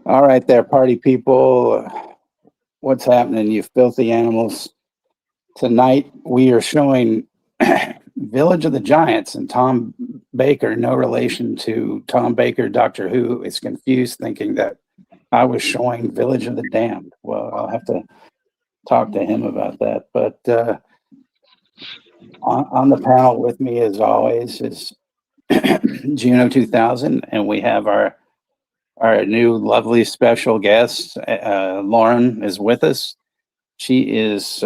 All right there, party people. What's happening, you filthy animals? Tonight we are showing Village of the Giants, and Tom Baker, no relation to Tom Baker, Doctor Who, is confused thinking that I was showing Village of the Damned. Well, I'll have to talk to him about that. But on the panel with me, as always, is Juno 2000, and we have our new lovely special guest. Lauren is with us. She is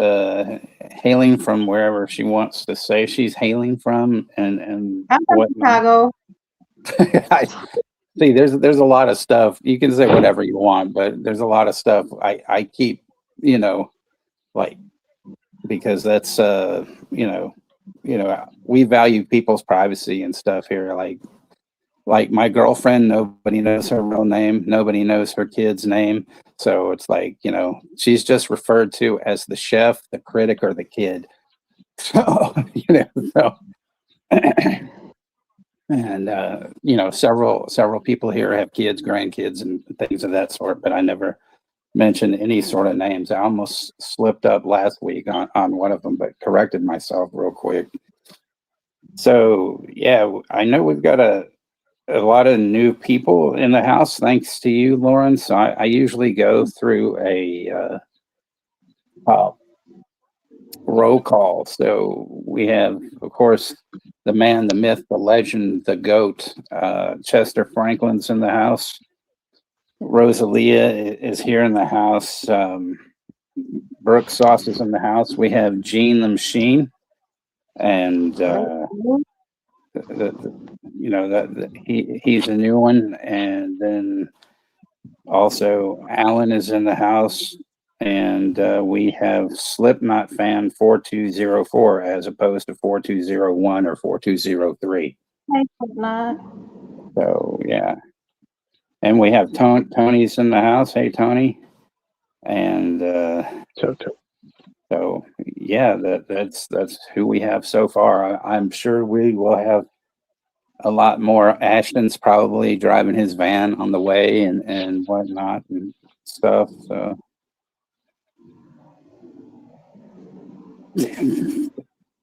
hailing from wherever she wants to say she's hailing from, and I'm from Chicago. See, there's a lot of stuff. You can say whatever you want, but there's a lot of stuff I keep, like, because that's we value people's privacy and stuff here. Like my girlfriend, nobody knows her real name. Nobody knows her kid's name. So it's like, she's just referred to as the chef, the critic, or the kid. So, and, several people here have kids, grandkids, and things of that sort, but I never mentioned any sort of names. I almost slipped up last week on one of them, but corrected myself real quick. So, yeah, I know we've got a lot of new people in the house, thanks to you, Lauren. So I usually go through a roll call. So we have, of course, the man, the myth, the legend, the goat. Chester Franklin's in the house. Rosalia is here in the house. Brooke Sauce is in the house. We have Gene the Machine, and he's a new one, and then also Alan is in the house, and we have Slipknot fan 4204 as opposed to 4201 or 4203. Hey, Slipknot. So yeah, and we have Tony's in the house. Hey, Tony, and so yeah, that's who we have so far. I'm sure we will have a lot more. Ashton's probably driving his van on the way and whatnot and stuff. So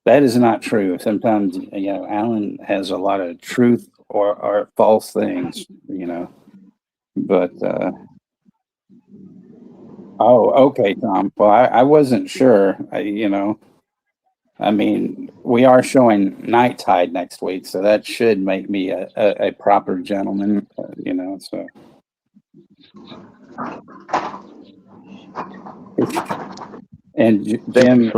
that is not true. Sometimes, Alan has a lot of truth or false things, but, oh, okay, Tom. Well, I wasn't sure, I mean, we are showing Night Tide next week, so that should make me a proper gentleman, so. And Jim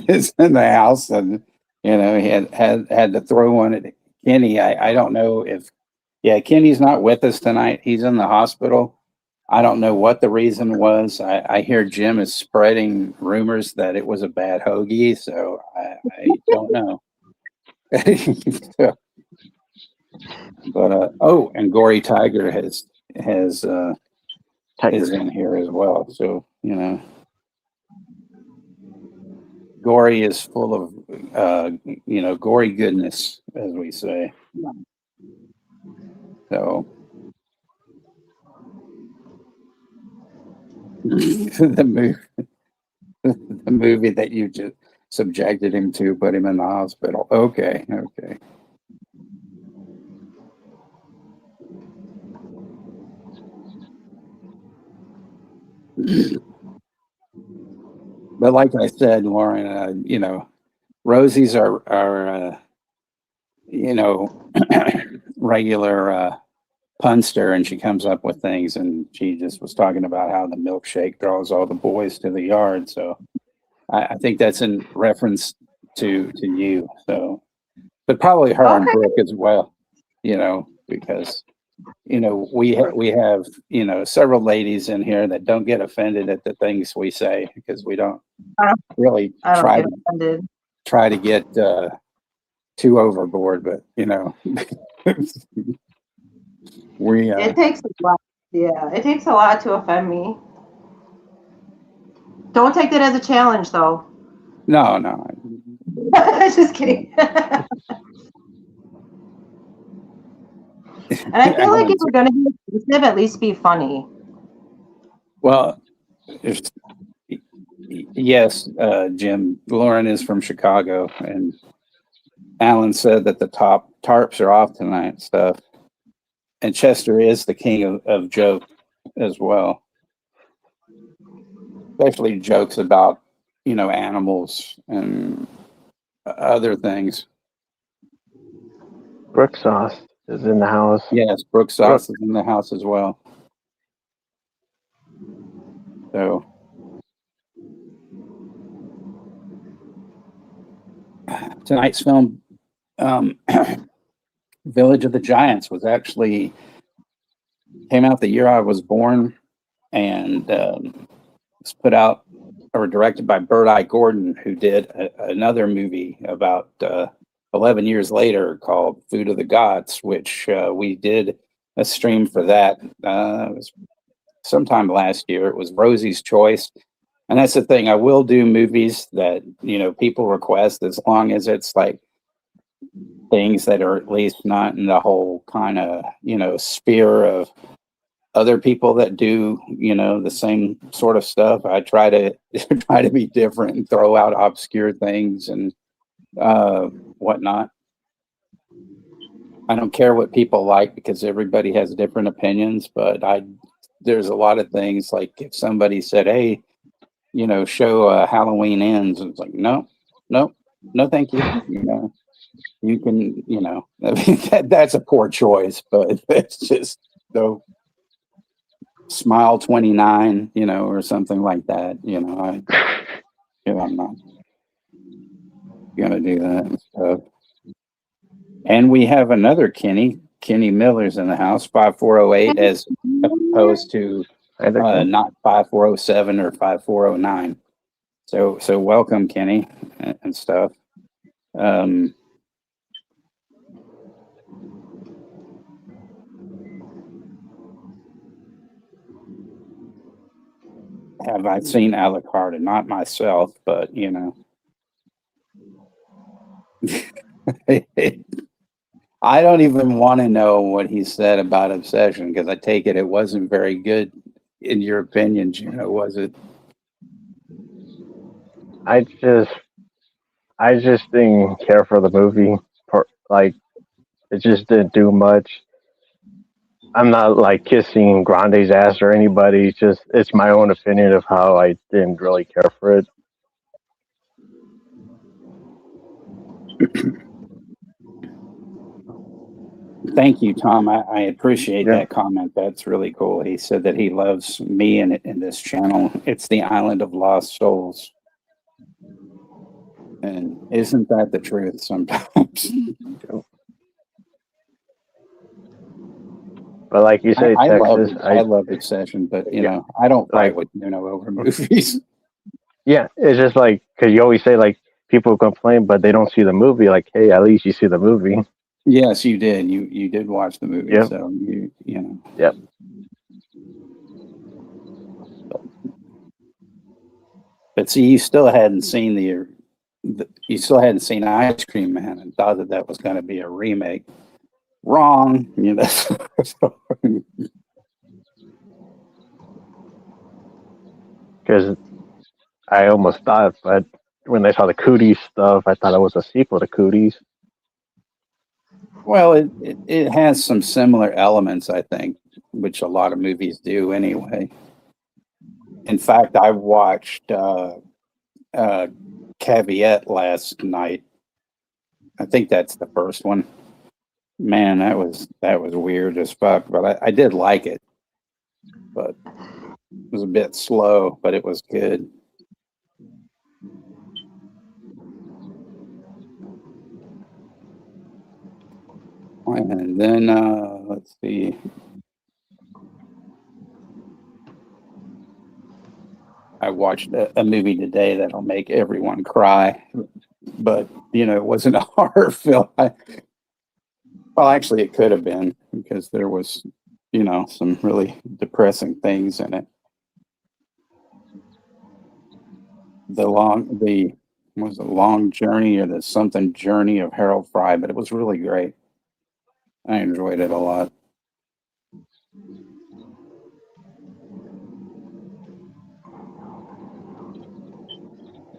is in the house, and, he had to throw one at Kenny. I don't know if, Kenny's not with us tonight. He's in the hospital. I don't know what the reason was. I hear Jim is spreading rumors that it was a bad hoagie, so I don't know. But and Gory Tiger is in here as well. So Gory is full of gory goodness, as we say. So. the movie that you just subjected him to, put him in the hospital. Okay. But like I said, Lauren, Rosie's our regular punster, and she comes up with things, and she just was talking about how the milkshake draws all the boys to the yard. So I think that's in reference to you. So, but probably her and Brooke as well, because we have several ladies in here that don't get offended at the things we say, because we don't really try to get too overboard, but it takes a lot. Yeah, it takes a lot to offend me. Don't take that as a challenge, though. No. Just kidding. And I feel like if we're going to be Instead of at least be funny. Well, yes, Jim. Lauren is from Chicago, and Alan said that the tarps are off tonight and stuff. And Chester is the king of joke as well, especially jokes about animals and other things. JuneXas is in the house. Yes, JuneXas is in the house as well. So tonight's film, Village of the Giants, came out the year I was born, and was put out or directed by Bert I. Gordon, who did another movie about 11 years later called Food of the Gods, which we did a stream for that. It was sometime last year. It was Rosie's Choice. And that's the thing. I will do movies that, people request, as long as it's like things that are at least not in the whole kind of, sphere of other people that do, the same sort of stuff. I try to be different and throw out obscure things and whatnot. I don't care what people like, because everybody has different opinions, but there's a lot of things, like if somebody said, hey, show Halloween Ends, it's like, no, thank you. You can, I mean, that's a poor choice, but it's just no. Smile 29, or something like that. I'm not gonna do that and stuff. And we have another Kenny Miller's in the house, 5408, as opposed to not 5407 or 5409. So welcome, Kenny, and stuff. Have I seen Alucarda? Not myself, but I don't even want to know what he said about Obsession, because I take it wasn't very good, in your opinion, Juno, was it? I just didn't care for the movie. Like, it just didn't do much. I'm not like kissing Grande's ass or anybody. It's my own opinion of how I didn't really care for it. Thank you, Tom. I appreciate that comment. That's really cool. He said that he loves me in this channel. It's the Island of Lost Souls. And isn't that the truth sometimes? But like you say, Texas, I love Obsession, but I don't fight with over movies. Yeah, it's just like, because you always say, like, people complain, but they don't see the movie. Like, hey, at least you see the movie. Yes, you did. You did watch the movie, yep. So you know. Yep. But see, you still hadn't seen you still hadn't seen Ice Cream Man, and thought that was going to be a remake. Wrong, Because I almost thought, but when I saw the Cooties stuff, I thought it was a sequel to Cooties. Well, it has some similar elements, I think, which a lot of movies do anyway. In fact, I watched Caveat last night. I think that's the first one. Man, that was weird as fuck, but I did like it. But it was a bit slow, but it was good. And then let's see. I watched a movie today that'll make everyone cry, but it wasn't a horror film. Well, actually, it could have been, because there was, some really depressing things in it. Was a long journey, or the something journey of Harold Fry, but it was really great. I enjoyed it a lot.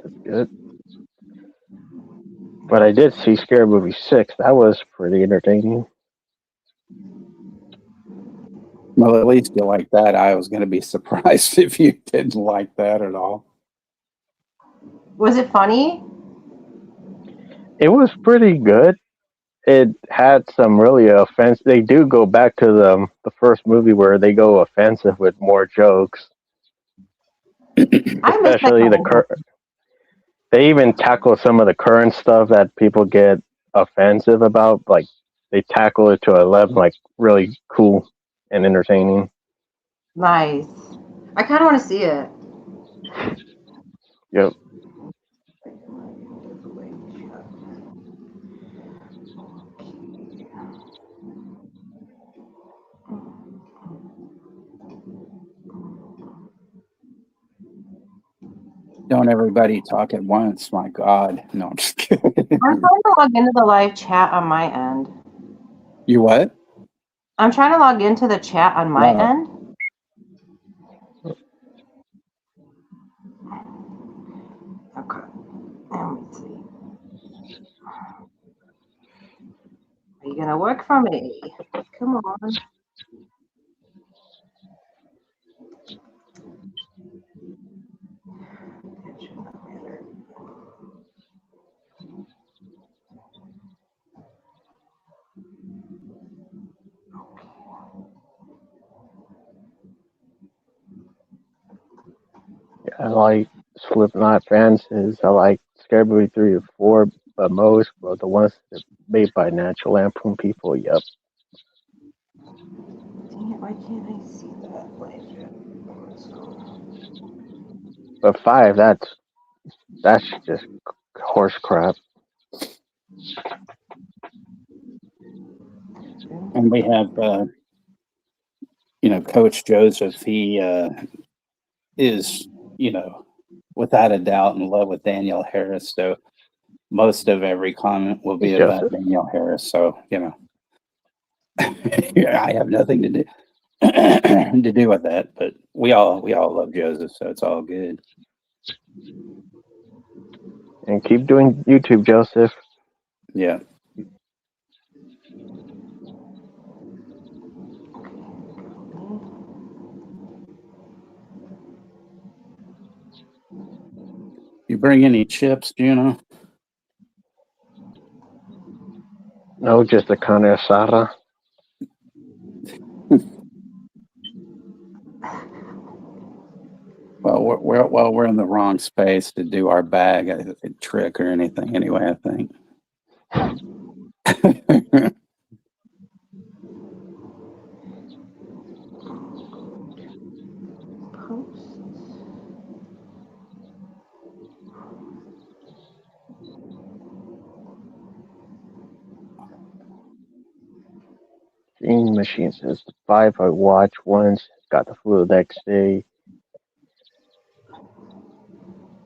That's good. But I did see Scary Movie 6. That was pretty entertaining. Well, at least you like that. I was going to be surprised if you didn't like that at all. Was it funny? It was pretty good. It had some really offense. They do go back to the first movie where they go offensive with more jokes. I missed Especially they even tackle some of the current stuff that people get offensive about. Like they tackle it to a level like really cool and entertaining. Nice. I kind of want to see it. Yep. Don't everybody talk at once. My God. No, I'm just kidding. I'm trying to log into the live chat on my end. You what? I'm trying to log into the chat on my end. Okay. Let me see. Are you going to work for me? Come on. I like Slipknot fans. I like Scary Movie 3 or 4, but most of the ones that made by Natural Lampoon people. Yep. Dang it, why can't I see that live chat? But 5, that's just horse crap. And we have, Coach Joseph. He is, without a doubt in love with Danielle Harris. So most of every comment will be about Danielle Harris. So, I have nothing to do to do with that, but we all love Joseph, so it's all good. And keep doing YouTube, Joseph. Yeah. You bring any chips, Juno? No, just a carne asada. Well, we're in the wrong space to do our bag trick or anything. Anyway, I think. Dream Machine says the 5 I watched once, got the flu the next day.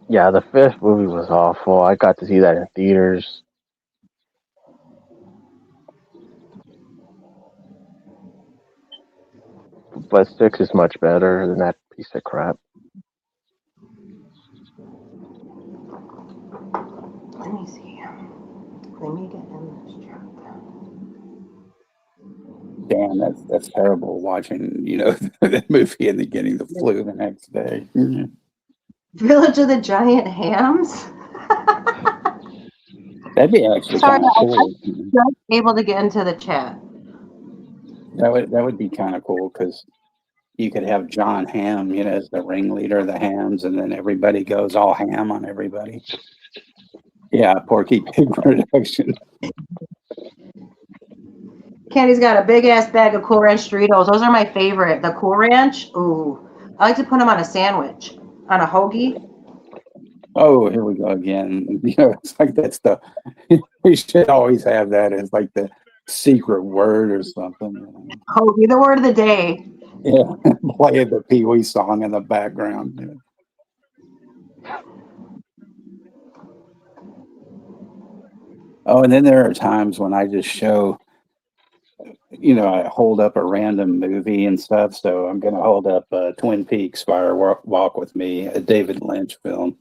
Yeah, the 5th movie was awful. I got to see that in theaters. But 6 is much better than that piece of crap. Let me see. Let me get in this chat. Damn, that's terrible. Watching, the movie and then getting the flu the next day. Village of the Giant Hams. That'd be actually Sorry, kind of cool. I'm just able to get into the chat. That would be kind of cool because you could have John Hamm, as the ringleader of the Hams, and then everybody goes all ham on everybody. Yeah, Porky Pig production. Candy's got a big ass bag of Cool Ranch Doritos. Those are my favorite. The Cool Ranch. Ooh, I like to put them on a sandwich, on a hoagie. Oh, here we go again. It's like that's we should always have that as like the secret word or something. Hoagie, the word of the day. Yeah, play the Pee Wee song in the background. Oh, and then there are times when I just show I hold up a random movie and stuff. So I'm going to hold up Twin Peaks Fire Walk with Me, a David Lynch film.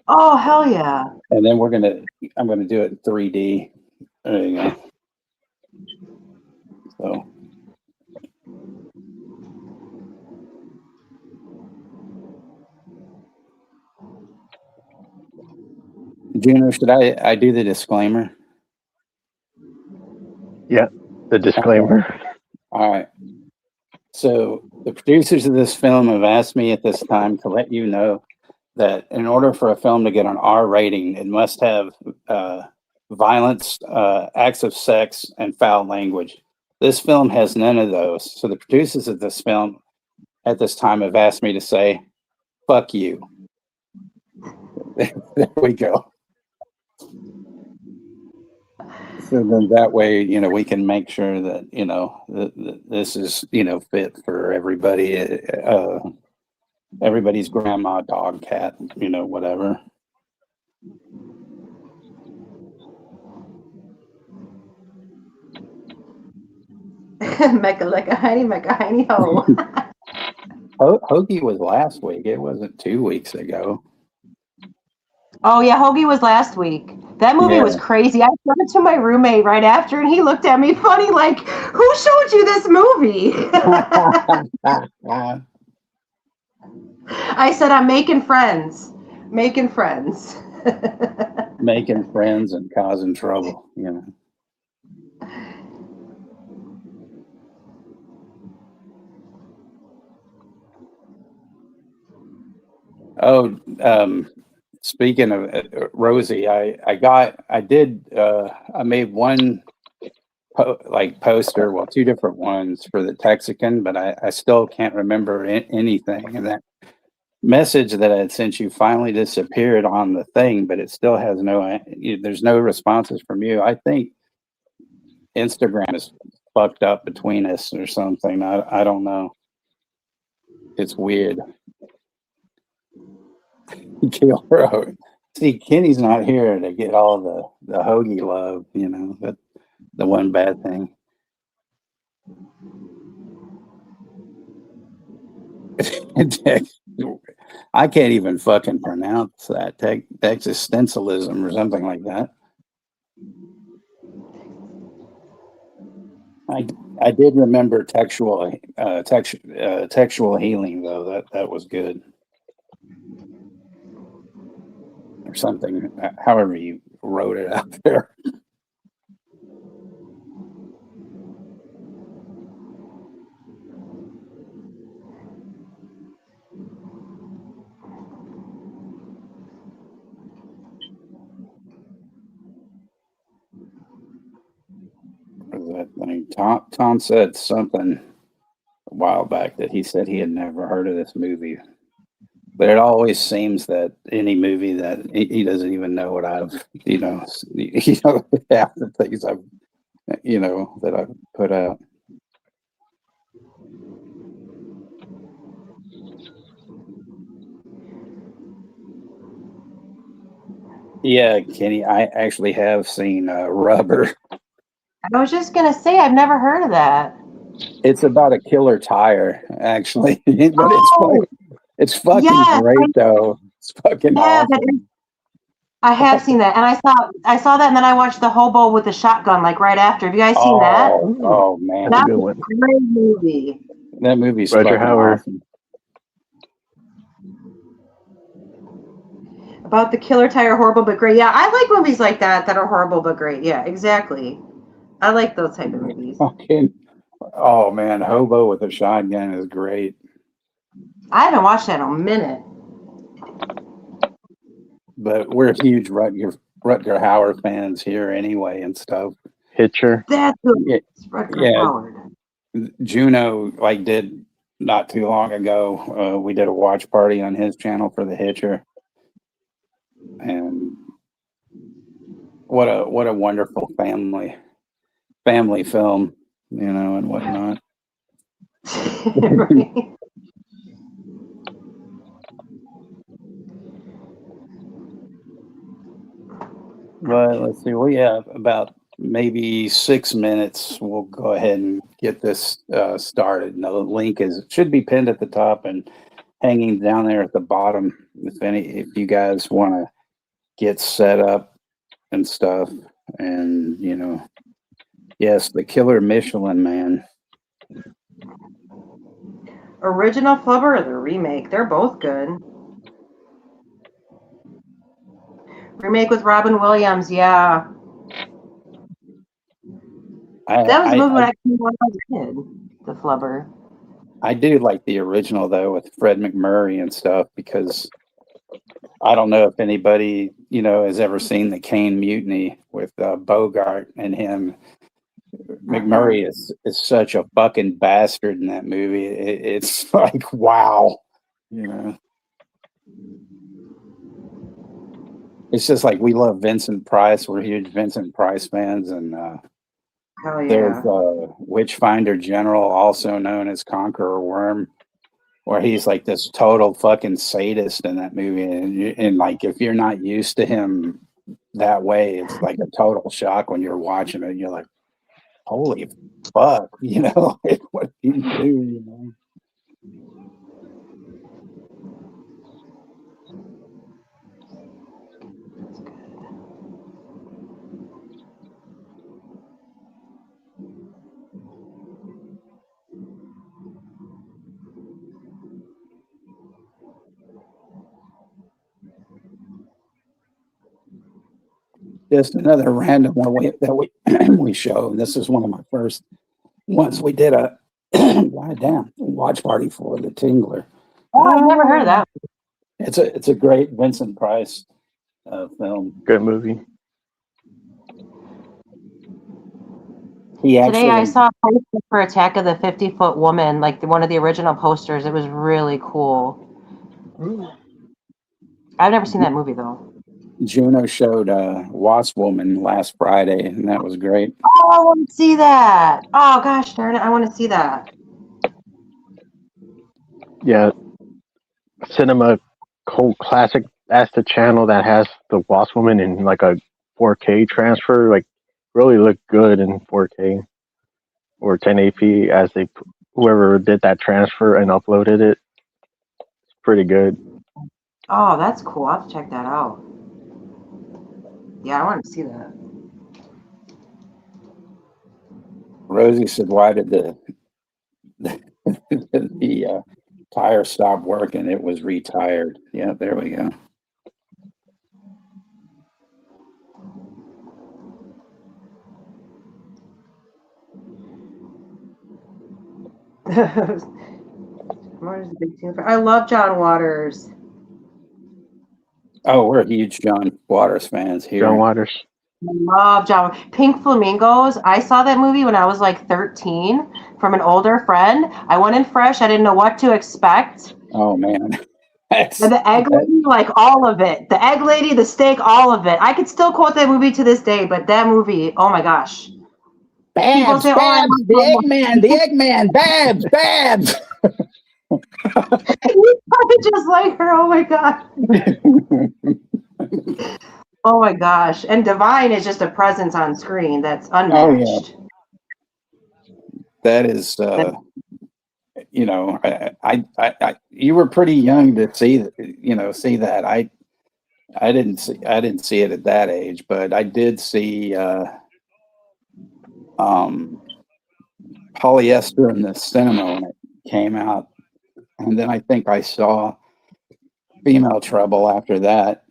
Oh, hell yeah. And then I'm going to do it in 3D. There you go. So. Juno, should I do the disclaimer? Yeah, the disclaimer. Okay. All right. So the producers of this film have asked me at this time to let you know that in order for a film to get an R rating, it must have violence, acts of sex, and foul language. This film has none of those. So the producers of this film at this time have asked me to say, fuck you. There we go. So then that way, we can make sure that, this is, fit for everybody, everybody's grandma, dog, cat, whatever. Mecca like a hiney ho. Hoagie was last week. It wasn't 2 weeks ago. Oh yeah, Hoagie was last week. That movie was crazy. I showed it to my roommate right after, and he looked at me funny, like, "Who showed you this movie?" I said, "I'm making friends, making friends, making friends and causing trouble." Oh, speaking of Rosie, I made one poster, well, two different ones for the Texican, but I still can't remember anything. And that message that I had sent you finally disappeared on the thing, but it still has there's no responses from you. I think Instagram is fucked up between us or something. I don't know. It's weird. See, Kenny's not here to get all the hoagie love, but the one bad thing. I can't even fucking pronounce that. Existentialism or something like that. I did remember textual healing though. That was good. Or something, however you wrote it out there. That thing. Tom said something a while back that he said he had never heard of this movie. But it always seems that any movie that he doesn't even know what I've, half the things I've, that I've put out. Yeah, Kenny, I actually have seen Rubber. I was just gonna say, I've never heard of that. It's about a killer tire, actually, but it's fucking great though. It's fucking awesome. I have seen that, and I saw that, and then I watched The Hobo with the Shotgun like right after. Have you guys seen that? Oh man, that's a good one. Great movie. That movie's Roger fucking Howard. Awesome. About the killer tire, horrible but great. Yeah, I like movies like that are horrible but great. Yeah, exactly. I like those type of movies. Oh man, Hobo with a Shotgun is great. I haven't watched that in a minute. But we're huge Rutger Hauer fans here anyway and stuff. Hitcher. That's Rutger Hauer. Juno did not too long ago. We did a watch party on his channel for The Hitcher. And what a wonderful family film, and whatnot. Right. But let's see, we have about maybe 6 minutes, we'll go ahead and get this started. And the link should be pinned at the top and hanging down there at the bottom. If you guys want to get set up and stuff, and yes, the Killer Michelin Man. Original Flubber or the remake? They're both good. Remake with Robin Williams, yeah. That was a movie when I was a kid, the Flubber. I do like the original, though, with Fred McMurray and stuff, because I don't know if anybody, has ever seen the Kane Mutiny with Bogart and him. McMurray is such a fucking bastard in that movie. It's like, wow. It's just like, we love Vincent Price. We're huge Vincent Price fans. And hell yeah. there's Witchfinder General, also known as Conqueror Worm, where he's like this total fucking sadist in that movie. And like, if you're not used to him that way, it's like a total shock when you're watching it. You're like, holy fuck, like, what do you do, Just another random one that we show. This is one of my first ones. We did a watch party for the Tingler. Oh, I've never heard of that. It's a great Vincent Price film. Good movie. Today I saw a poster for Attack of the 50-Foot Woman, like one of the original posters. It was really cool. I've never seen that movie though. Juno showed Wasp Woman last Friday, and that was great. Oh, I want to see that. Oh gosh darn it, I want to see that. Yeah, Cinema Cult Classic. That's the channel that has the Wasp Woman in like a 4K transfer. Like, really looked good in 4K or 1080p as whoever did that transfer and uploaded it. It's pretty good. Oh, that's cool. I'll have to check that out. Yeah, I want to see that. Rosie said, "Why did the tire stop working? It was retired." Yeah, there we go. I love John Waters. Oh, we're huge John Waters fans here. John Waters. I love John. Pink Flamingos. I saw that movie when I was like 13 from an older friend. I went in fresh. I didn't know what to expect. Oh man. And the egg lady, like all of it. The egg lady, the steak, all of it. I could still quote that movie to this day, but that movie, oh my gosh. Babs, say, Babs, the Eggman, Babs, Babs. You sounded just like her. Oh my god. Oh my gosh. And Divine is just a presence on screen that's unmatched. Oh, yeah. That is I you were pretty young to see that. I didn't see it at that age, but I did see Polyester in the cinema when it came out. And then I think I saw Female Trouble after that.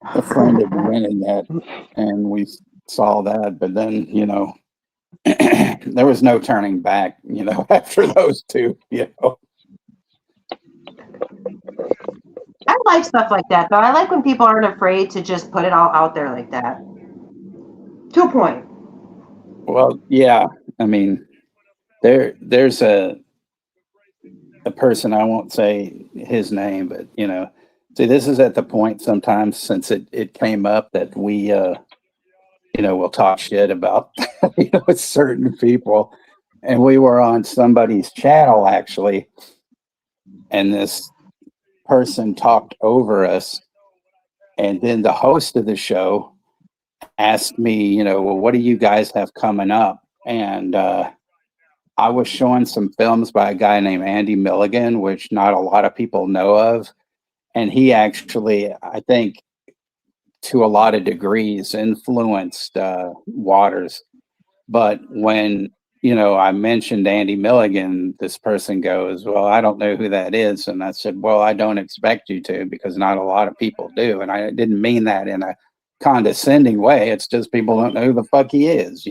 A friend had rented that, and we saw that. But then, there was no turning back, after those two, I like stuff like that, though. I like when people aren't afraid to just put it all out there like that. To a point. Well, yeah. I mean, there's a person, I won't say his name, but see, this is at the point sometimes since it came up that we we'll talk shit about certain people, and we were on somebody's channel actually, and this person talked over us, and then the host of the show asked me, well, what do you guys have coming up? And I was showing some films by a guy named Andy Milligan, which not a lot of people know of. And he actually, I think, to a lot of degrees, influenced Waters. But when, I mentioned Andy Milligan, this person goes, well, I don't know who that is. And I said, well, I don't expect you to, because not a lot of people do. And I didn't mean that in a condescending way. It's just people don't know who the fuck he is,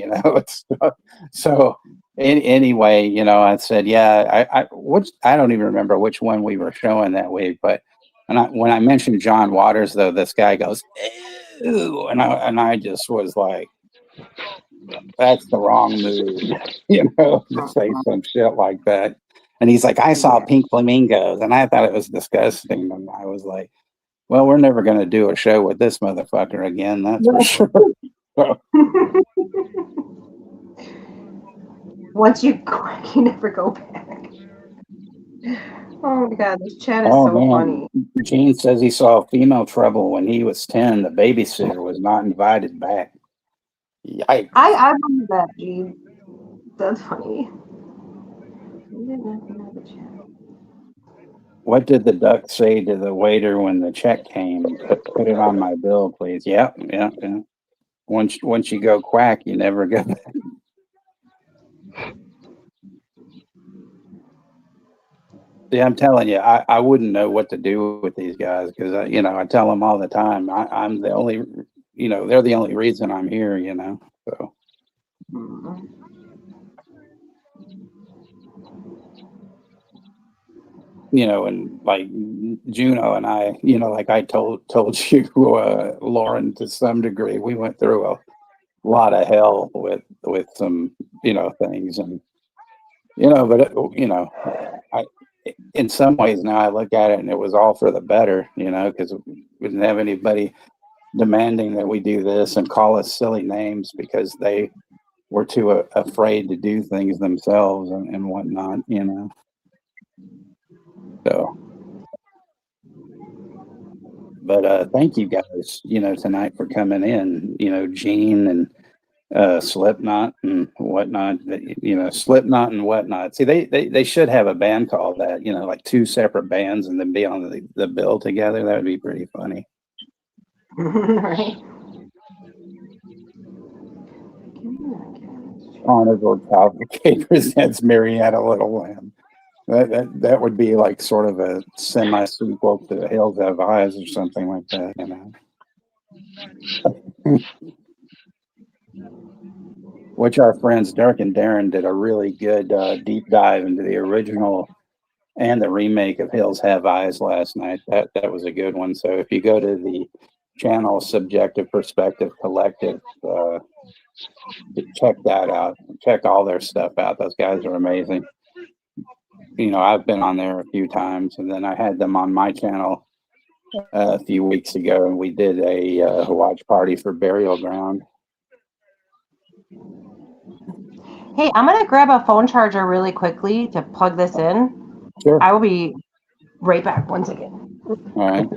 So anyway, I said, yeah, I don't even remember which one we were showing that week, but when I mentioned John Waters, though, this guy goes, ew, and I just was like, that's the wrong mood, to say some shit like that. And he's like, I saw pink flamingos, and I thought it was disgusting. And I was like, well, we're never going to do a show with this motherfucker again, that's for sure. So, once you crack, you never go back. Oh my god, this chat is so funny. Gene says he saw Female Trouble when he was 10. The babysitter was not invited back. Yikes. I believe that, Gene. That's funny. What did the duck say to the waiter when the check came? Put it on my bill, please. Yeah. Once you go quack, you never go back. Yeah, I'm telling you, I wouldn't know what to do with these guys because, I tell them all the time, I'm the only, they're the only reason I'm here, so. And like Juno and I, like I told you, Lauren, to some degree, we went through a lot of hell with some, things and, but, in some ways now I look at it and it was all for the better, because we didn't have anybody demanding that we do this and call us silly names because they were too afraid to do things themselves and whatnot, So, but thank you guys, tonight for coming in, Gene and Slipknot and whatnot, Slipknot and whatnot. See, they should have a band called that, like two separate bands and then be on the bill together. That would be pretty funny. Right. Carnival Cavalcade presents Marietta Little Lamb. That would be like sort of a semi-sequel to Hills Have Eyes or something like that, Which our friends Dirk and Darren did a really good deep dive into the original and the remake of Hills Have Eyes last night. That was a good one. So if you go to the channel Subjective Perspective Collective, check that out. Check all their stuff out. Those guys are amazing. I've been on there a few times, and then I had them on my channel a few weeks ago, and we did a watch party for Burial Ground. Hey, I'm going to grab a phone charger really quickly to plug this in. Sure. I will be right back. 1 second. All right.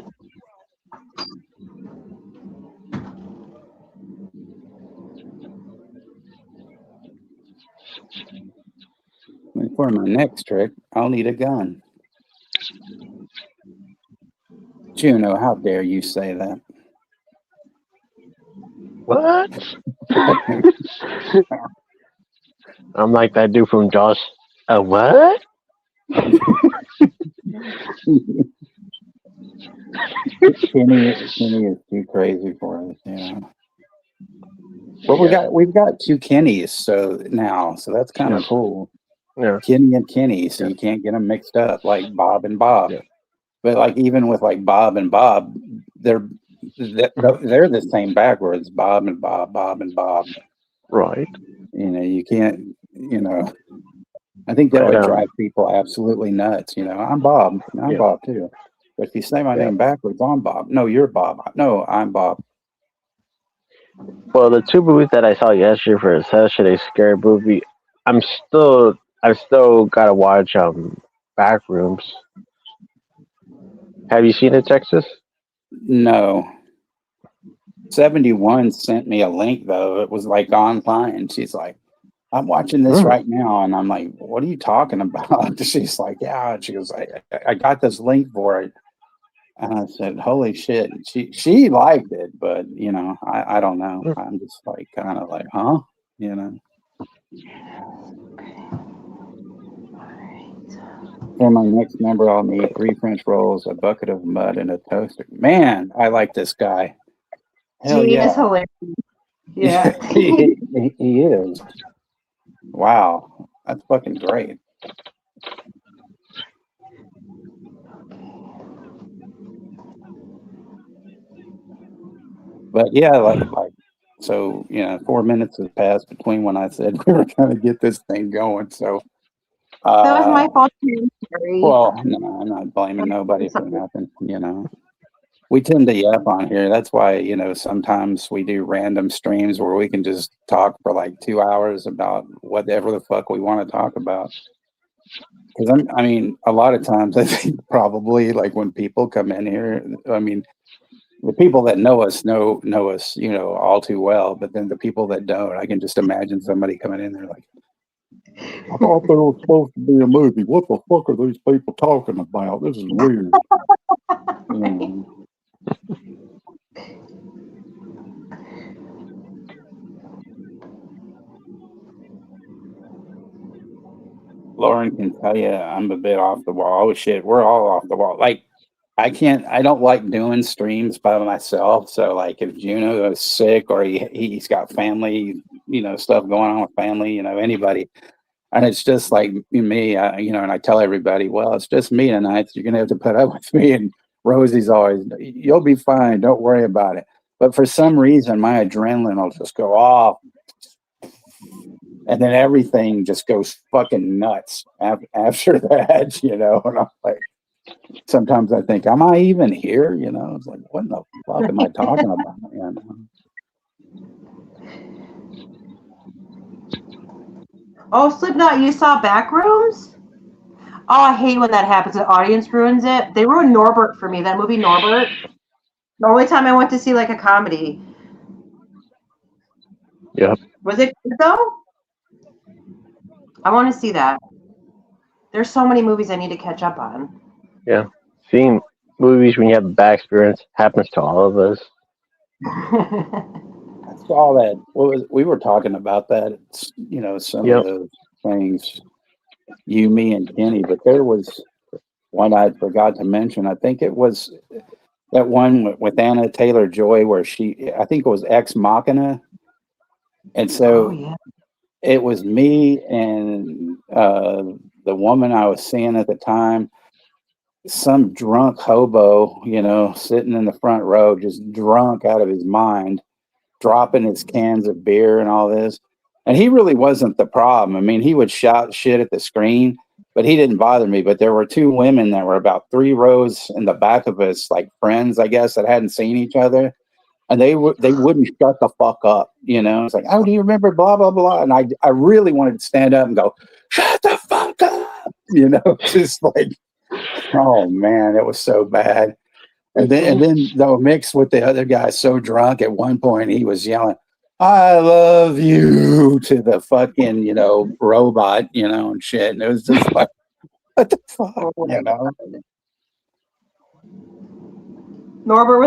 For my next trick, I'll need a gun. Juno, how dare you say that? What? I'm like that dude from Jaws. A what? Kenny is too crazy for us, But we've got two Kennys so that's kind of cool. Yeah. Kenny and Kenny, so you can't get them mixed up like Bob and Bob. Yeah. But like even with like Bob and Bob, they're the same backwards. Bob and Bob, Bob and Bob. Right. You can't. I think that would drive people absolutely nuts. I'm Bob. I'm Bob too. But if you say my name backwards, I'm Bob. No, you're Bob. No, I'm Bob. Well, the two movies that I saw yesterday for a Saturday Scary Movie, I've still gotta watch Backrooms. Have you seen it, Texas? No. 71 sent me a link though. It was like online. She's like, I'm watching this right now, and I'm like, what are you talking about? She's like, yeah. She goes, I got this link for it. And I said, holy shit. She liked it, but I don't know. I'm just like kind of like, huh? For my next member, I'll need 3 French rolls, a bucket of mud, and a toaster. Man, I like this guy. Hell Gene yeah. is hilarious. Yeah. he is. Wow. That's fucking great. But yeah, so 4 minutes has passed between when I said we were going to get this thing going. So That was my fault too. Sorry. well, no, I'm not blaming nobody for nothing. We tend to yap on here. That's why sometimes we do random streams where we can just talk for like 2 hours about whatever the fuck we want to talk about. Because I mean, a lot of times I think probably like when people come in here, I mean, the people that know us know us, all too well. But then the people that don't, I can just imagine somebody coming in there like, I thought there was supposed to be a movie. What the fuck are these people talking about? This is weird. Lauren can tell you I'm a bit off the wall. Oh shit, we're all off the wall. Like I don't like doing streams by myself. So like if Juno is sick or he's got family, stuff going on with family, anybody. And it's just like me, and I tell everybody, well, it's just me tonight. So you're going to have to put up with me. And Rosie's always, you'll be fine. Don't worry about it. But for some reason, my adrenaline will just go off. And then everything just goes fucking nuts after that, And I'm like, sometimes I think, am I even here? It's like, what in the fuck am I talking about? Oh, Slipknot, you saw Backrooms? Oh, I hate when that happens. The audience ruins it. They ruined Norbert for me. That movie Norbert. The only time I went to see like a comedy. Yep. Was it good though? I want to see that. There's so many movies I need to catch up on. Yeah. Seeing movies when you have a bad experience happens to all of us. I saw that. We were talking about that. Some of those things, you, me, and Kenny. But there was one I forgot to mention. I think it was that one with Anna Taylor-Joy where I think it was Ex Machina. And so it was me and the woman I was seeing at the time, some drunk hobo, sitting in the front row, just drunk out of his mind, dropping his cans of beer and all this. And he really wasn't the problem. I mean, he would shout shit at the screen, but he didn't bother me. But there were 2 women that were about 3 rows in the back of us, like friends, I guess, that hadn't seen each other. And they wouldn't shut the fuck up, It's like, oh, do you remember blah, blah, blah? And I really wanted to stand up and go, shut the fuck up, just like, oh, man, it was so bad. And then though mixed with the other guy so drunk at one point he was yelling, I love you to the fucking, robot, and shit. And it was just like, what the fuck, Norbert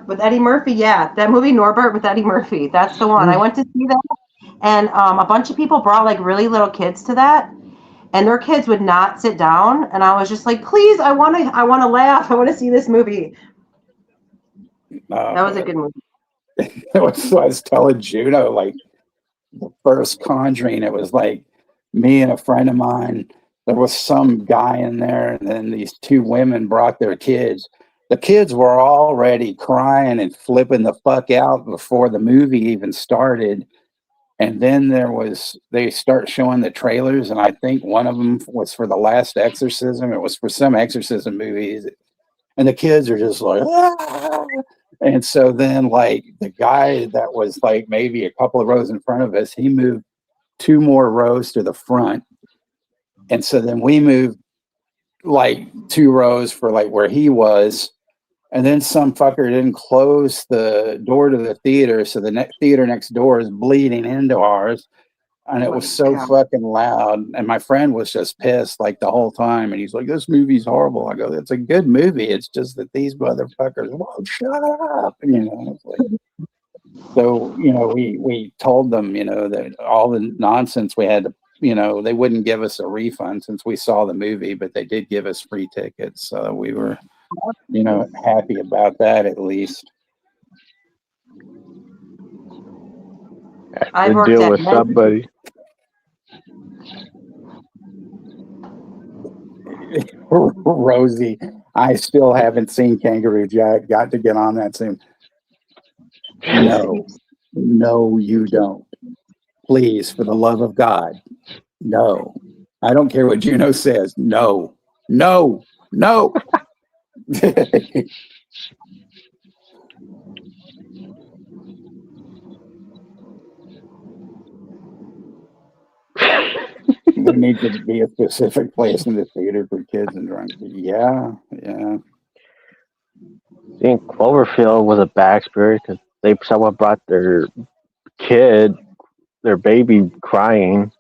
with Eddie Murphy. Yeah, that movie Norbert with Eddie Murphy. That's the one. I went to see that, and a bunch of people brought like really little kids to that, and their kids would not sit down. And I was just like, please, I want to laugh. I want to see this movie. That was a good movie. I was telling Juno, like the first Conjuring, it was like me and a friend of mine. There was some guy in there, and then these 2 women brought their kids. The kids were already crying and flipping the fuck out before the movie even started. And then they start showing the trailers, and I think one of them was for The Last Exorcism. It was for some exorcism movies. And the kids are just like, ah! And so then like the guy that was like maybe a couple of rows in front of us, he moved 2 more rows to the front. And so then we moved like 2 rows for like where he was. And then some fucker didn't close the door to the theater, so the theater next door is bleeding into ours. And it was so fucking loud. And my friend was just pissed like the whole time. And he's like, "This movie's horrible." I go, "It's a good movie. It's just that these motherfuckers won't shut up." It's like, so, we told them, that all the nonsense we had to, they wouldn't give us a refund since we saw the movie, but they did give us free tickets. So we were, happy about that at least. I To worked deal at with somebody. Rosie, I still haven't seen Kangaroo Jack. Got to get on that soon. No, you don't. Please, for the love of God, no. I don't care what Juno says. No. There needs to be a specific place in the theater for kids and drunk. Yeah. Seeing Cloverfield was a bad experience because someone brought their kid, their baby, crying.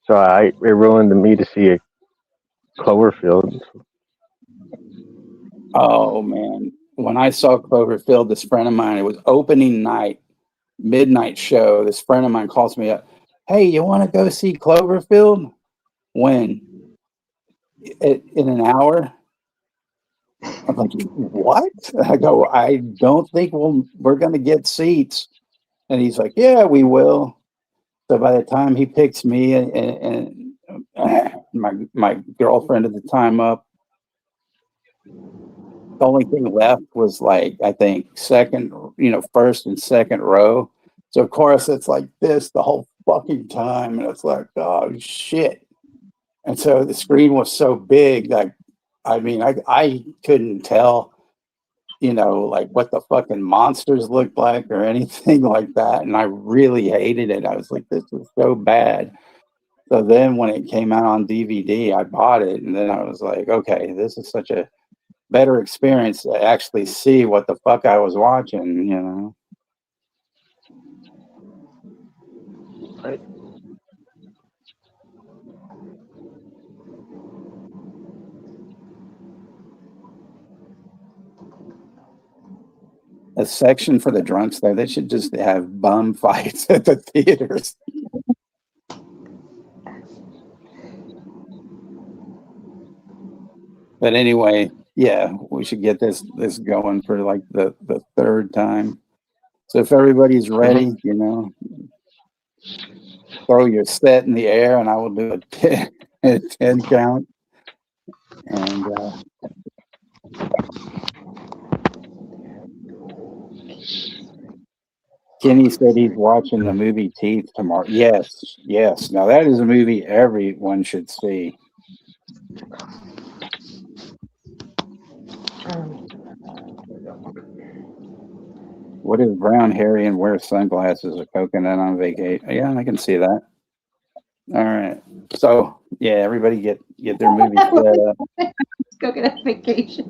So it ruined me to see a Cloverfield. Oh man, when I saw Cloverfield, this friend of mine, it was opening night, midnight show. This friend of mine calls me up. "Hey, you want to go see Cloverfield? When? In an hour?" I'm like, "What?" I go, "I don't think we're going to get seats." And he's like, "Yeah, we will." So by the time he picks me and my girlfriend at the time up, the only thing left was like, I think first and second row. So of course it's like this the whole fucking time, and it's like, oh shit. And so the screen was so big, like, I mean, I couldn't tell, like what the fucking monsters looked like or anything like that. And I really hated it. I was like, this is so bad. So then when it came out on DVD, I bought it, and then I was like, okay, this is such a better experience to actually see what the fuck I was watching. Right. A section for the drunks there. They should just have bum fights at the theaters. But anyway, yeah, we should get this going for like the third time. So if everybody's ready, throw your set in the air, and I will do a 10 count. And Kenny said he's watching the movie Teeth tomorrow. Yes. Now that is a movie everyone should see. What is brown, hairy, and wears sunglasses, a coconut on vacation? Yeah, I can see that. All right. So yeah, everybody get their movie set up. Let's go get a vacation.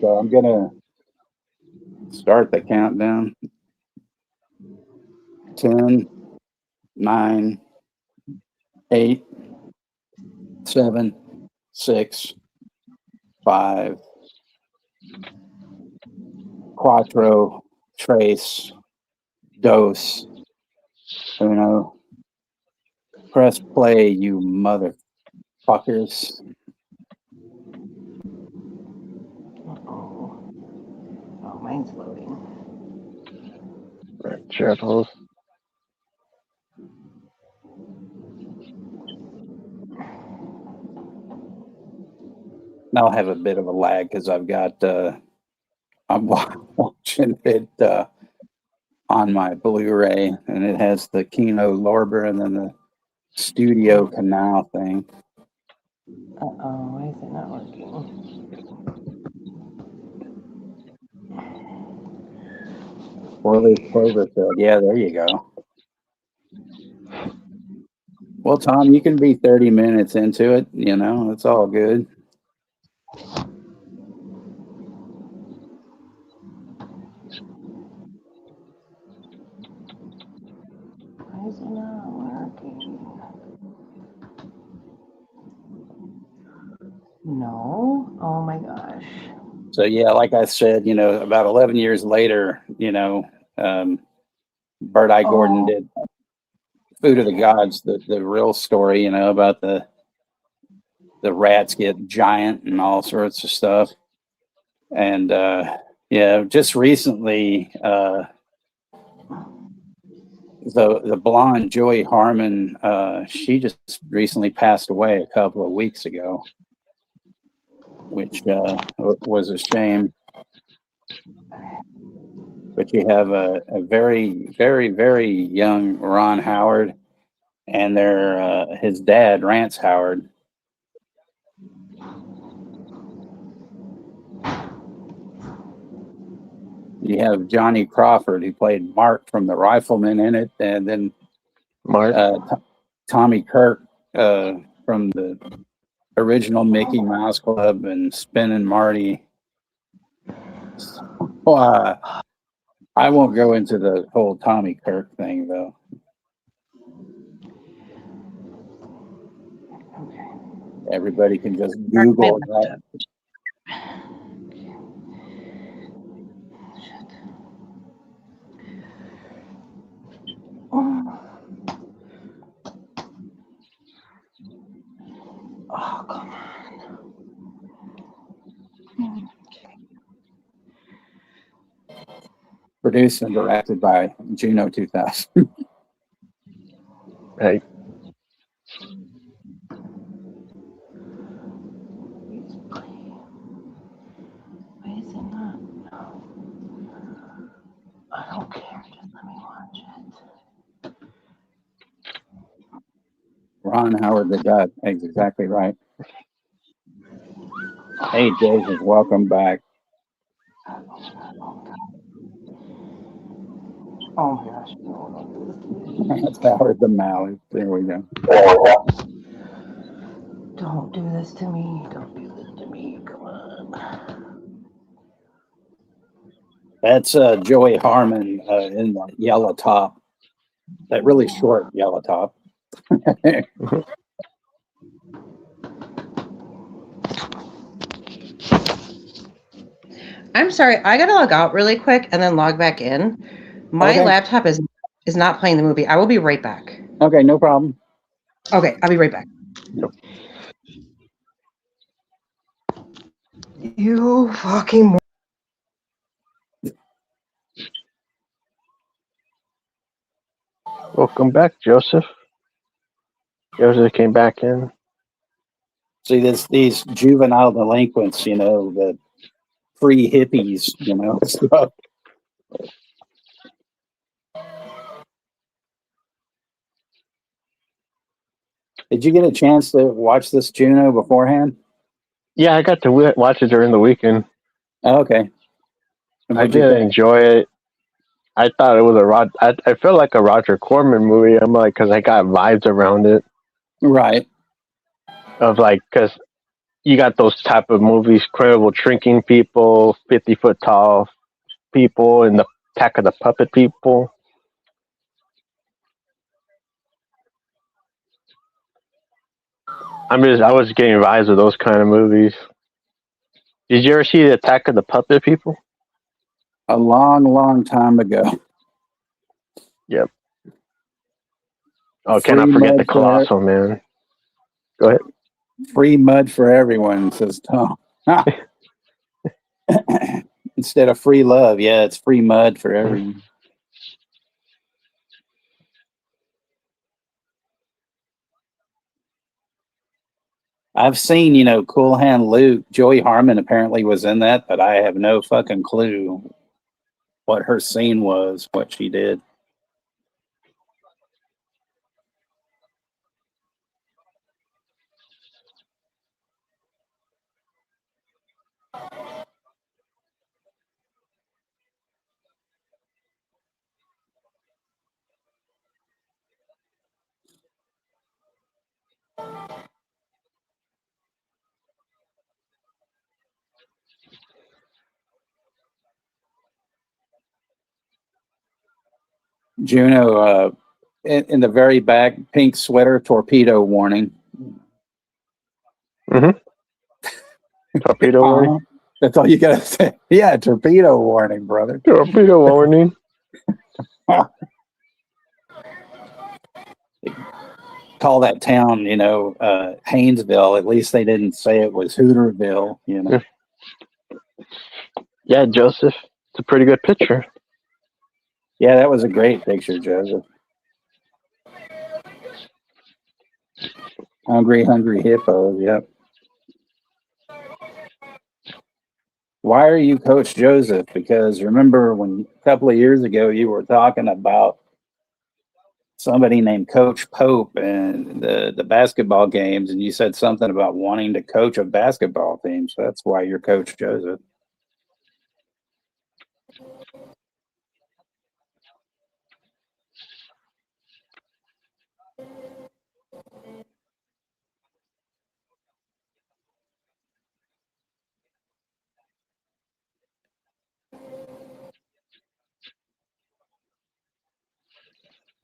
So I'm gonna start the countdown. 10, 9, 8, 7, 6, 5, quattro, trace, dos, uno. Press play, you motherfuckers. Oh, mine's loading. Right, shadows. I'll have a bit of a lag because I've got I'm watching it on my Blu-ray, and it has the Kino Lorber and then the Studio Canal thing. Why is it not working? Cloverfield. Yeah, there you go. Well, Tom, you can be 30 minutes into it. It's all good. Why is it not working? No. Oh my gosh. So yeah, like I said, about 11 years later, Bert I. Gordon Oh. did Food of the Gods, the real story, about the rats get giant and all sorts of stuff. And yeah, just recently, the blonde Joey Harmon, she just recently passed away a couple of weeks ago, which was a shame. But you have a very, very, very young Ron Howard and his dad, Rance Howard. You have Johnny Crawford, who played Mark from The Rifleman in it, and then Mark. Tommy Kirk from the original Mickey Mouse Club and Spin and Marty. Well, I won't go into the whole Tommy Kirk thing, though. Okay. Everybody can just Google that. Oh, come on. Produced and directed by Juno 2000. Right. Why is it not? I don't care. Just let me watch it. Ron Howard, the God. That's exactly right. Hey, Joseph, welcome back. Oh my gosh. No, don't do this to me. That's Howard the Mallet. There we go. Don't do this to me. Don't do this to me. Come on. That's Joey Harmon in the yellow top. That really short yellow top. I'm sorry. I gotta log out really quick and then log back in. My Okay. laptop is not playing the movie. I will be right back. Okay, no problem. Okay, I'll be right back. Yep. You fucking. Welcome back, Joseph. Joseph came back in. See, these juvenile delinquents, the free hippies, stuff. Did you get a chance to watch this Juno beforehand? Yeah, I got to watch it during the weekend. Oh, okay. I did enjoy it. I thought it was I felt like a Roger Corman movie. I'm like, because I got vibes around it. Right. Of like, because you got those type of movies, Incredible Shrinking People, 50-foot tall people, and the Attack of the Puppet People. I was getting vibes of those kind of movies. Did you ever see the Attack of the Puppet People? A long, long time ago. Yep. Oh, cannot forget the Colossal Man. Go ahead. Free mud for everyone, says Tom. Instead of free love, yeah, it's free mud for everyone. I've seen, Cool Hand Luke. Joey Harmon apparently was in that, but I have no fucking clue what her scene was, what she did. Juno, in the very back, pink sweater, torpedo warning. Torpedo warning. That's all you gotta say. Yeah, torpedo warning, brother. Torpedo warning. Call that town, Haynesville. At least they didn't say it was Hooterville, Yeah, Joseph. It's a pretty good picture. Yeah, that was a great picture, Joseph. Hungry, hungry hippos. Yep. Why are you Coach Joseph? Because remember when a couple of years ago you were talking about somebody named Coach Pope and the basketball games, and you said something about wanting to coach a basketball team. So that's why you're Coach Joseph.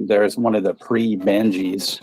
There's one of the pre-Benjis,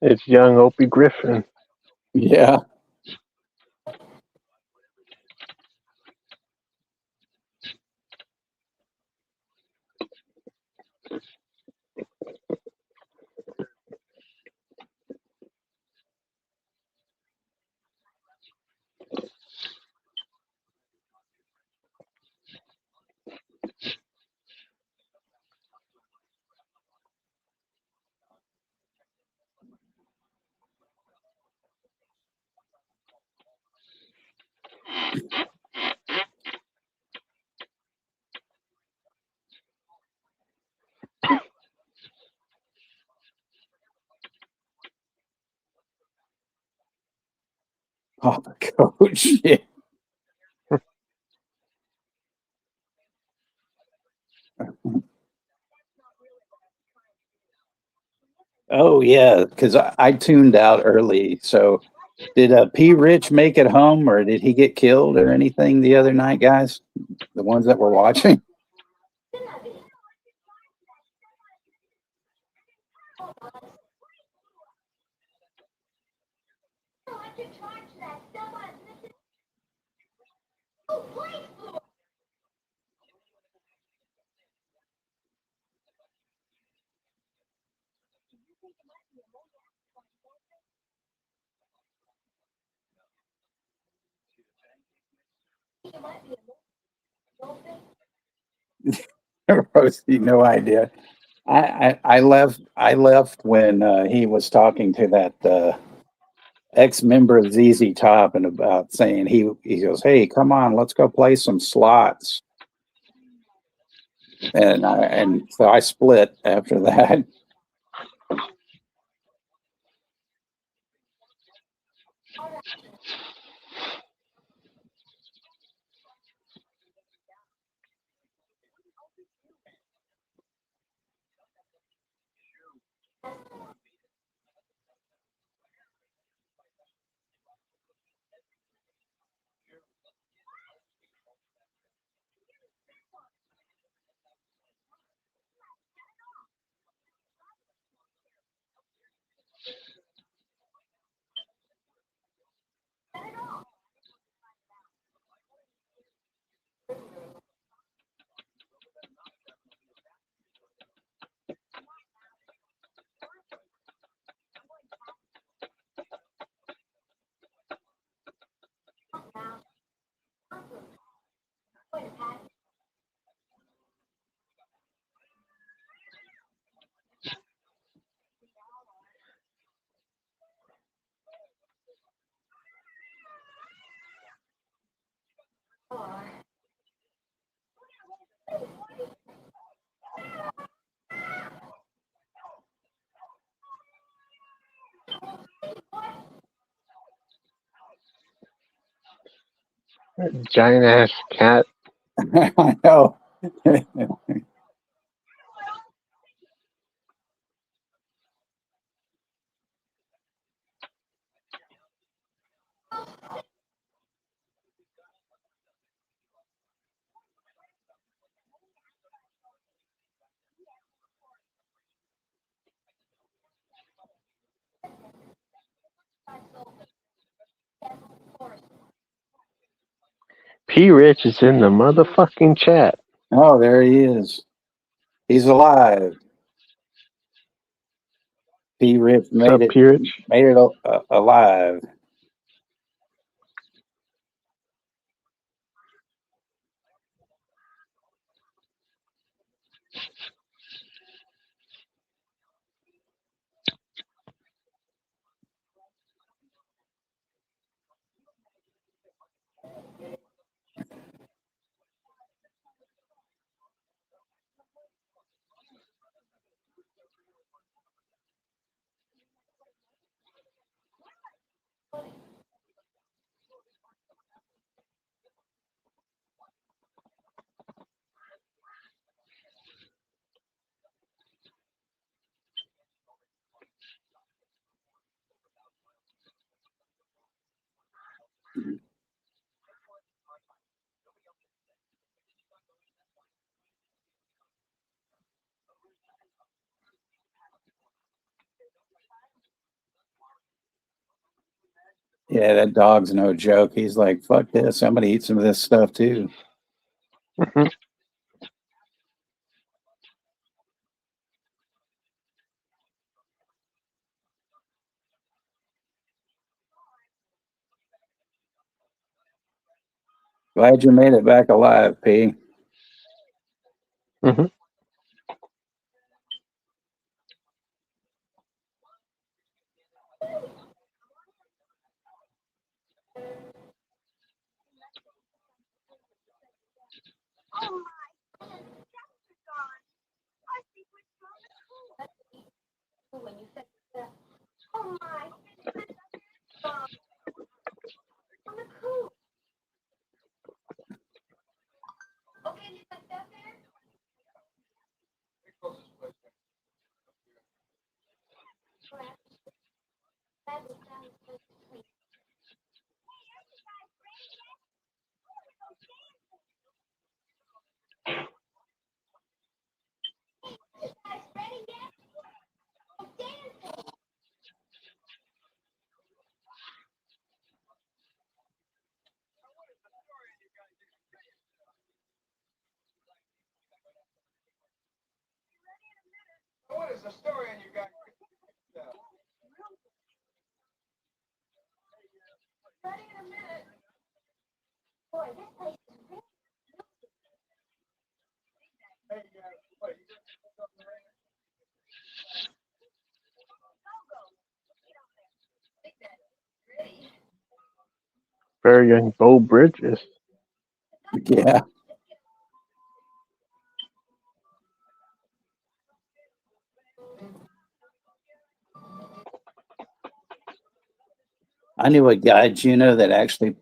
It's young Opie Griffin. Yeah. Papa Coach. Yeah. Oh yeah, because I tuned out early. So did P. Rich make it home, or did he get killed or anything the other night, guys? The ones that were watching. Rosie, no idea. I left. I left when he was talking to that ex-member of ZZ Top and about saying he goes, "Hey, come on, let's go play some slots." And so I split after that. Giant ass cat. I know. P. Rich is in the motherfucking chat. Oh, there he is. He's alive. P. Rich What's up, P. Rich? made it alive. Yeah, that dog's no joke. He's like, fuck this. I'm gonna eat some of this stuff too. Mhm. Glad you made it back alive, P. Mhm. Very young Beau Bridges. Yeah. I knew a guy, Juno, that actually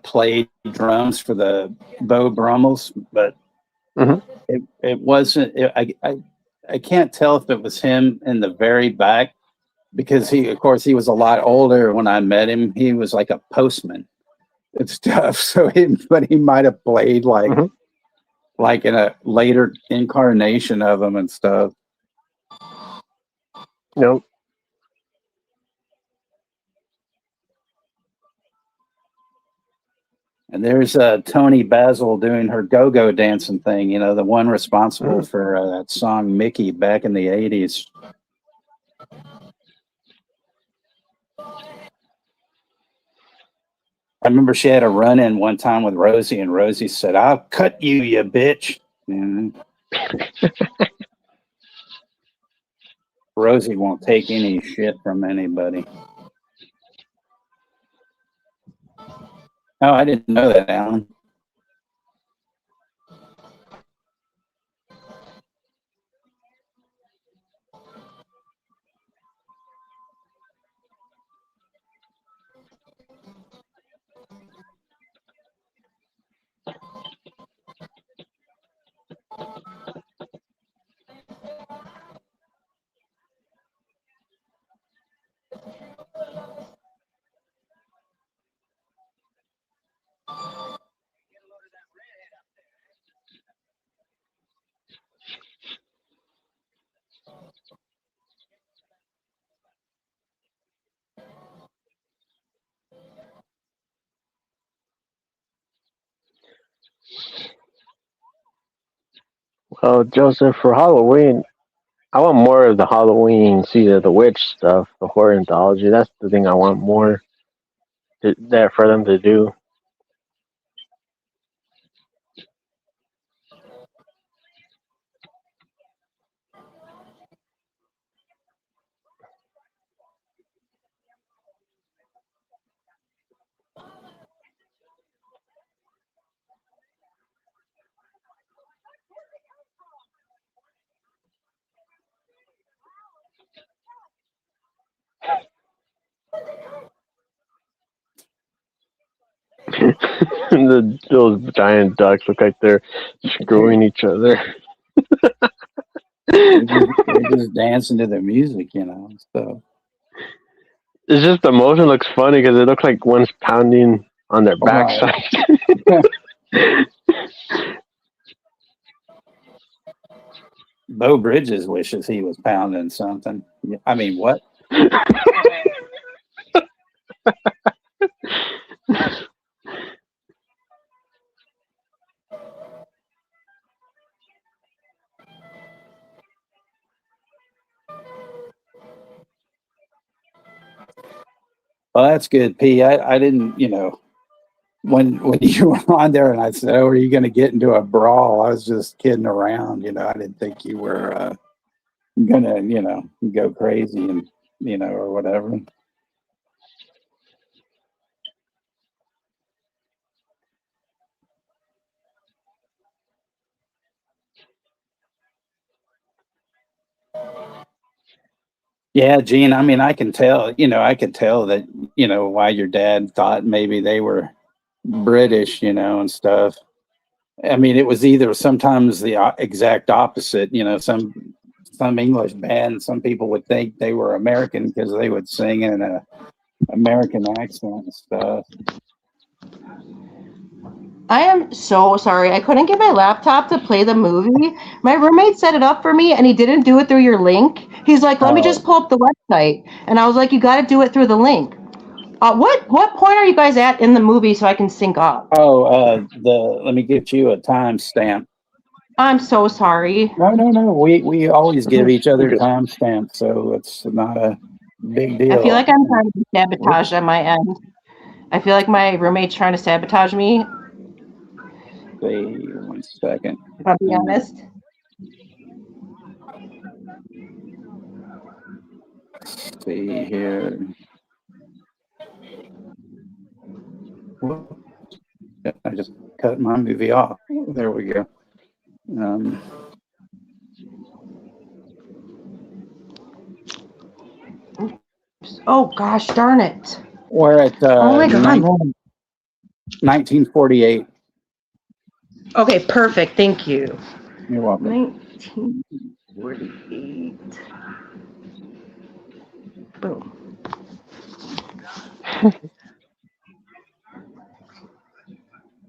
played drums for the Beau Brummels, but Mhm. it wasn't. I can't tell if it was him in the very back because of course, he was a lot older when I met him. He was like a postman and stuff. So, but he might have played Mhm. like in a later incarnation of him and stuff. Nope. And there's Toni Basil doing her go-go dancing thing, you know, the one responsible for that song Mickey back in the 80s. I remember she had a run-in one time with Rosie, and Rosie said, "I'll cut you, you bitch." And Rosie won't take any shit from anybody. Oh, I didn't know that, Alan. Oh, Joseph, for Halloween, I want more of the Halloween Season of the Witch stuff, the horror anthology. That's the thing I want more that for them to do. Those giant ducks look like they're screwing each other. They're just dancing to the music, So It's just the motion looks funny because it looks like one's pounding on their right. backside. Beau Bridges wishes he was pounding something. I mean, what? Well, that's good, P. I didn't, when you were on there and I said, "Oh, are you going to get into a brawl?" I was just kidding around. I didn't think you were gonna, go crazy and or whatever. Yeah, Gene. I mean, I can tell. I could tell that. Why your dad thought maybe they were British, and stuff. I mean, it was either sometimes the exact opposite. Some English bands, some people would think they were American because they would sing in a American accent and stuff. I am so sorry. I couldn't get my laptop to play the movie. My roommate set it up for me and he didn't do it through your link. He's like, let me just pull up the website. And I was like, you got to do it through the link. What point are you guys at in the movie so I can sync up? Let me get you a timestamp. I'm so sorry. No. We always give each other timestamps, so it's not a big deal. I feel like I'm trying to be sabotaged on my end. I feel like my roommate's trying to sabotage me. See, 1 second. If I'll be honest. Let's see here. I just cut my movie off. There we go. Oh gosh, darn it! We're at Oh my God. 1948. Okay, perfect. Thank you. You're welcome. 1948. Boom.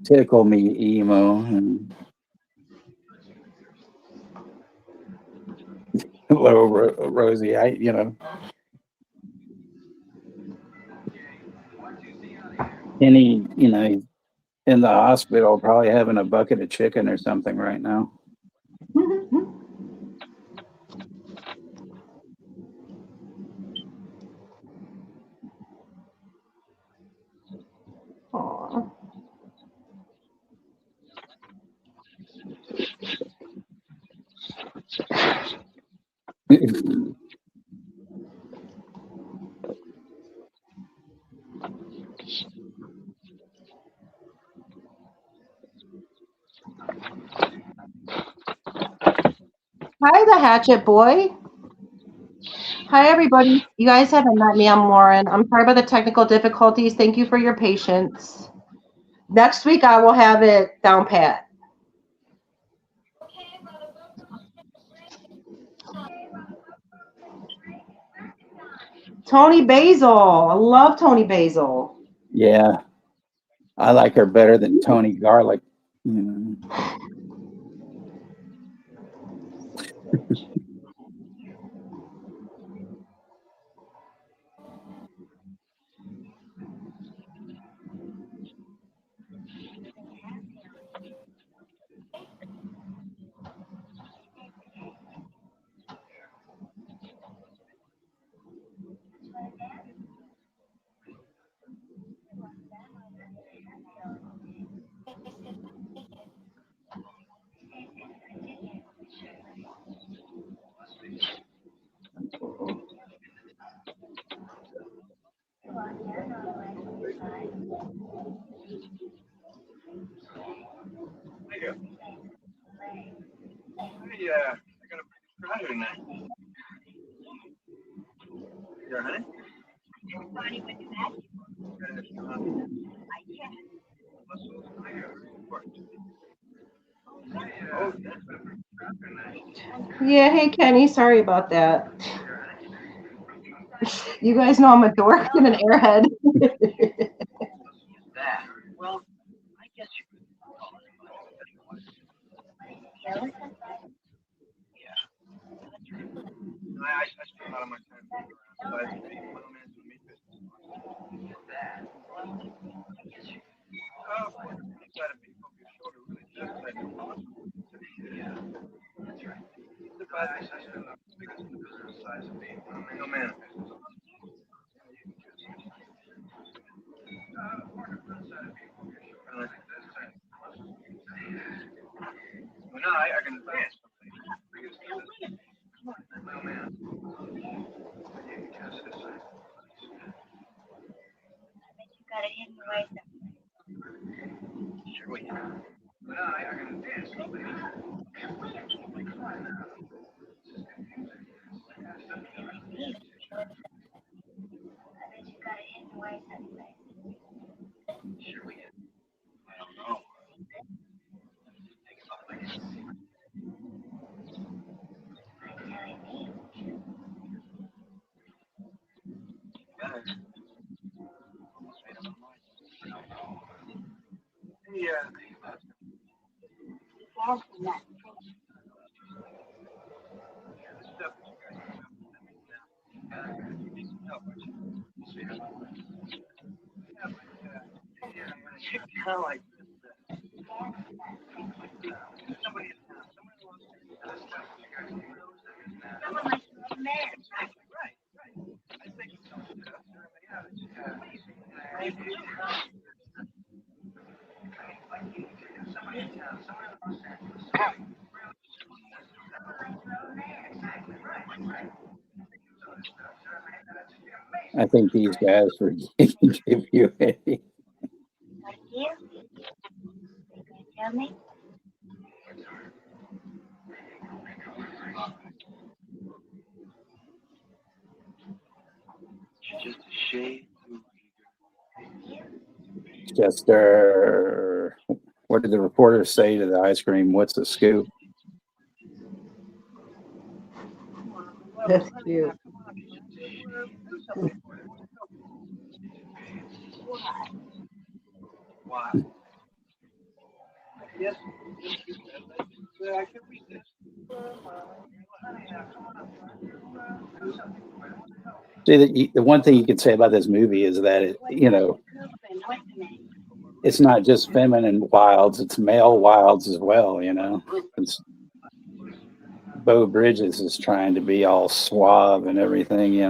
Tickle me, emo, and hello, Rosie. Kenny, in the hospital, probably having a bucket of chicken or something right now. Aww. Hi, the Hatchet Boy. Hi, everybody. You guys haven't met me. I'm Lauren. I'm sorry about the technical difficulties. Thank you for your patience. Next week, I will have it down pat. Toni Basil. I love Toni Basil. Yeah, I like her better than Tony Garlic. Yeah, hey Kenny, sorry about that. You guys know I'm a dork and an airhead. I think these guys would give you a. Chester, what did the reporter say to the ice cream? What's the scoop? That's cute. See, the one thing you could say about this movie is that it's not just feminine wilds; it's male wilds as well. It's, Beau Bridges is trying to be all suave and everything.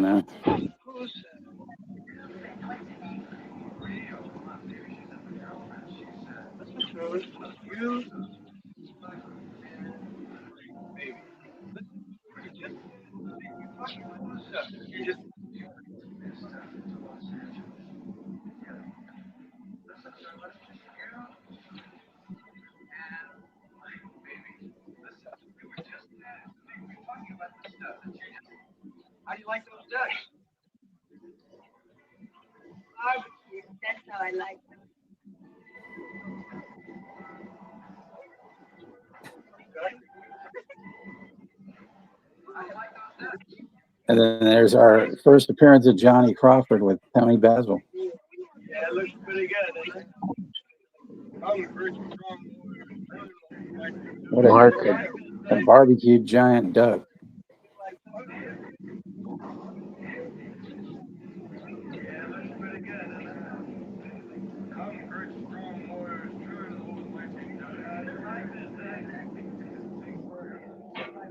And then there's our first appearance of Johnny Crawford with Tony Basil. Yeah, it looks pretty good. What a barbecued giant duck.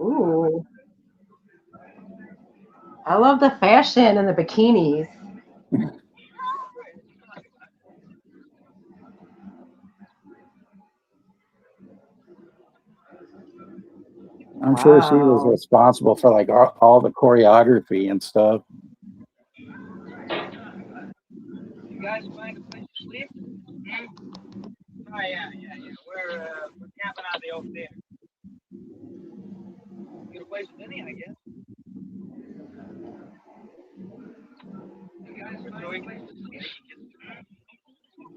Ooh. I love the fashion and the bikinis. I'm sure she was responsible for like all the choreography and stuff. guys find a place to sleep? Oh, yeah. We're camping out the old theater. Get a place with any, I guess. You guys find a place to sleep?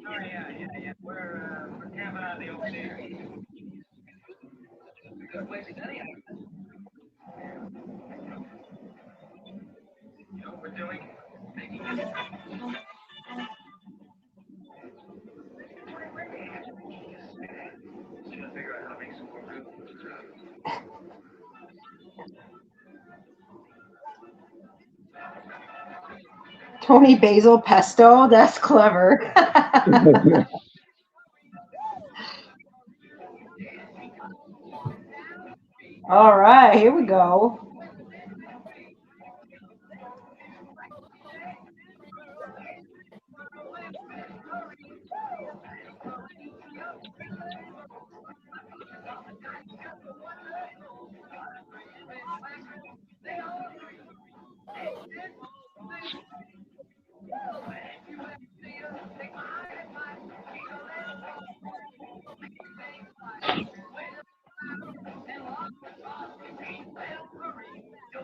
Oh, yeah. We're camping out the old theater. Get a place with any, I guess. You know what we're doing? Making it. Figure out how to make some more room. Tony Basil pesto. That's clever. All right, here we go.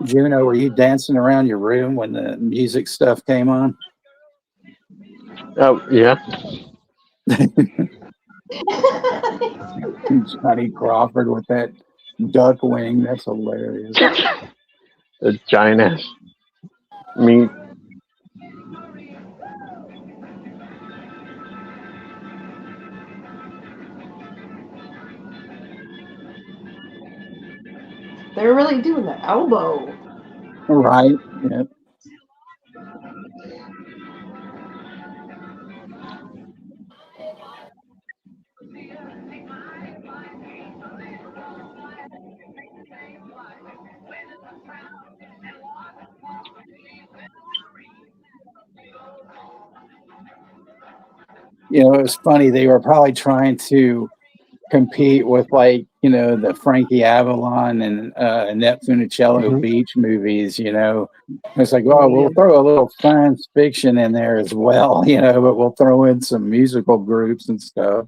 Juno, were you dancing around your room when the music stuff came on? Oh yeah. Johnny Crawford with that duck wing. That's hilarious. A giant ass meat. They're really doing the elbow. Right. Yeah. It was funny. They were probably trying to compete with, like, the Frankie Avalon and Annette Funicello beach movies. It's like, oh, we'll throw a little science fiction in there as well, but we'll throw in some musical groups and stuff.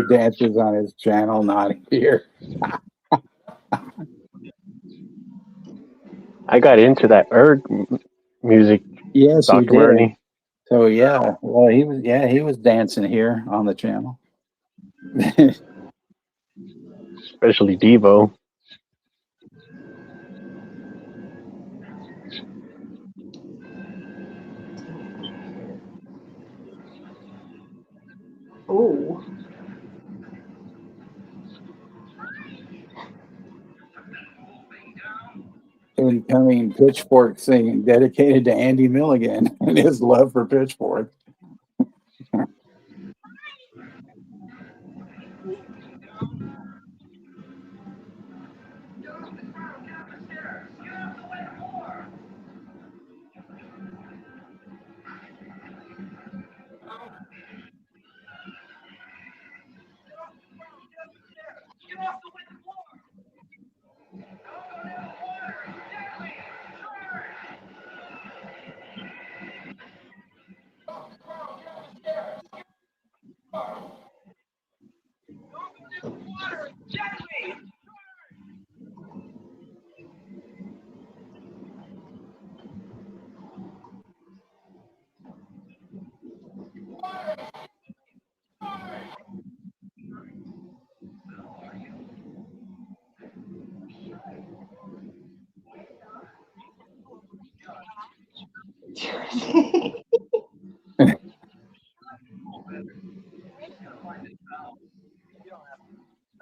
Dances on his channel, not here. I got into that music Yes, you did. documentary. So yeah, well, he was dancing here on the channel. Especially Devo. Ooh. Incoming Pitchfork singing dedicated to Andy Milligan and his love for Pitchfork.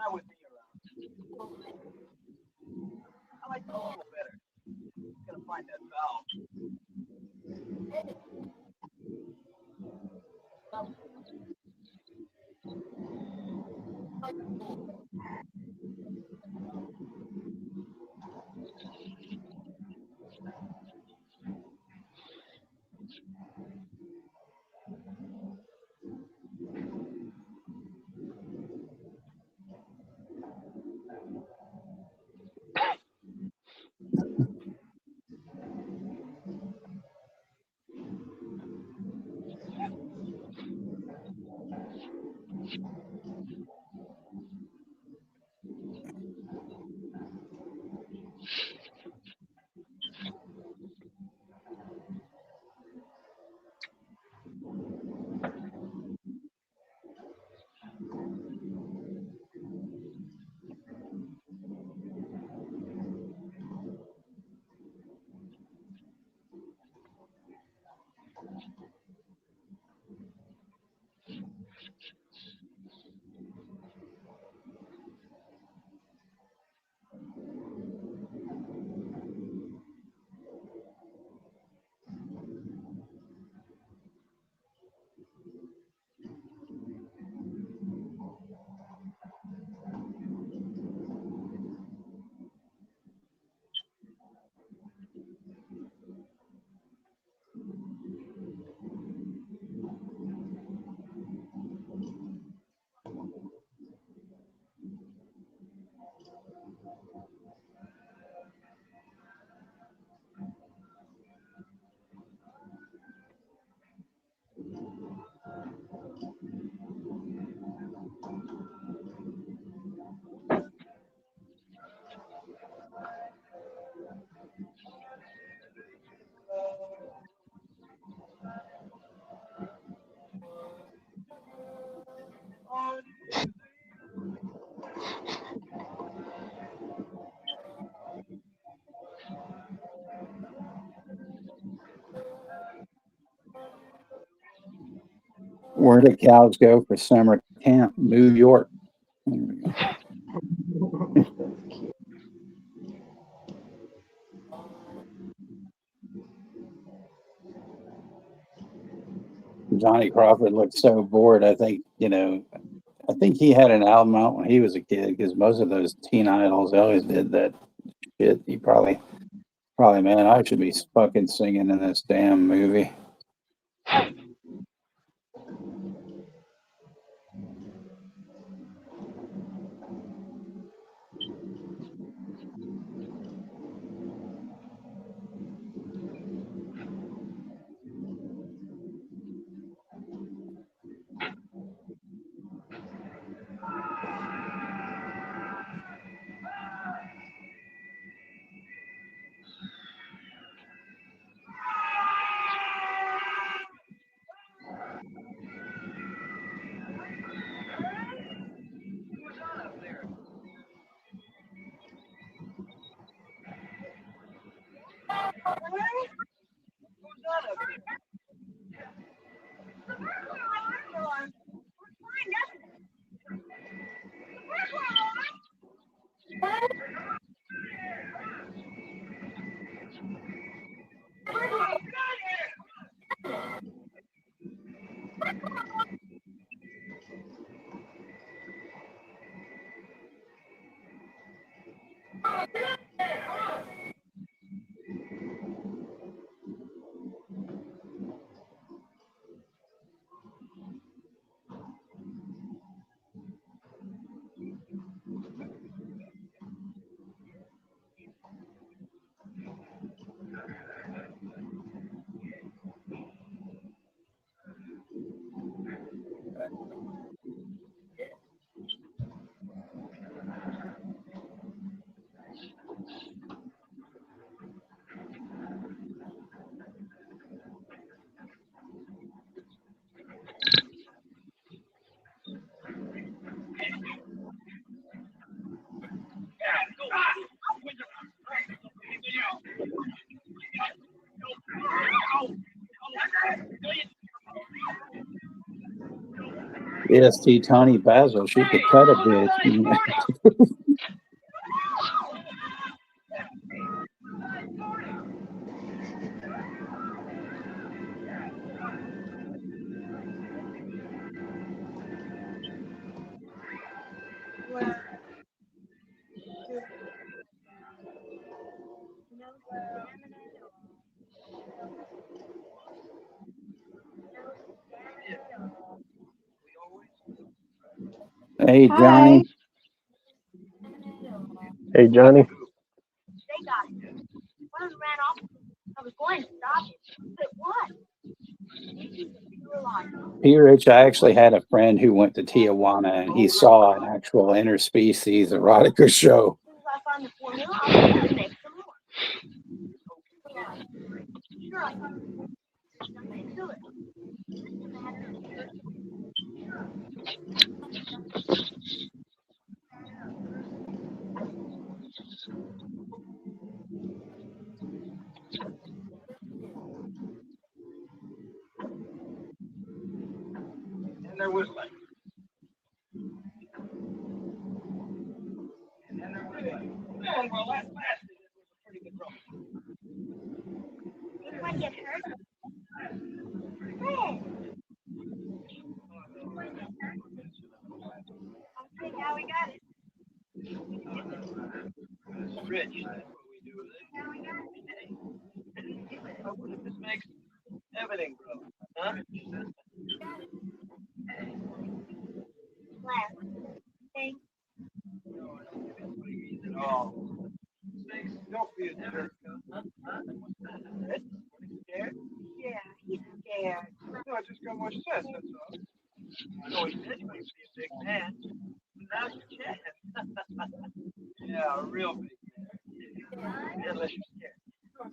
Not with me around. I like the school better. Gonna find that valve. Where do cows go for summer camp? New York. There we go. Johnny Crawford looked so bored. I think, I think he had an album out when he was a kid because most of those teen idols always did that shit. He probably, man, I should be fucking singing in this damn movie. AST Toni Basil, she could cut a bitch. Hey, Johnny. Hey, Johnny. They got it. One of them ran off. I was going to stop it, but what? P. Rich, I actually had a friend who went to Tijuana and he saw an actual interspecies erotica show. As soon as I find the formula, I'll be able to make some more. Sure, I can do it. And there was like. And then there was like. Oh, well, last it was a pretty good run. If I get hurt, okay, now we got it. Rich, that's what we do with it. Now we got it. This makes everything grow, huh? Last thing. Oh. Snakes, don't be a jerk. Rich, scared? Yeah, he's scared. No, I just got more sense, that's all. I know he said he wants to be a big man. Now you can. Yeah, a real big man. Unless you're scared. So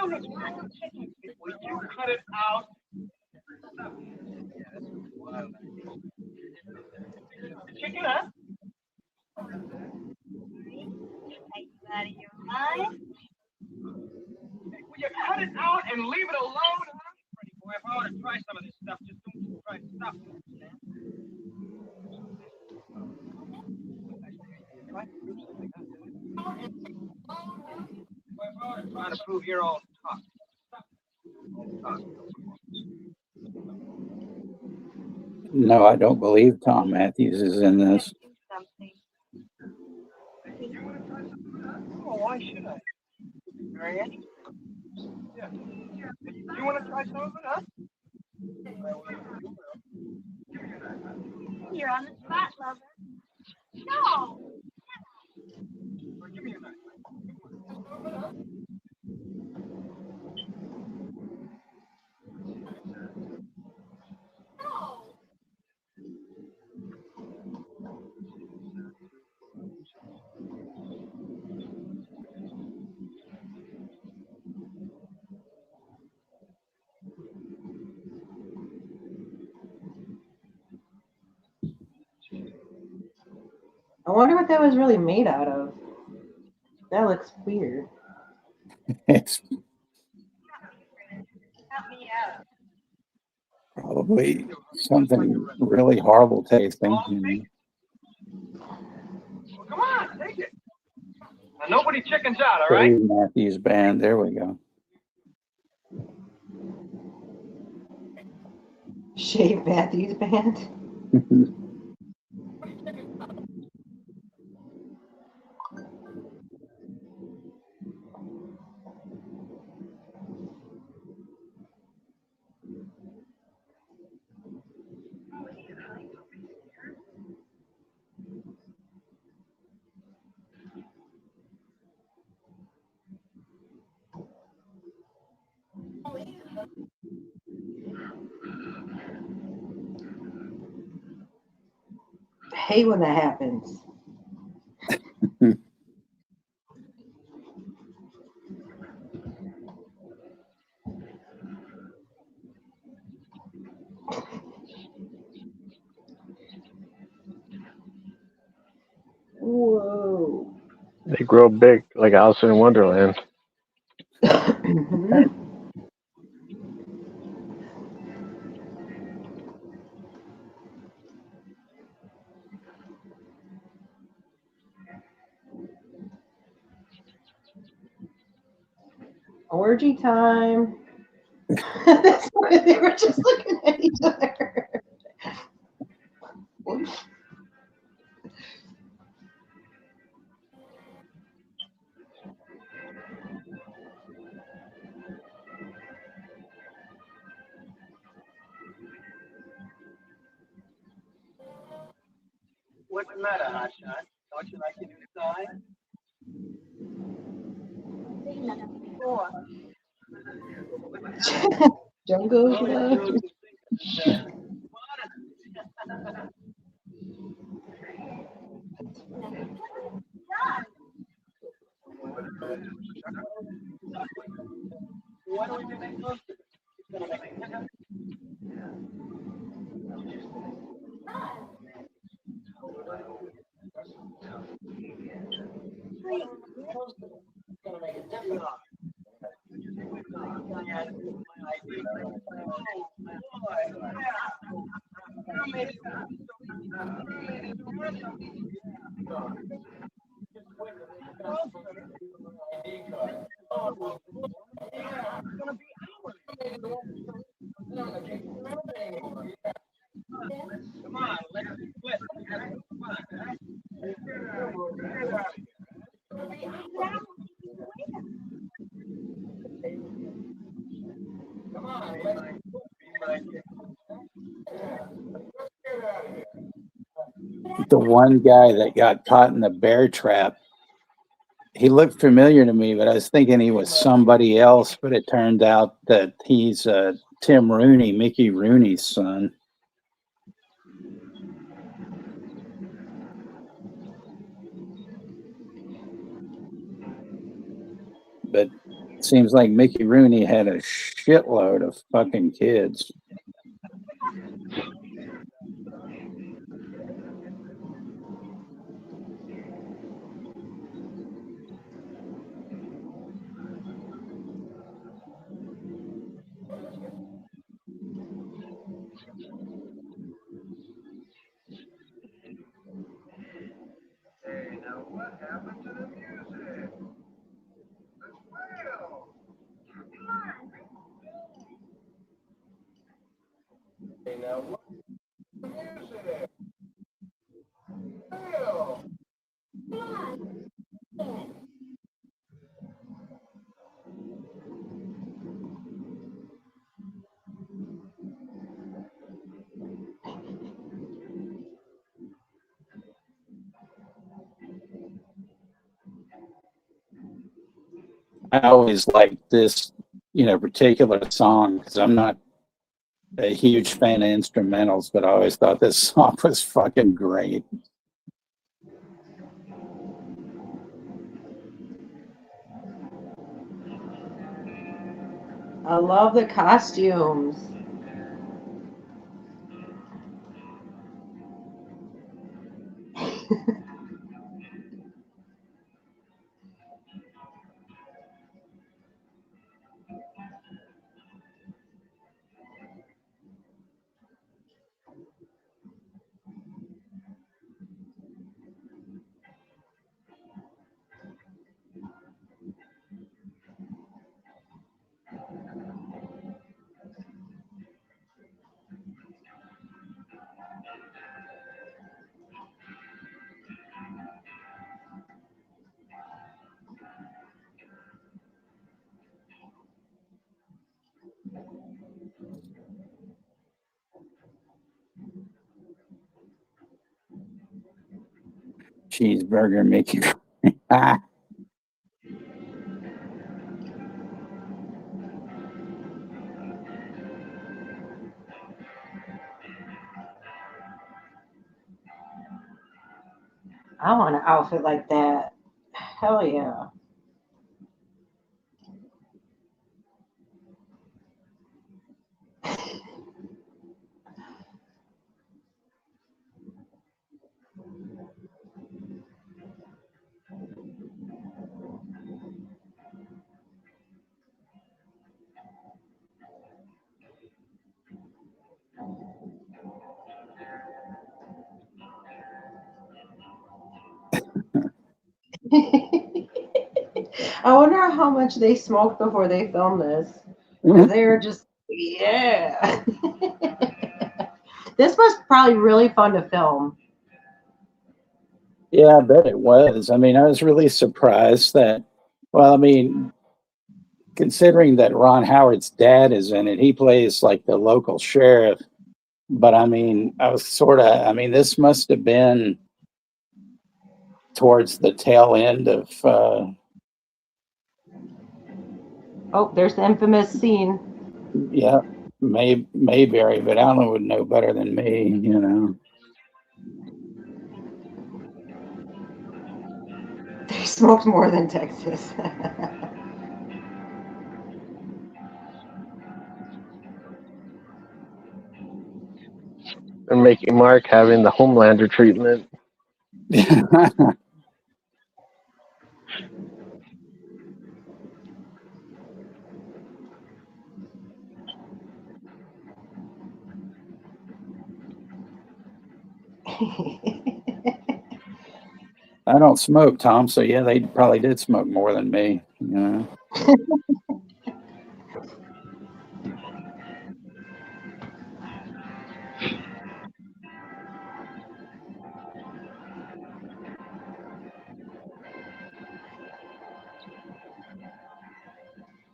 much fun. Chicken. Will you cut it out? Yeah, that's wild. Chicken, huh? Take you out of your mind. Will you cut it out and leave it alone, huh? Pretty boy, if I want to try some of this stuff, just don't try stuff. Understand? Trying to prove your own talk. No, I don't believe Tom Matthews is in this. Do something. Oh, why should I? Very interesting. Yeah. You want to try some of it, huh? You're on the spot, lover. No. Give me a knife. I wonder what that was really made out of. That looks weird. It's Help me out. probably something really horrible tasting. Well, come on, take it. Now, nobody chickens out, all right? Dave Matthews Band. There we go. Shave Matthews Band. I hate when that happens. Whoa. They grow big like Alice in Wonderland. Orgy time. They were just looking at each other. What's the matter, hotshot? Don't you like your new sign? Jungle. Why don't we make most of it? It's gonna make Come on, let's split. Come on, huh? Come on, let's be like it. The one guy that got caught in the bear trap, he looked familiar to me, but I was thinking he was somebody else, but it turned out that he's Tim Rooney, Mickey Rooney's son. But it seems like Mickey Rooney had a shitload of fucking kids. Hey, now what happened to the music? Let's wail. Hey, now what? The music. Wail. I always liked this, particular song because I'm not a huge fan of instrumentals, but I always thought this song was fucking great. I love the costumes. Cheeseburger, Mickey. Ah, I want an outfit like that. Hell yeah. I wonder how much they smoked before they filmed this. Because they were just, yeah. This was probably really fun to film. Yeah, I bet it was. I mean, I was really surprised that, well, I mean, considering that Ron Howard's dad is in it, he plays like the local sheriff. But I mean, I was sort of, I mean, this must have been towards the tail end of, Oh, there's the infamous scene. yeah, Mayberry, but Alan would know better than me, you know. They smoked more than Texas. They're making Mark having the Homelander treatment. I don't smoke, Tom, so yeah, they probably did smoke more than me, you know.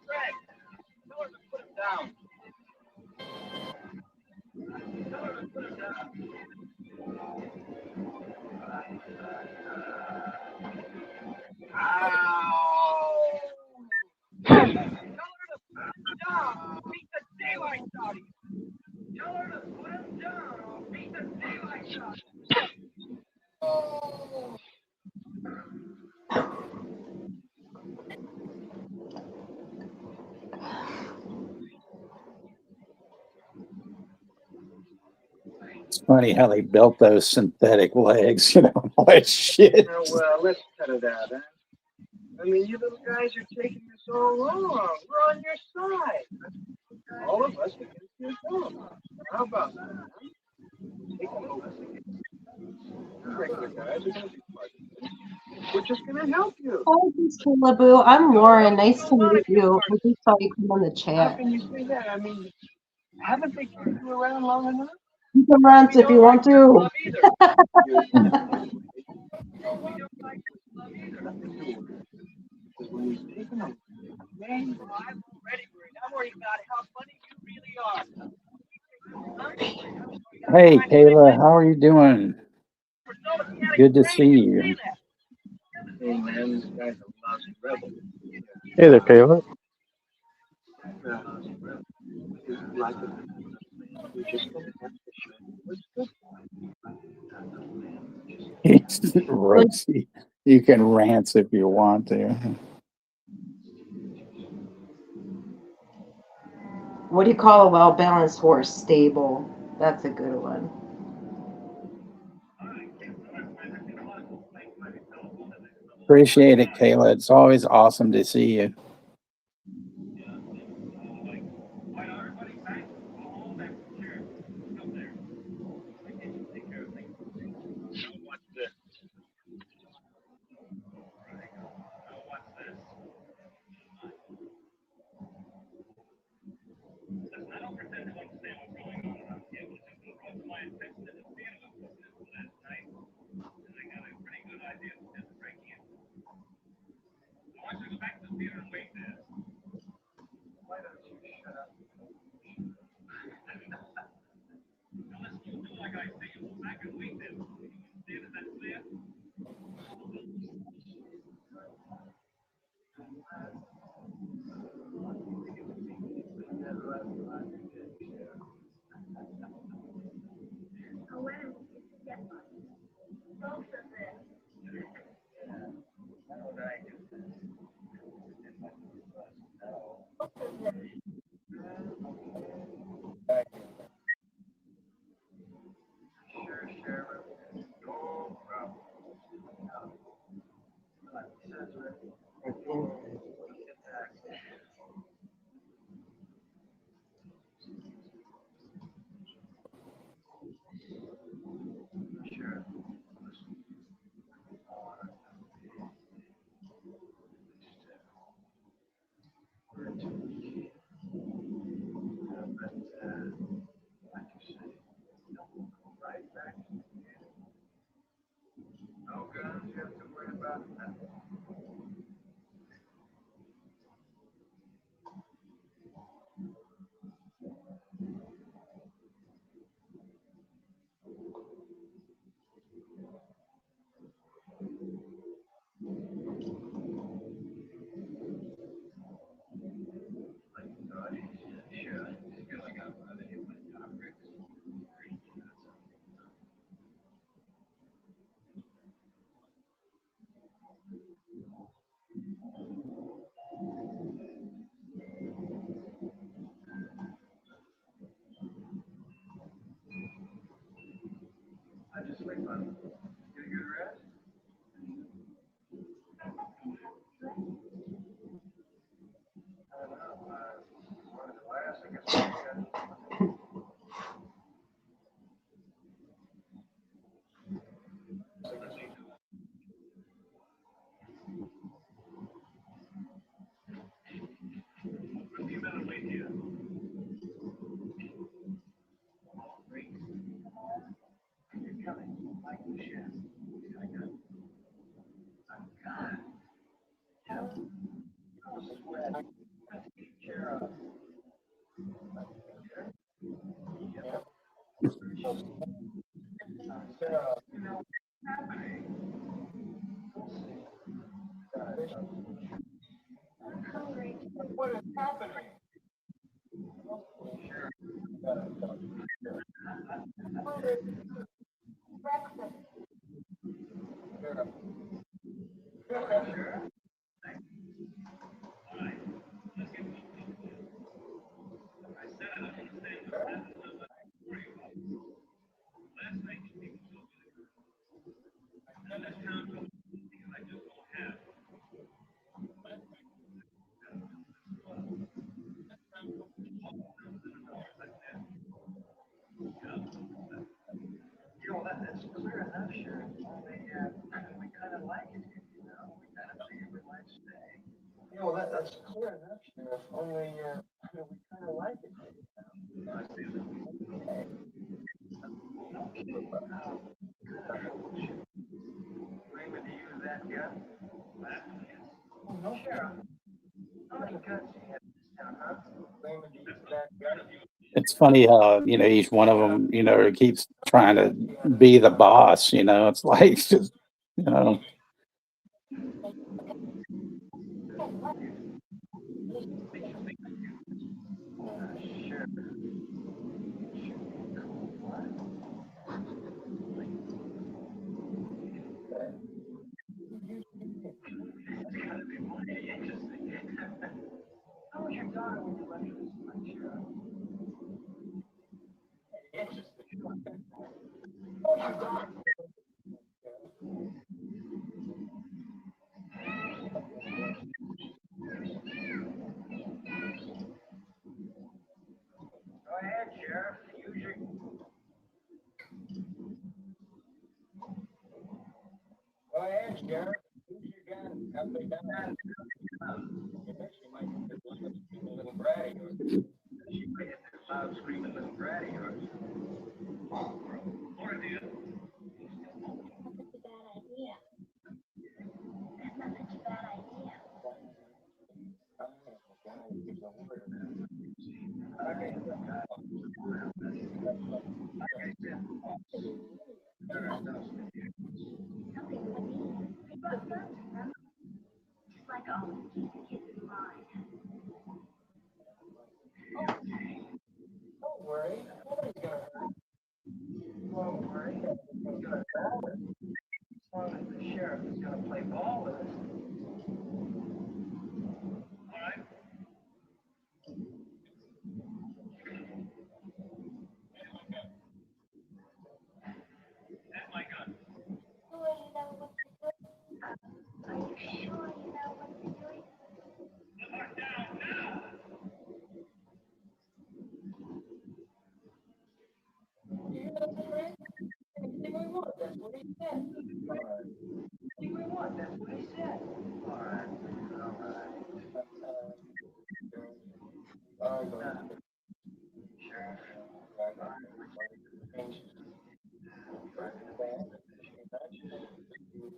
Greg, tell her to put him down. Tell her to put him down. Ow! Tell her to put him down. Beat the daylights out of you. Tell her to put him down or beat the daylights out of you. Oh. It's funny how they built those synthetic legs, you know, all that shit. Now, well, let's cut it out, huh? I mean, you little guys are taking this all wrong. We're on your side. All of us against your thumb. How about that, huh? Take all of us against you. Regular guys are going to be part of this. We're just going to help you. Hi, Miss Calaboo. I'm Lauren. Nice to meet you. I just saw you come on the How chat. can you say that? I mean, haven't they kept you around long enough? You can rant if you want to. Love either. We don't like your love either. Nothing to do with it. Because when we've taken them, man, well, I'm already worried. I'm worried about how funny you really are. Hey, Kayla, how are you doing? Good to see you. Hey, man, this guy's a lousy rebel. Hey there, Caleb. Like it. We're just going to have to show you what's good. Rosie, you can rant if you want to. What do you call a well-balanced horse? Stable. That's a good one. Appreciate it, Kayla. It's always awesome to see you. have to worry about nothing. I just sleep on it. Get a good rest? I don't know. One of the last, I guess. What is happening? You know, that's clear enough, sure. Only, we kind of like it here, you know. We kind of figure we might stay. You know, that's clear enough, Sheriff. Only, we kind of like it here, you know. Raymond, do you use that gun? Oh, no, Sheriff. How many guns do you have in this town, huh? Raymond, do you use that gun? It's funny how, each one of them, keeps trying to be the boss, it's like just, you know. How was your daughter when you left her this morning, Sheriff? Go ahead, Sheriff. Use your... Go ahead, Sheriff. Use your gun. Come me down. She might get this little brat of yours. She might get this loud screaming little brat of yours. Or do you? That's a bad idea. That's not such a bad idea. Just like always, keep the kids in mind. Don't worry. Nobody's gonna hurt. Don't worry. Nobody's gonna hurt. As long as the sheriff is gonna play ball with us. All right. That's my gun. Sure you know what you're doing? Are you sure you know what you're doing? Look down now. Anything we want, that's what he said. Anything we want, that's what he said.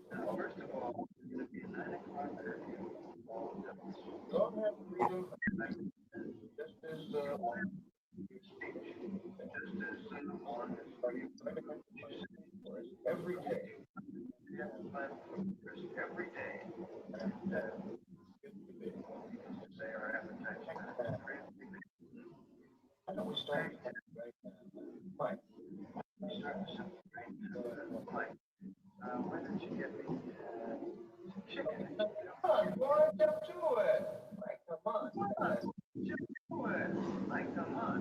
First of all, it's going to be a 9 o'clock curfew. Don't have freedom, just as on every day. You have to find every day. And say our appetite. How do we start right now? Mike. Mike. Why don't you get me chicken? Come on, boy, jump to it. Mike, come on. Jump to it. Mike, come on.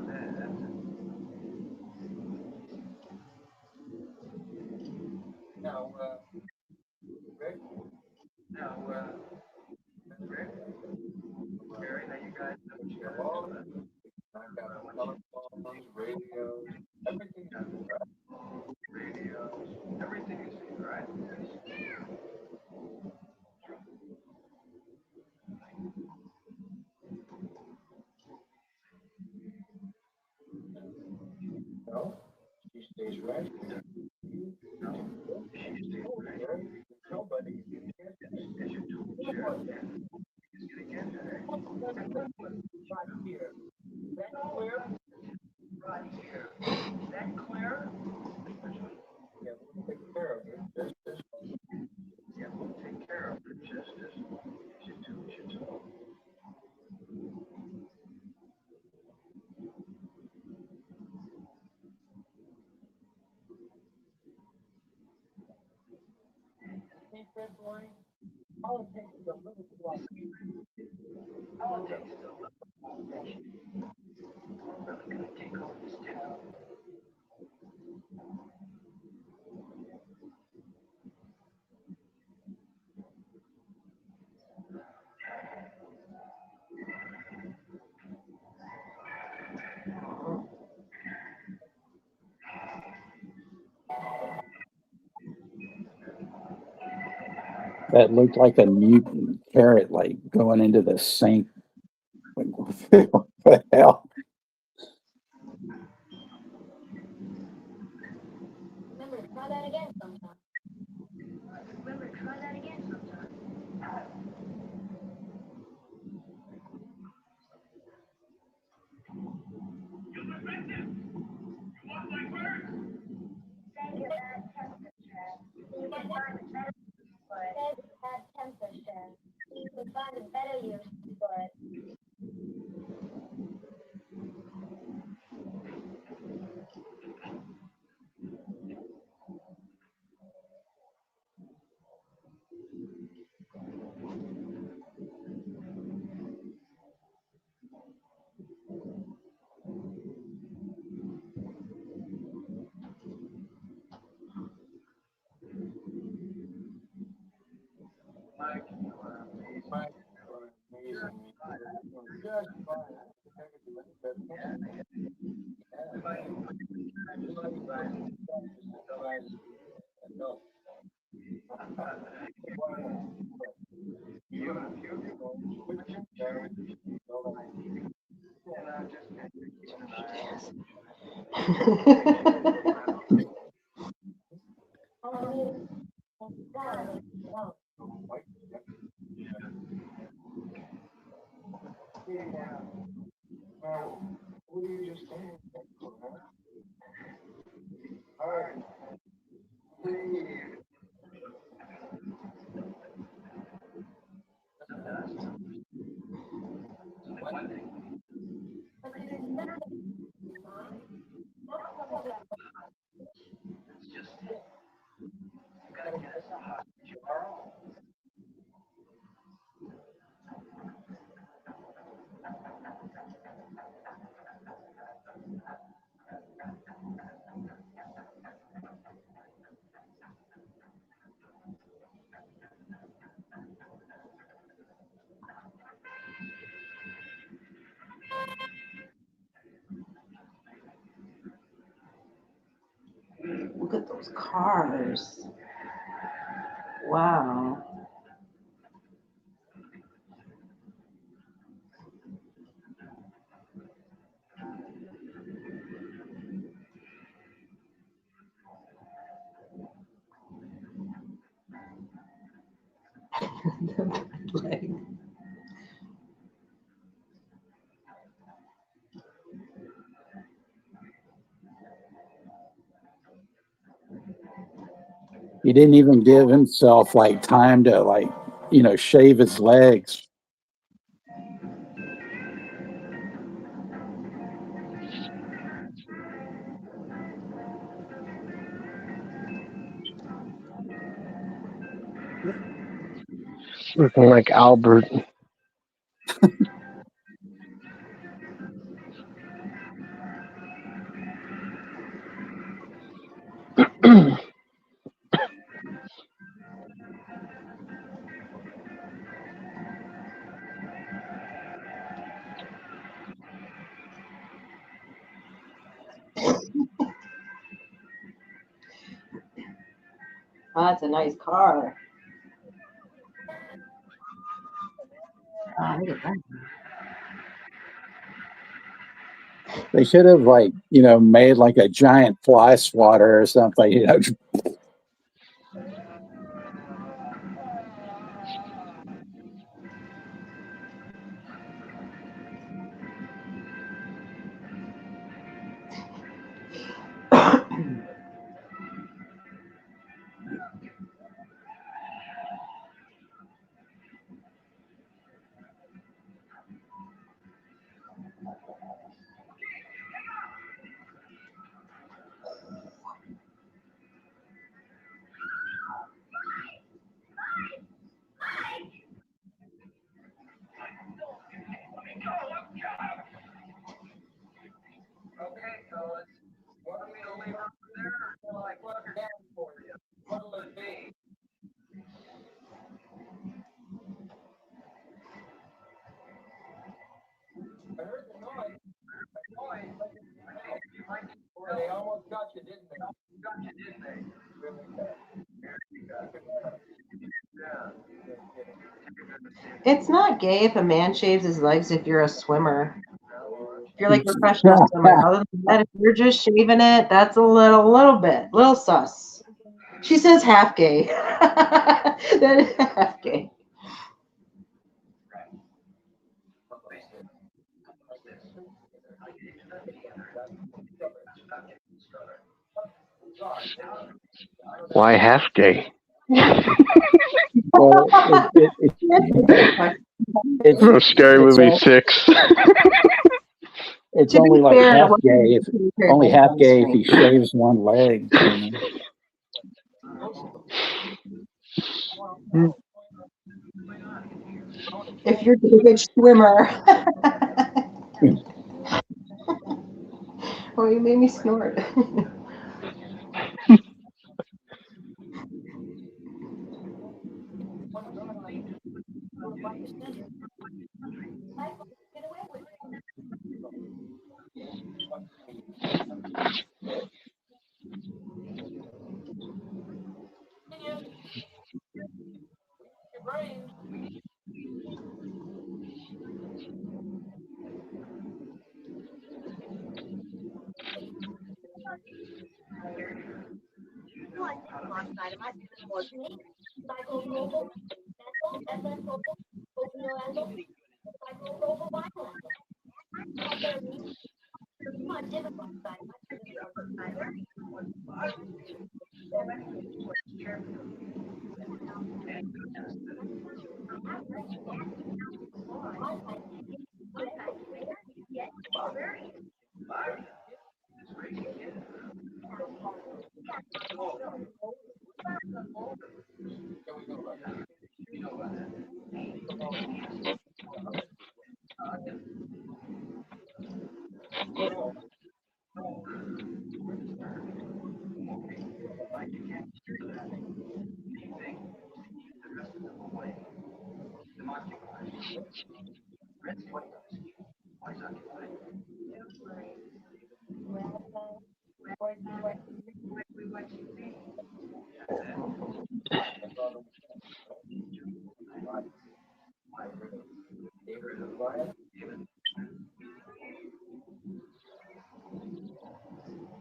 Now, Rick. Now, Rick. Gary, now you guys know what you got all of that. I've got telephones, radios, everything you do, right? Radios, everything you see, right? No, she stays right here. No, she stays right here. Nobody can get her. As you told the sheriff, he's going to get her. Right here. Is that clear? Right here. Is that clear? Yeah, we'll take care of it just as well. Yeah, we'll take care of it just as well. You told. Politics is a little fluffy. Politics is a little fluffy. We're really going to take over this town. That looked like a mutant carrot, like going into the sink. Like, what the hell? Remember, try that again sometime. Thank you, bad temperature. You can find a better use for it. Bad temperature. You can find a better use for it. Mike, you are amazing. Mike, you are amazing. Just fine. What are you just saying? All right. Look at those cars. Wow. Like, He didn't even give himself like time to like, shave his legs. Looking like Albert. oh, that's a nice car. Look at that. They should have like, made like a giant fly swatter or something, It's not gay if a man shaves his legs if you're a swimmer. If you're like a professional swimmer. Other than that, if you're just shaving it, that's a little sus. She says half gay. That is half gay. Why half gay? Well, Oh, Scary Movie 6. It's To be only like fair, half it gay. Only half gay if he screen. shaves one leg. If you're a good swimmer. Oh, you made me snort.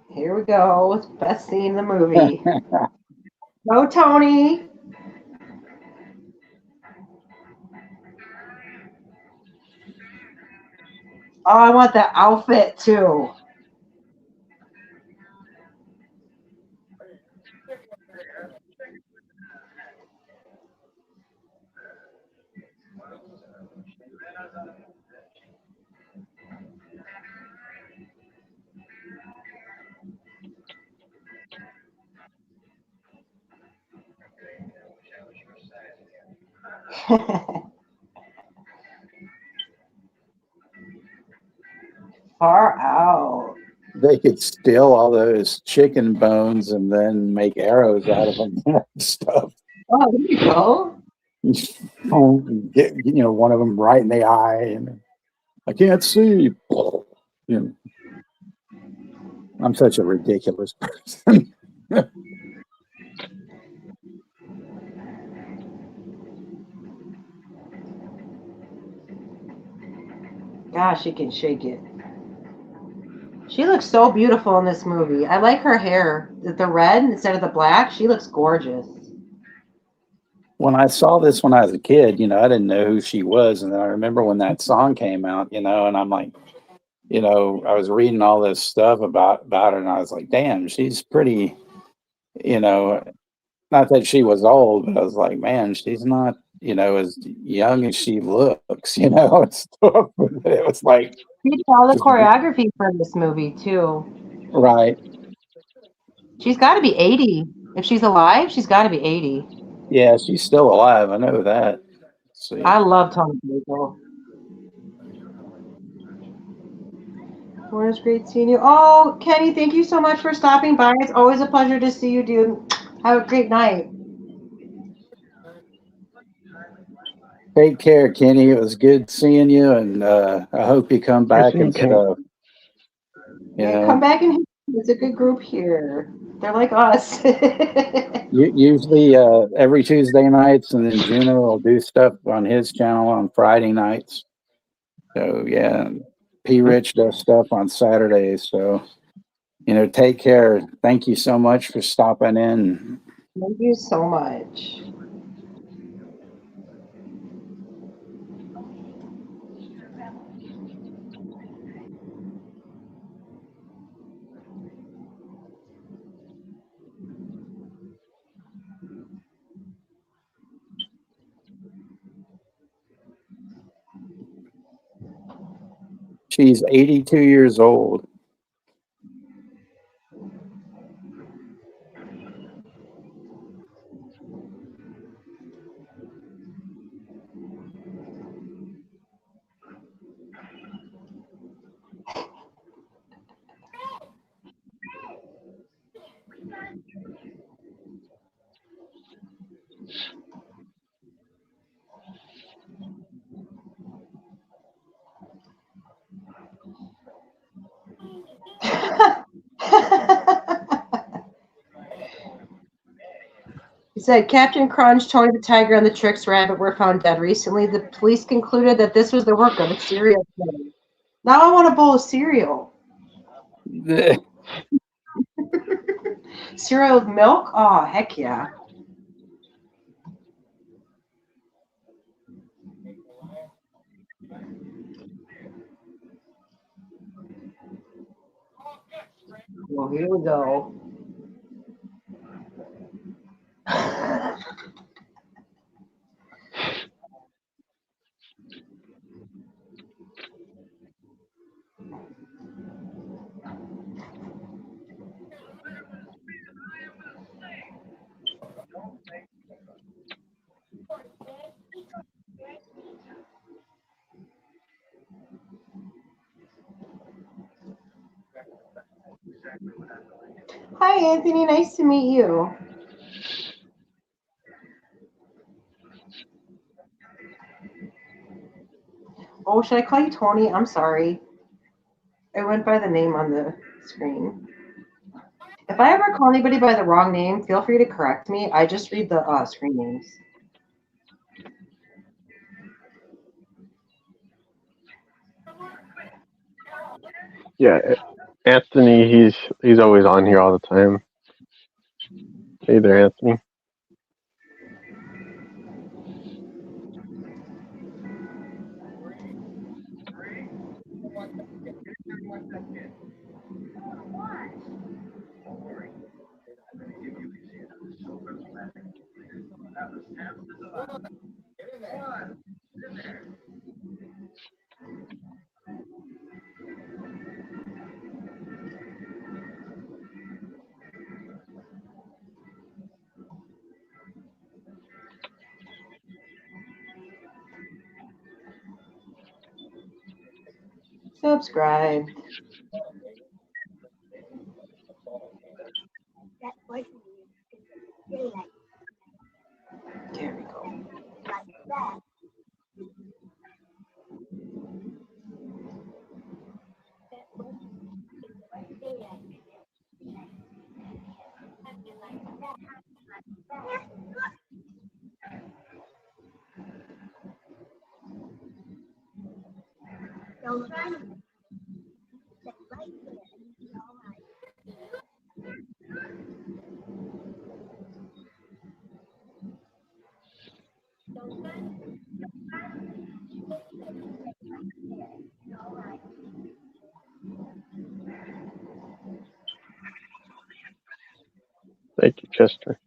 Here we go with best scene in the movie. Go, Tony. Oh, I want that outfit too. Far out. They could steal all those chicken bones and then make arrows out of them and stuff. Oh, there you go. Get one of them right in the eye, and I can't see. I'm such a ridiculous person. Gosh, she can shake it. She looks so beautiful in this movie. I like her hair. The red instead of the black. She looks gorgeous. When I saw this when I was a kid, I didn't know who she was, and then I remember when that song came out, and I'm like, I was reading all this stuff about her, and I was like, damn, she's pretty. Not that she was old, but I was like, man, she's not, as young as she looks, and stuff. It was like, She did all the choreography for this movie too. right. She's got to be 80. If she's alive, she's got to be 80. Yeah, she's still alive. I know that. See. I love Toni Kirk. Well, it was great seeing you. Oh, Kenny, thank you so much for stopping by. It's always a pleasure to see you, dude. Have a great night. Take care, Kenny. It was good seeing you, and I hope you come back and stuff. Yeah, come back and it's a good group here. They're like us. Usually every Tuesday nights, and then Juno will do stuff on his channel on Friday nights. So yeah, P. Rich does stuff on Saturdays. So take care. Thank you so much for stopping in. Thank you so much. She's 82 years old. He said, Captain Crunch, Tony the Tiger, and the Tricks Rabbit were found dead recently. The police concluded that this was the work of a serial killer. Now I want a bowl of cereal. Cereal with milk? Oh, heck yeah. Well, here we go. Hi, Anthony. Nice to meet you. Oh, should I call you Tony? I'm sorry. I went by the name on the screen. If I ever call anybody by the wrong name, feel free to correct me. I just read the screen names. Yeah, Anthony, he's always on here all the time. Hey there, Anthony. Subscribe. That voice is really like There we go. that. That voice is really like don't try to stay right there and be all right. Don't try to be all right. Thank you, Chester.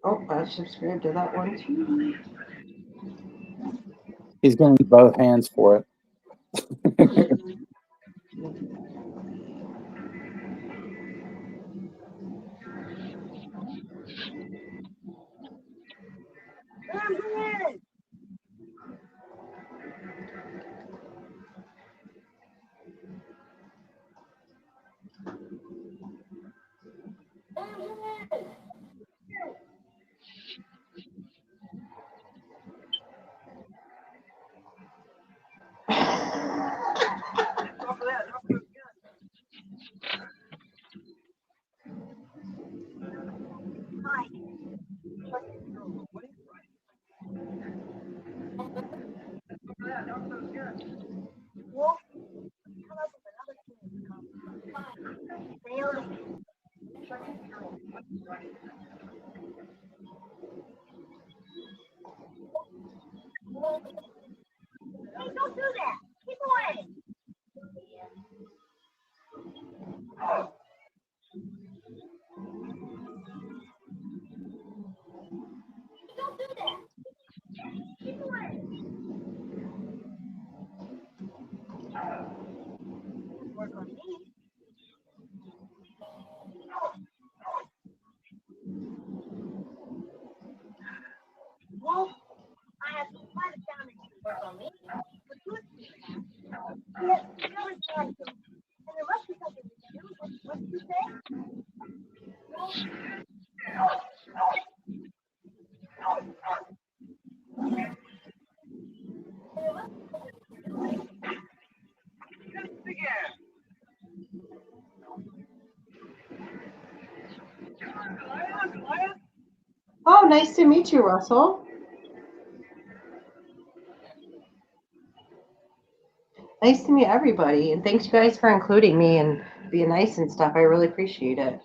Oh, I subscribed to that one too. He's going to need both hands for it. Wolf, come up with another thing. Failing. Hey, don't do that. Keep away. Don't do that. Keep away. Work on me. Wolf, I have some private down that you work on me. But good. Yes, you're his manager. And there must be something we can do. What did you say? Oh, nice to meet you, Russell. Nice to meet everybody, and thanks you guys for including me and being nice and stuff. I really appreciate it.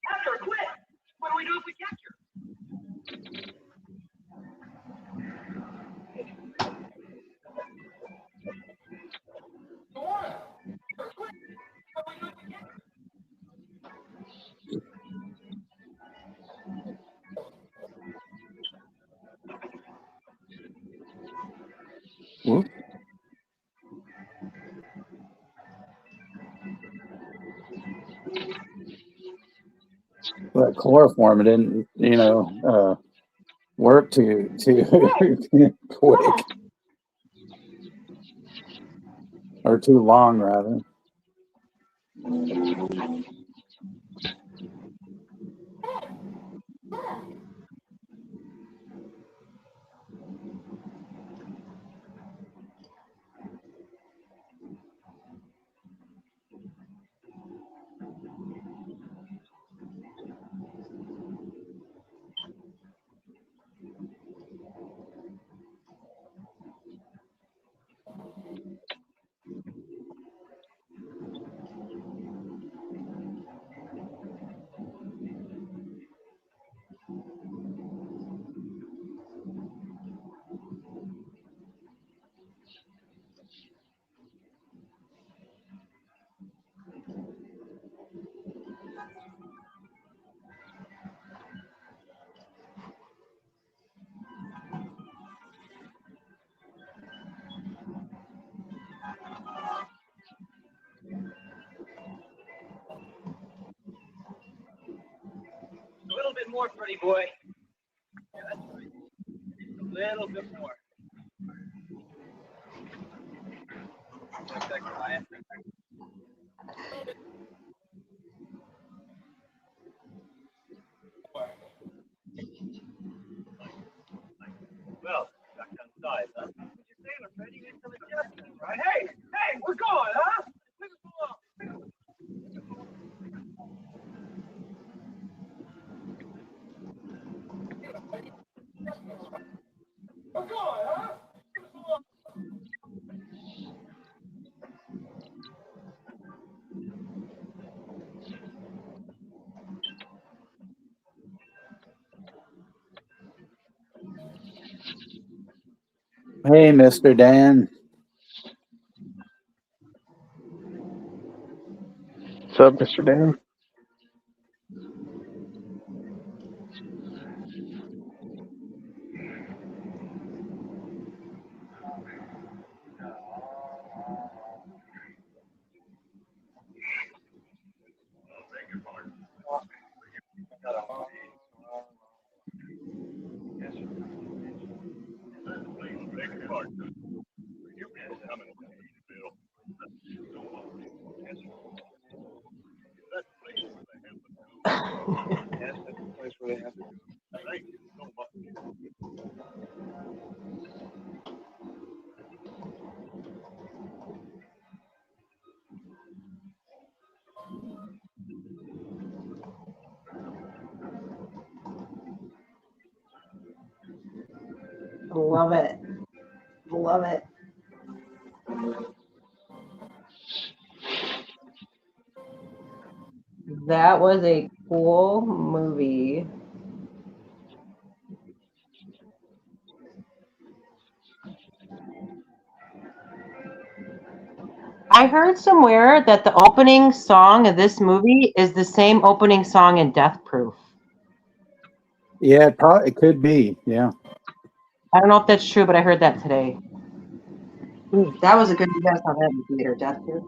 After quit. What do we do if we catch her? Whoop. But chloroform, it didn't, work too quick or too long, rather. bit more, pretty boy. Yeah, that's right. Just a little bit more. Like that quiet. Well, back outside, huh? What you saying, Fred? You need some adjustment, right? Hey, we're going, huh? Leave us alone. We're going, huh? Leave us alone. Hey, Mr. Dan. What's up, Mr. Dan? Yes, that's the place where they have to go. Thank you so much. Love it. Love it. That was a cool movie. I heard somewhere that the opening song of this movie is the same opening song in Death Proof. Yeah, it could be. Yeah. I don't know if that's true, but I heard that today. That was a good guess on that in the theater, Death Proof.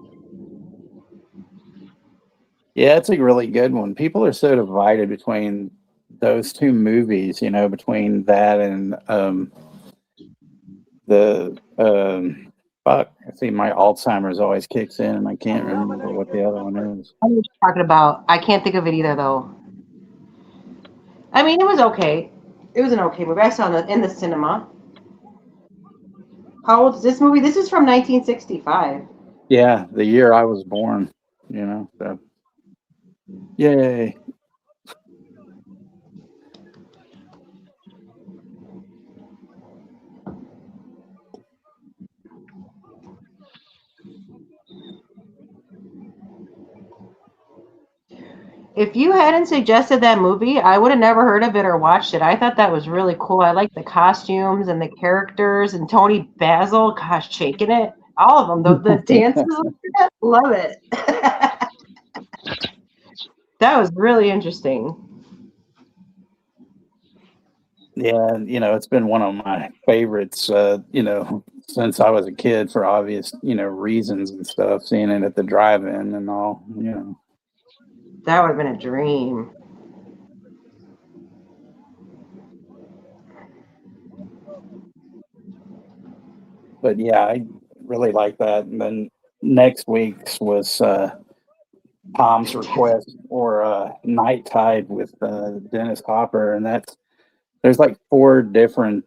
Yeah, it's a really good one. People are so divided between those two movies, between that and the fuck. I see my Alzheimer's always kicks in and I can't remember what the other one is. I know what you're talking about. I can't think of it either, though. I mean, it was okay. It was an okay movie. I saw it in the cinema. How old is this movie? This is from 1965. Yeah, the year I was born, so yay. If you hadn't suggested that movie, I would have never heard of it or watched it. I thought that was really cool. I like the costumes and the characters and Tony Basil, gosh, shaking it. All of them. The dances, love it. That was really interesting. Yeah, it's been one of my favorites, since I was a kid for obvious, reasons and stuff, seeing it at the drive-in and all, That would have been a dream. But yeah, I really like that. And then next week's was Tom's Request or Night Tide with Dennis Hopper, and there's like 4 different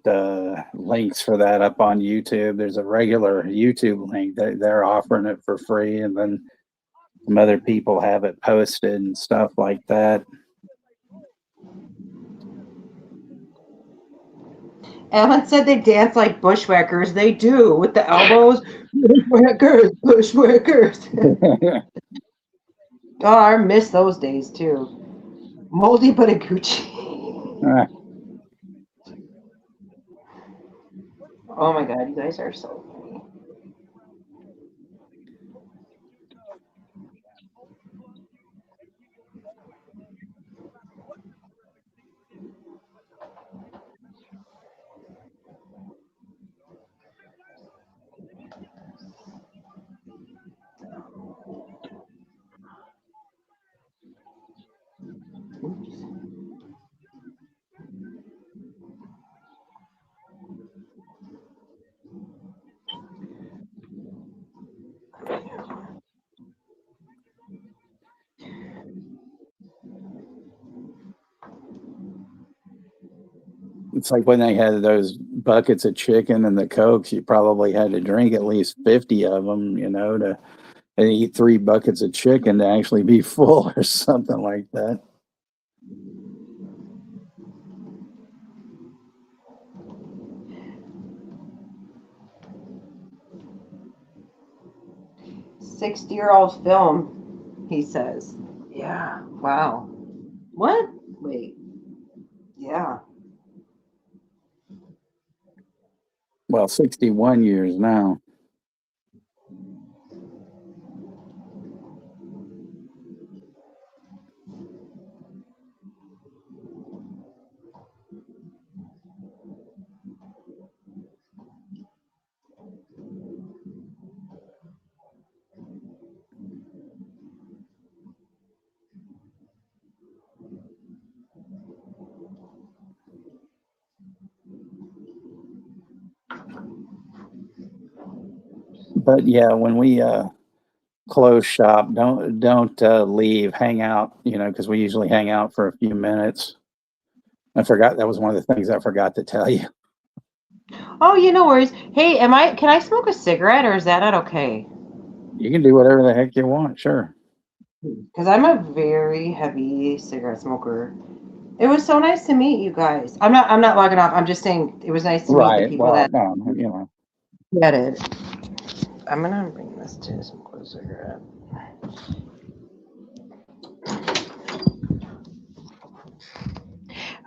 links for that up on YouTube. There's a regular YouTube link that they're offering it for free, and then some other people have it posted and stuff like that. Ellen said they dance like bushwhackers. They do, with the elbows. Bushwhackers. Oh, I miss those days too. Moldy but a Gucci. Oh my god, you guys are so funny. Oops. It's like when they had those buckets of chicken and the Cokes, you probably had to drink at least 50 of them, to and eat 3 buckets of chicken to actually be full or something like that. "60-year-old film," he says. Yeah. Wow. What? Wait. Yeah. Well, 61 years now. But yeah, when we close shop, don't leave, hang out, because we usually hang out for a few minutes. I forgot that was one of the things I forgot to tell you. Oh, no worries. Hey, can I smoke a cigarette, or is that not okay? You can do whatever the heck you want, sure. Because I'm a very heavy cigarette smoker. It was so nice to meet you guys. I'm not logging off. I'm just saying it was nice to meet the people Well, that no, get it. I'm gonna bring this to smoke a cigarette.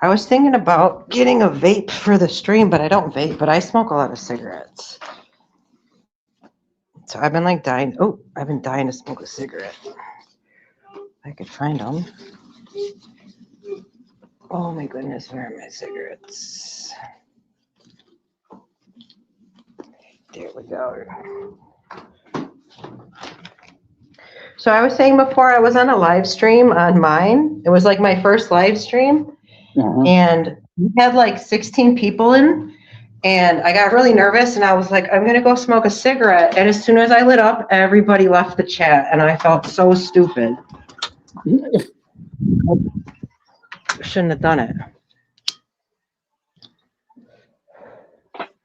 I was thinking about getting a vape for the stream, but I don't vape, but I smoke a lot of cigarettes. So I've been dying. Oh, I've been dying to smoke a cigarette. I could find them. Oh my goodness, where are my cigarettes? There we go. So I was saying before, I was on a live stream on mine. It was my first live stream. And we had 16 people in, and I got really nervous, and I was like, I'm going to go smoke a cigarette. And as soon as I lit up, everybody left the chat, and I felt so stupid. Shouldn't have done it.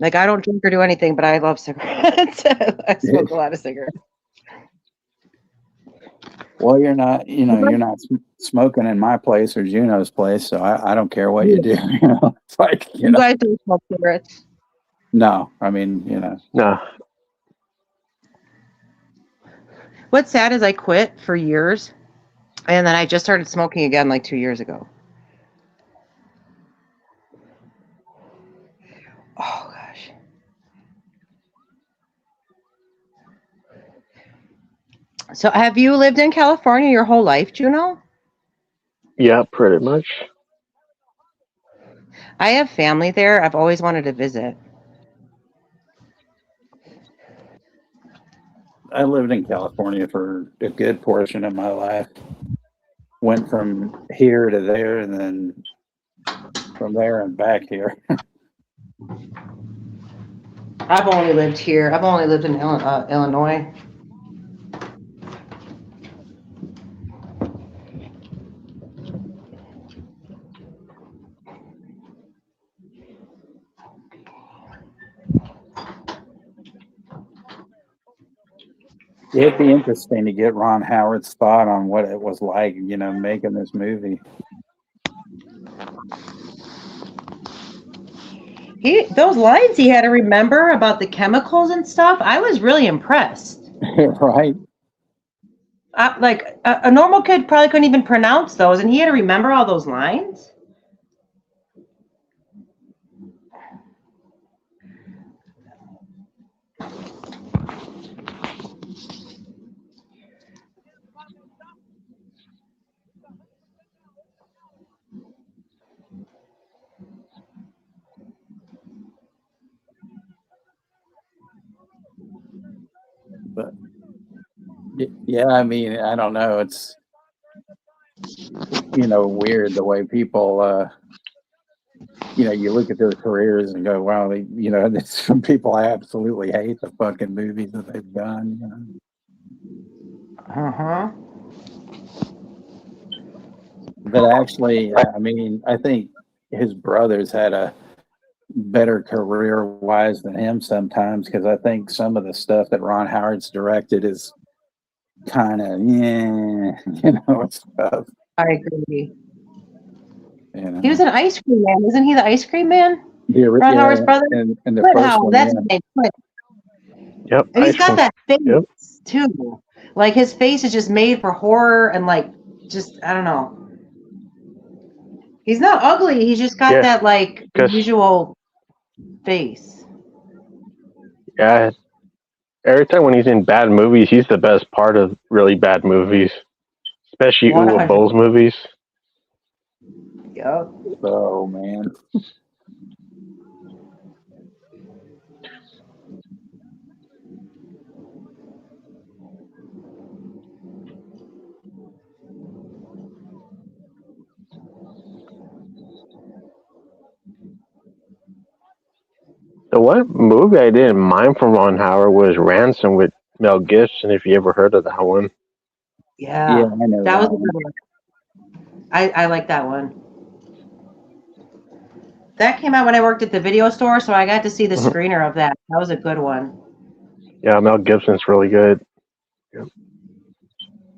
I don't drink or do anything, but I love cigarettes. I smoke a lot of cigarettes. Well, you're not smoking in my place or Juno's place, so I don't care what you do. It's you guys don't smoke cigarettes? No, I mean, No. What's sad is I quit for years, and then I just started smoking again 2 years ago. Oh gosh. So have you lived in California your whole life, Juno? Yeah, pretty much. I have family there. I've always wanted to visit. I lived in California for a good portion of my life. Went from here to there, and then from there and back here. I've only lived here. I've only lived in Illinois. It'd be interesting to get Ron Howard's thought on what it was like, making this movie. Those lines he had to remember about the chemicals and stuff, I was really impressed. Right? A normal kid probably couldn't even pronounce those, and he had to remember all those lines. But yeah, I mean, I don't know. It's weird the way people you look at their careers and go, wow, some people absolutely hate the fucking movies that they've done. Uh-huh. But actually, I mean, I think his brothers had a better career wise than him sometimes, because I think some of the stuff that Ron Howard's directed is kind of stuff. I agree. You He was know. an ice cream man, isn't he? The ice cream man, Ron Yeah, Howard's brother. and the Clint first Howard, one, that's yeah. his name. Clint. Yep. And he's got that face Yep. too. Like his face is just made for horror and like just I don't know. He's not ugly. He's just got Yeah, that like 'cause- usual face. Yeah. Every time when he's in bad movies, he's the best part of really bad movies, especially Uwe 100. Boll's movies. Yep. Oh man. The one movie I didn't mind from Ron Howard was Ransom with Mel Gibson, if you ever heard of that one. Yeah. Yeah, I know That was that a good one. I like that one. That came out when I worked at the video store, so I got to see the screener of that. That was a good one. Yeah, Mel Gibson's really good.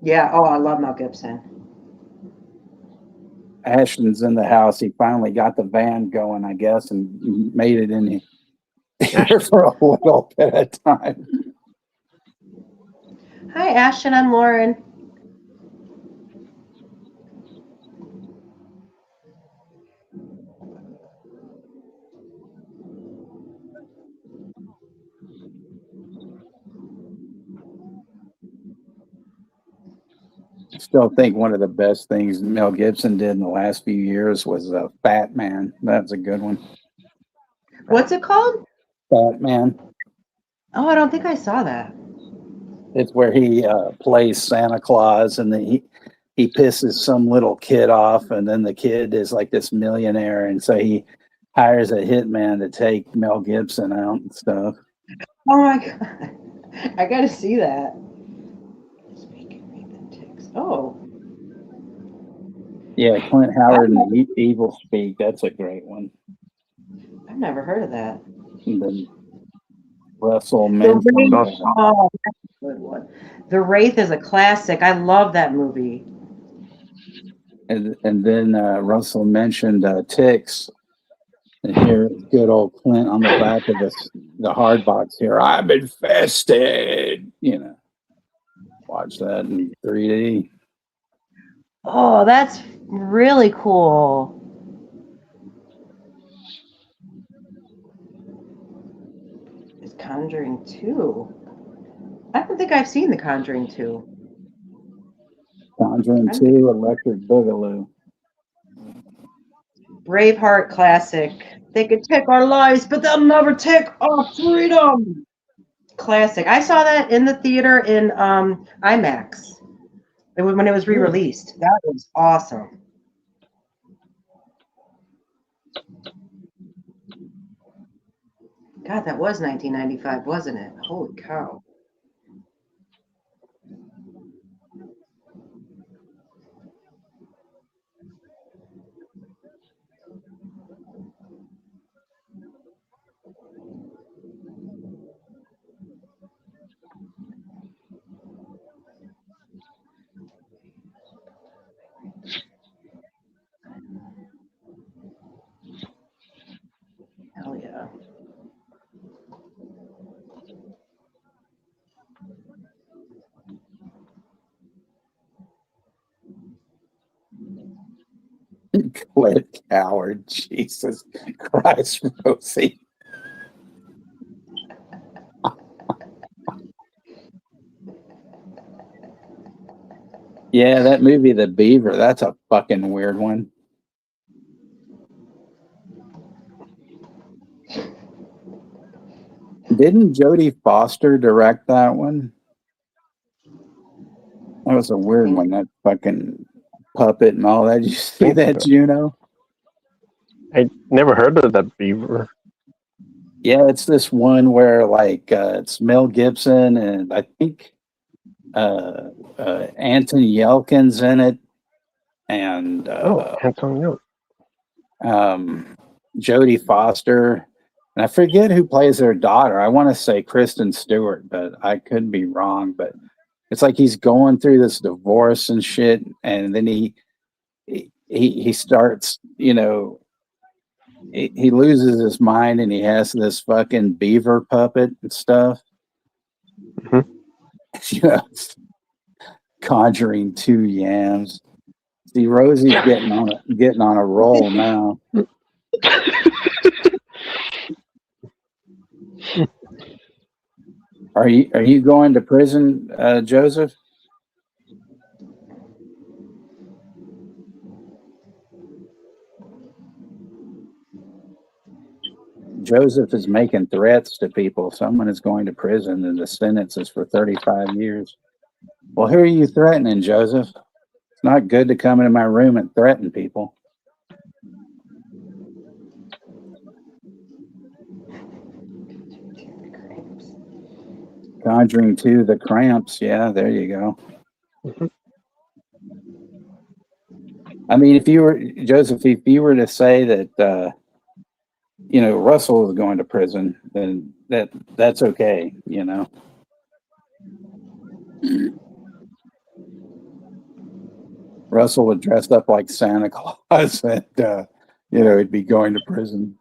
Yeah. Oh, I love Mel Gibson. Ashton's in the house. He finally got the van going, I guess, and made it in here for a little bit of time. Hi, Ashton. I'm Lauren. I still think one of the best things Mel Gibson did in the last few years was Fat Man. That's a good one. What's it called? Fat Man. Oh, I don't think I saw that. It's where he plays Santa Claus, and then he pisses some little kid off, and then the kid is like this millionaire, and so he hires a hitman to take Mel Gibson out and stuff. Oh my god. I gotta see that. Oh. Yeah, Clint Howard and the Evil Speak. That's a great one. I've never heard of that. And then Russell The Menson. Wraith, oh, that's a good one. The Wraith is a classic. I love that movie. And then Russell mentioned Ticks. And here, good old Clint on the back of the hard box here. I'm infested. Watch that in 3D. Oh, that's really cool. It's Conjuring 2. I don't think I've seen The Conjuring 2. Conjuring 2, Electric Boogaloo. Braveheart classic. They could take our lives, but they'll never take our freedom. Classic. I saw that in the theater in IMAX. When it was re-released. That was awesome. God, that was 1995, wasn't it? Holy cow. Hell yeah. Clint Howard. Jesus Christ, Rosie. Yeah, that movie, The Beaver, that's a fucking weird one. Didn't Jodie Foster direct that one? That was a weird one, that fucking puppet and all that. Did you see that, Juno? I never heard of that Beaver. Yeah, it's this one where it's Mel Gibson and I think Anthony Yelkin's in it, and Antonio. Jodie Foster, And I forget who plays their daughter. I want to say Kristen Stewart, but I could be wrong. But it's like he's going through this divorce and shit, and then he starts, he loses his mind, and he has this fucking beaver puppet and stuff. Mhm. Conjuring 2 yams. See, Rosie's getting on a roll now. Are you going to prison, Joseph? Joseph is making threats to people. Someone is going to prison, and the sentence is for 35 years. Well, who are you threatening, Joseph? It's not good to come into my room and threaten people. Conjuring 2, the cramps. Yeah, there you go. I mean, if you were, Joseph, if you were to say that, Russell is going to prison, then that's okay, Russell would dress up like Santa Claus and, he'd be going to prison.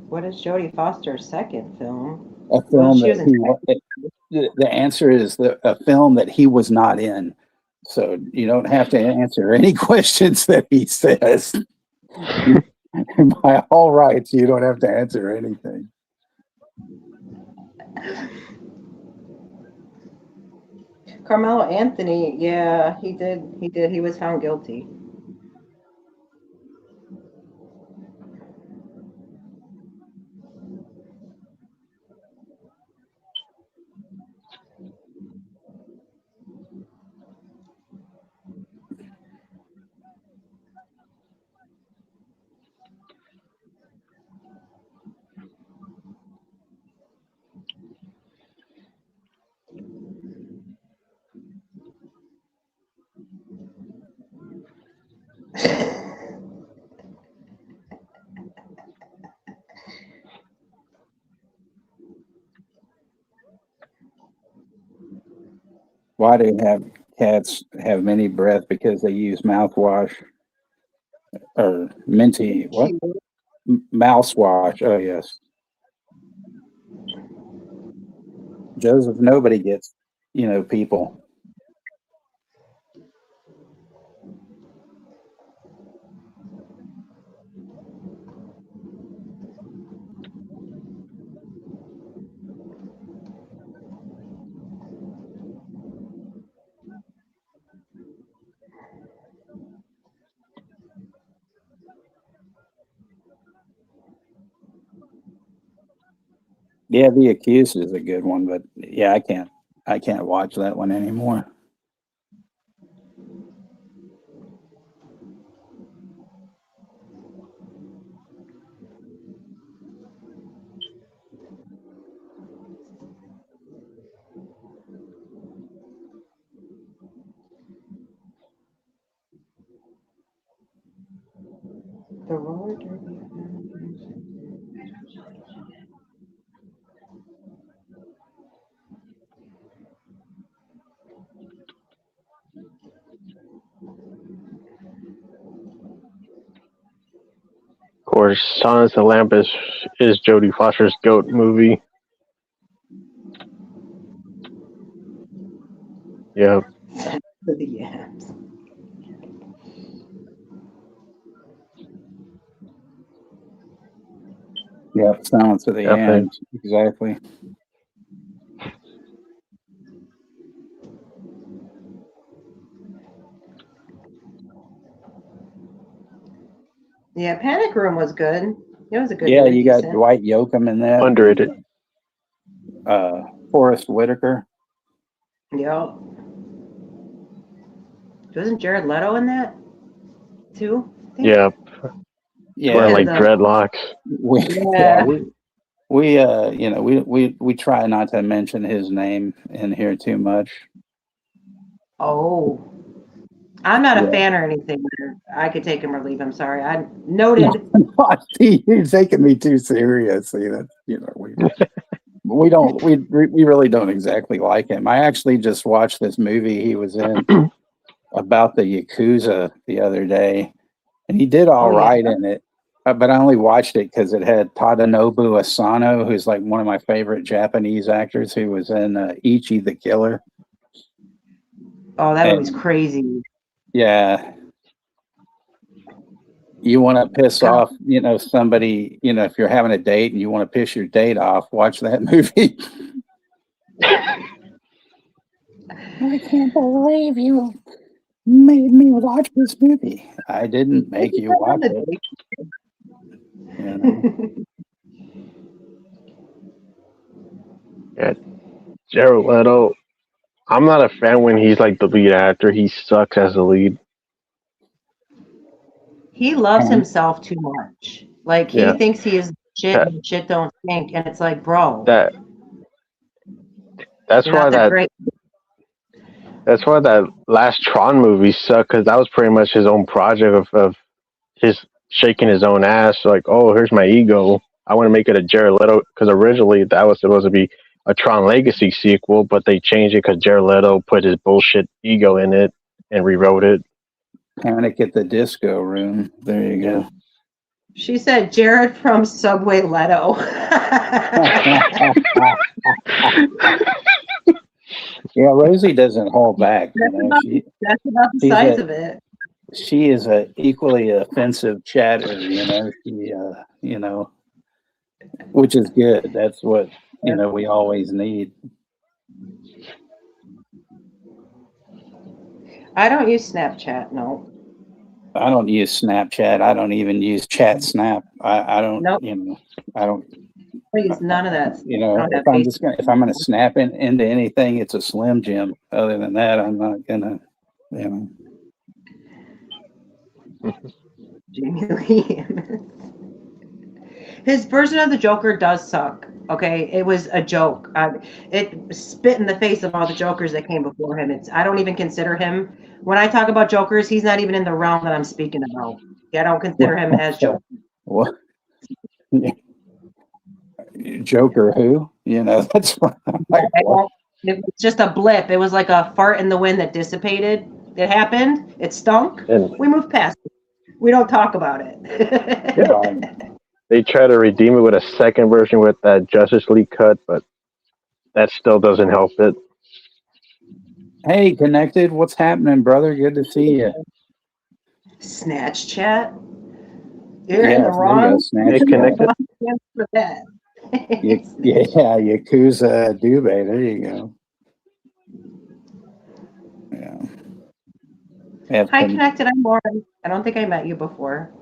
What is Jodie Foster's second film? A film the answer is a film that he was not in. So you don't have to answer any questions that he says. By all rights, you don't have to answer anything. Carmelo Anthony, yeah, he did. He was found guilty. Why do cats have many breath? Because they use mouthwash or minty what? Mouthwash. Oh yes. Joseph, nobody gets, people. Yeah, The Accused is a good one, but yeah, I can't watch that one anymore. The roller derby. Of course, Silence of the Lambs is Jodie Foster's GOAT movie. Yeah. Yeah. Yeah, Silence of the Lambs. Exactly. Yeah, Panic Room was good. It was a good. Yeah, movie, you got decent. Dwight Yoakam in that. Underrated. Forrest Whitaker. Yep. Wasn't Jared Leto in that too? I think? Yeah. Yeah, Wearing like Because, dreadlocks. We try not to mention his name in here too much. Oh, I'm not a Yeah. fan or anything. I could take him or leave him. Sorry. I noted. You're taking me too seriously. That we really don't exactly like him. I actually just watched this movie he was in about the Yakuza the other day, and he did all Oh, yeah. right in it. But I only watched it because it had Tadanobu Asano, who's like one of my favorite Japanese actors, who was in Ichi the Killer. Oh, that movie's And crazy. yeah, you want to piss God. off, somebody, if you're having a date and you want to piss your date off, watch that movie. I can't believe you made me watch this movie. I didn't make you watch it. Yeah, Jared Leto. I'm not a fan when he's like the lead actor. He sucks as the lead. He loves himself too much. Like he Yeah, thinks he is shit that and shit don't stink. And it's like, bro, that that's you're why not that that great. that's why that last Tron movie sucked, because that was pretty much his own project of his shaking his own ass. Like, oh, here's my ego. I want to make it a Jared Leto, because originally that was supposed to be a Tron Legacy sequel, but they changed it because Jared Leto put his bullshit ego in it and rewrote it. Panic at the Disco Room. There you go. She said Jared from Subway Leto. Yeah, Rosie doesn't hold back. That's about the she's size of it. She is a equally offensive chatter. Which is good. That's what we always need. I don't use Snapchat. No. I don't use Snapchat. I don't even use Chat Snap. I don't. Nope. I don't. I use none of that. If I'm gonna snap into anything, it's a Slim Jim. Other than that, I'm not gonna. Jamie Lee. His version of the Joker does suck. Okay, it was a joke. It spit in the face of all the Jokers that came before him. I don't even consider him. When I talk about Jokers, he's not even in the realm that I'm speaking about. I don't consider him as Joker. What? Joker who? That's what I'm like. It was just a blip. It was like a fart in the wind that dissipated. It happened. It stunk. We moved past it. We don't talk about it. They try to redeem it with a second version with that Justice League cut, but that still doesn't help it. Hey, Connected, what's happening, brother? Good to see you. Snatch Chat. You're in the wrong. Snatch Connected. For that. Yeah, Yakuza Dube. There you go. Yeah. Hi, Connected. I'm Lauren. I don't think I met you before.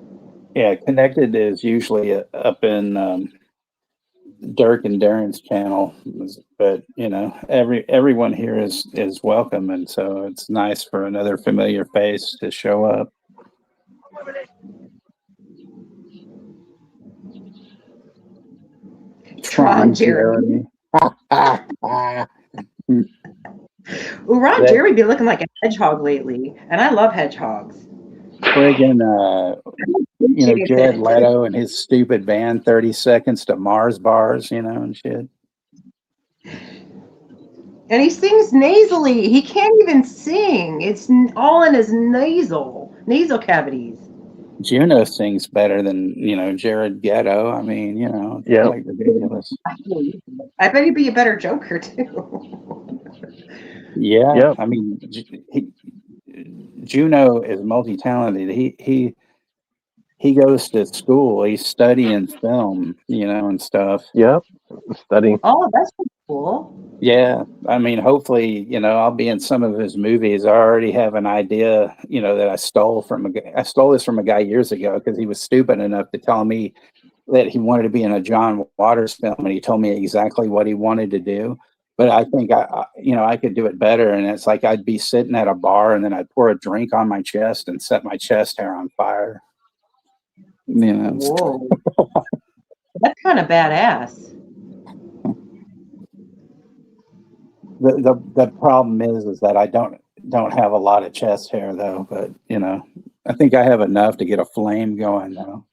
Yeah, Connected is usually up in Dirk and Darren's channel, but everyone here is welcome, and so it's nice for another familiar face to show up. Tron Jeremy. Ooh, Ron Jeremy be looking like a hedgehog lately, and I love hedgehogs. Friggin', Jared Leto and his stupid band, 30 Seconds to Mars bars, and shit. And he sings nasally. He can't even sing. It's all in his nasal cavities. Juno sings better than, Jared Ghetto. I mean, it's like ridiculous. I bet he'd be a better Joker, too. Yeah. Yep. I mean, Juno is multi-talented. He goes to school. He's studying film, and stuff. Yep. Studying. Oh, that's cool. Yeah. I mean, hopefully, I'll be in some of his movies. I already have an idea, that I stole this from a guy years ago because he was stupid enough to tell me that he wanted to be in a John Waters film, and he told me exactly what he wanted to do. But I think I could do it better. And it's like I'd be sitting at a bar, and then I'd pour a drink on my chest and set my chest hair on fire. Whoa. That's kind of badass. The problem is that I don't. don't have a lot of chest hair though, but you know, I think I have enough to get a flame going though.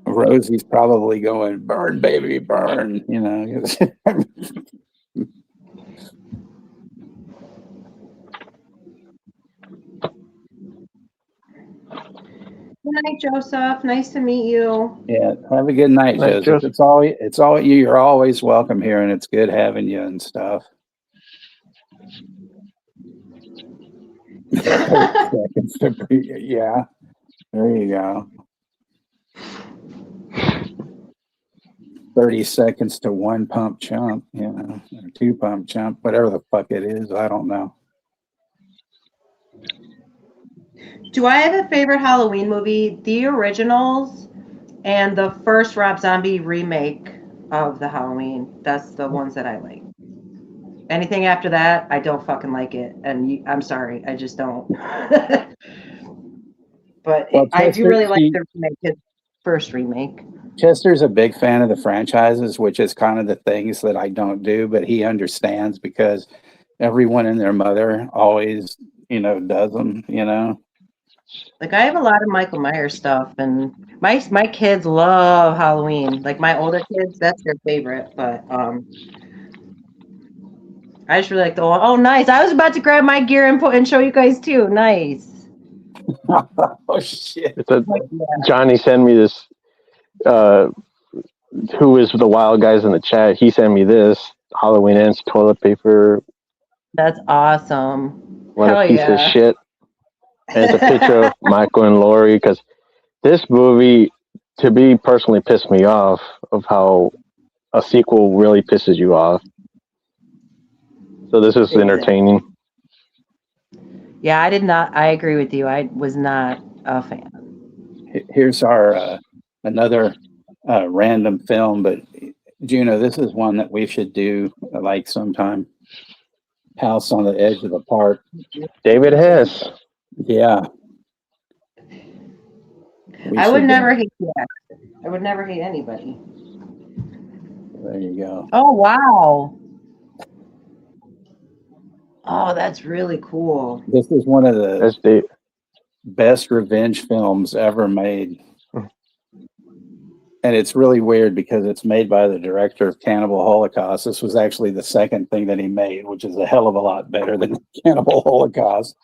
Rosie's probably going, burn, baby, burn, you know. Good night, Joseph. Nice to meet you. Yeah, have a good night, Night, Joseph. Joseph. It's all you. You're always welcome here, and it's good having you and stuff. 30 seconds to breathe. Yeah, there you go. 30 seconds to one pump chump, you know, or two pump chump, whatever the fuck it is. I don't know. Do I have a favorite Halloween movie? The originals and the first Rob Zombie remake of the Halloween. That's the ones that I like. Anything after that, I don't fucking like it. And I'm sorry, I just don't. But Well, I do really like he- the remake, his first remake. Chester's a big fan of the franchises, which is kind of the things that I don't do, but he understands because everyone and their mother always, you know, does them, you know. Like I have a lot of Michael Myers stuff, and my kids love Halloween. Like my older kids, that's their favorite. But I just really like the one. Oh, nice! I was about to grab my gear and show you guys too. Nice. Oh shit! Johnny sent me this. Who is the wild guys in the chat? He sent me this Halloween Ends toilet paper. That's awesome. What Hell a piece yeah. of shit. And it's a picture of Michael and Laurie, because this movie, to me personally, pissed me off of how a sequel really pisses you off. So this is entertaining. Yeah, I did not. I agree with you. I was not a fan. Here's our another random film, but Juno, this is one that we should do like sometime. House on the Edge of the Park. David Hess. Yeah. I would never hate that. I would never hate anybody. There you go. Oh, wow. Oh, that's really cool. This is one of That's the best revenge films ever made. And it's really weird because it's made by the director of Cannibal Holocaust. This was actually the second thing that he made, which is a hell of a lot better than Cannibal Holocaust.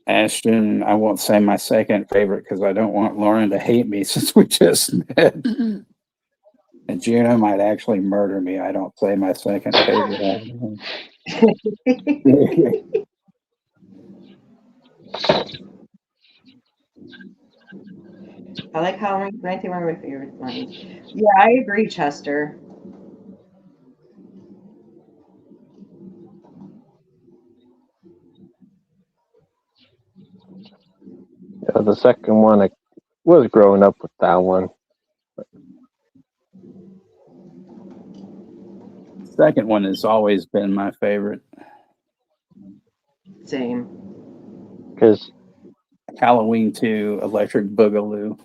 Ashton, I won't say my second favorite because I don't want Lauren to hate me since we just met. And Juno might actually murder me. I don't say my second favorite. I like Halloween. 19 one of my favorite ones. Yeah, I agree, Chester. Yeah, the second one, I was growing up with that one. Second one has always been my favorite. Same. Because Halloween 2, Electric Boogaloo.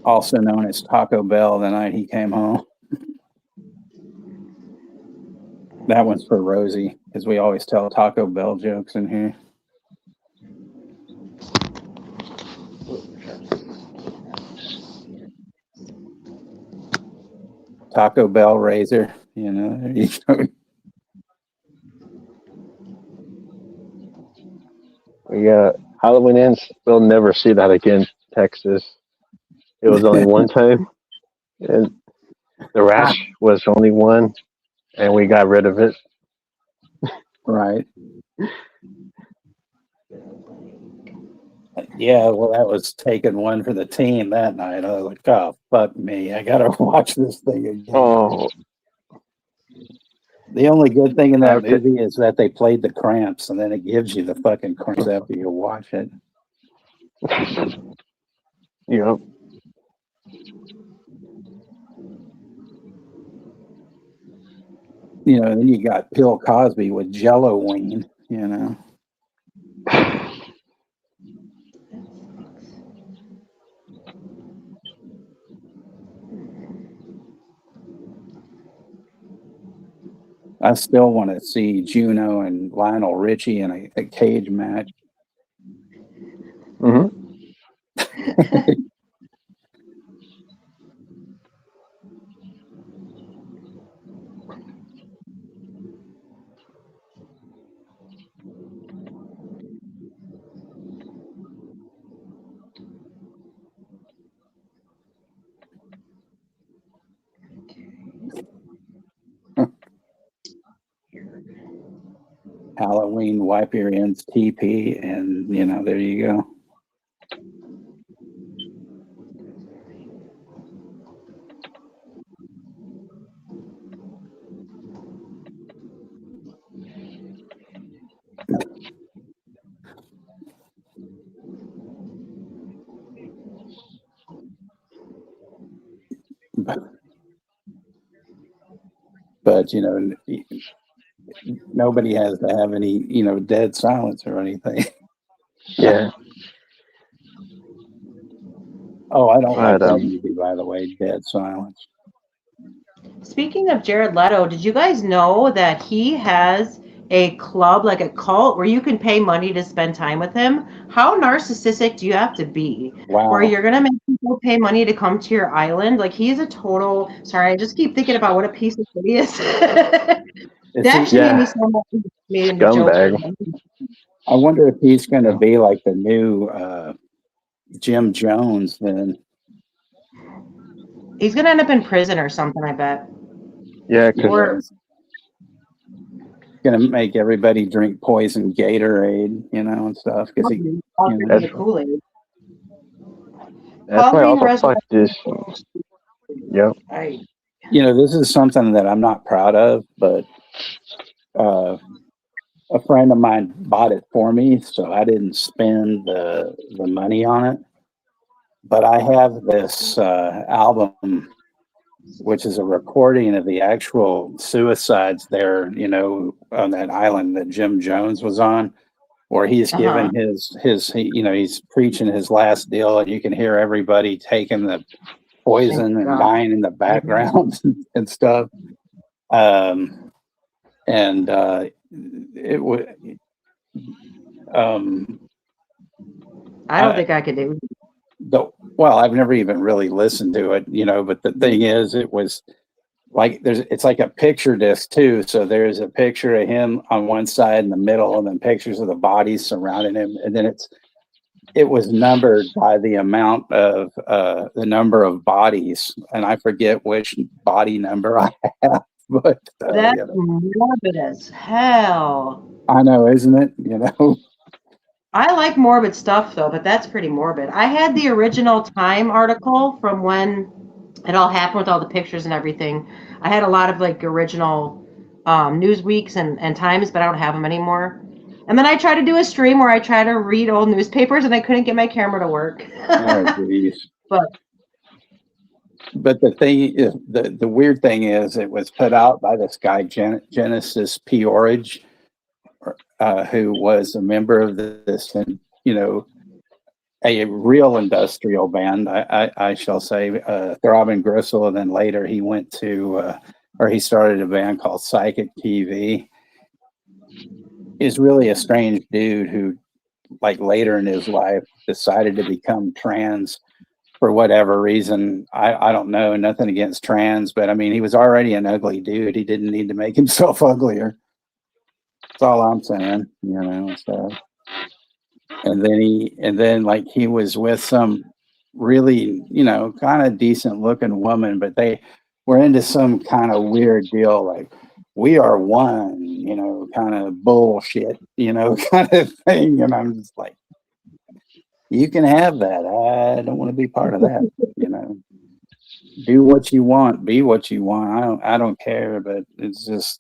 Also known as Taco Bell, the night he came home. That one's for Rosie, because we always tell Taco Bell jokes in here. Taco Bell razor, you know, there you go. Yeah, Halloween Ends, we'll never see that again, Texas. It was only one time. And the rash was only one, and we got rid of it. Right. Yeah, well, that was taking one for the team that night. I was like, oh, fuck me. I got to watch this thing again. Oh. The only good thing in that Okay. movie is that they played the Cramps, and then it gives you the fucking Cramps after you watch it. Yep. You know, then you got Bill Cosby with Jello Ween, you know. I still want to see Juno and Lionel Richie in a cage match. Mm-hmm. Halloween, wipe your ends, TP, and you know, there you go. But you know, nobody has to have any, you know, dead silence or anything. Yeah. Oh, I don't like But that movie, by the way, Dead Silence. Speaking of Jared Leto, did you guys know that he has a club, like a cult, where you can pay money to spend time with him? How narcissistic do you have to be? Wow. Where you're gonna make people pay money to come to your island? Like, he's a total. Sorry, I just keep thinking about what a piece of shit he is. That actually made me so much. Made him a joke. Scumbag. I wonder if he's going to be like the new Jim Jones then. He's gonna end up in prison or something, I bet. Yeah, because Or Going to make everybody drink poison Gatorade, you know, and stuff. Because he, the Kool-Aid. that's why all the Reservoir. fuck this. Yep. you know, this is something that I'm not proud of, but a friend of mine bought it for me, so I didn't spend the money on it. But I have this album, which is a recording of the actual suicides there, you know, on that island that Jim Jones was on, where he's giving his you know, he's preaching his last deal, and you can hear everybody taking the poison and dying in the background and stuff. It would. I don't think I could do it. Well, I've never even really listened to it, you know, but the thing is, it was like it's like a picture disc too. So there's a picture of him on one side in the middle, and then pictures of the bodies surrounding him, and then it was numbered by the amount of the number of bodies, and I forget which body number I have, but That's you know. morbid as hell. I know, isn't it? You know. I like morbid stuff though, but that's pretty morbid. I had the original Time article from when it all happened with all the pictures and everything. I had a lot of like original news weeks and times, but I don't have them anymore. And then I tried to do a stream where I try to read old newspapers, and I couldn't get my camera to work. Oh, geez. But the thing is, the weird thing is, it was put out by this guy Genesis Peorage, who was a member of this, and you know, a real industrial band, I shall say, Throbbing Gristle, and then later he went to, or he started a band called Psychic TV. Is really a strange dude who, like later in his life, decided to become trans for whatever reason. I don't know, nothing against trans, but I mean, he was already an ugly dude. He didn't need to make himself uglier. That's all I'm saying, you know. So, and then like he was with some really, you know, kind of decent looking woman, but they were into some kind of weird deal, like we are one, you know, kind of bullshit, you know, kind of thing. And I'm just like, you can have that. I don't want to be part of that, you know. do what you want, be what you want. I don't care, but it's just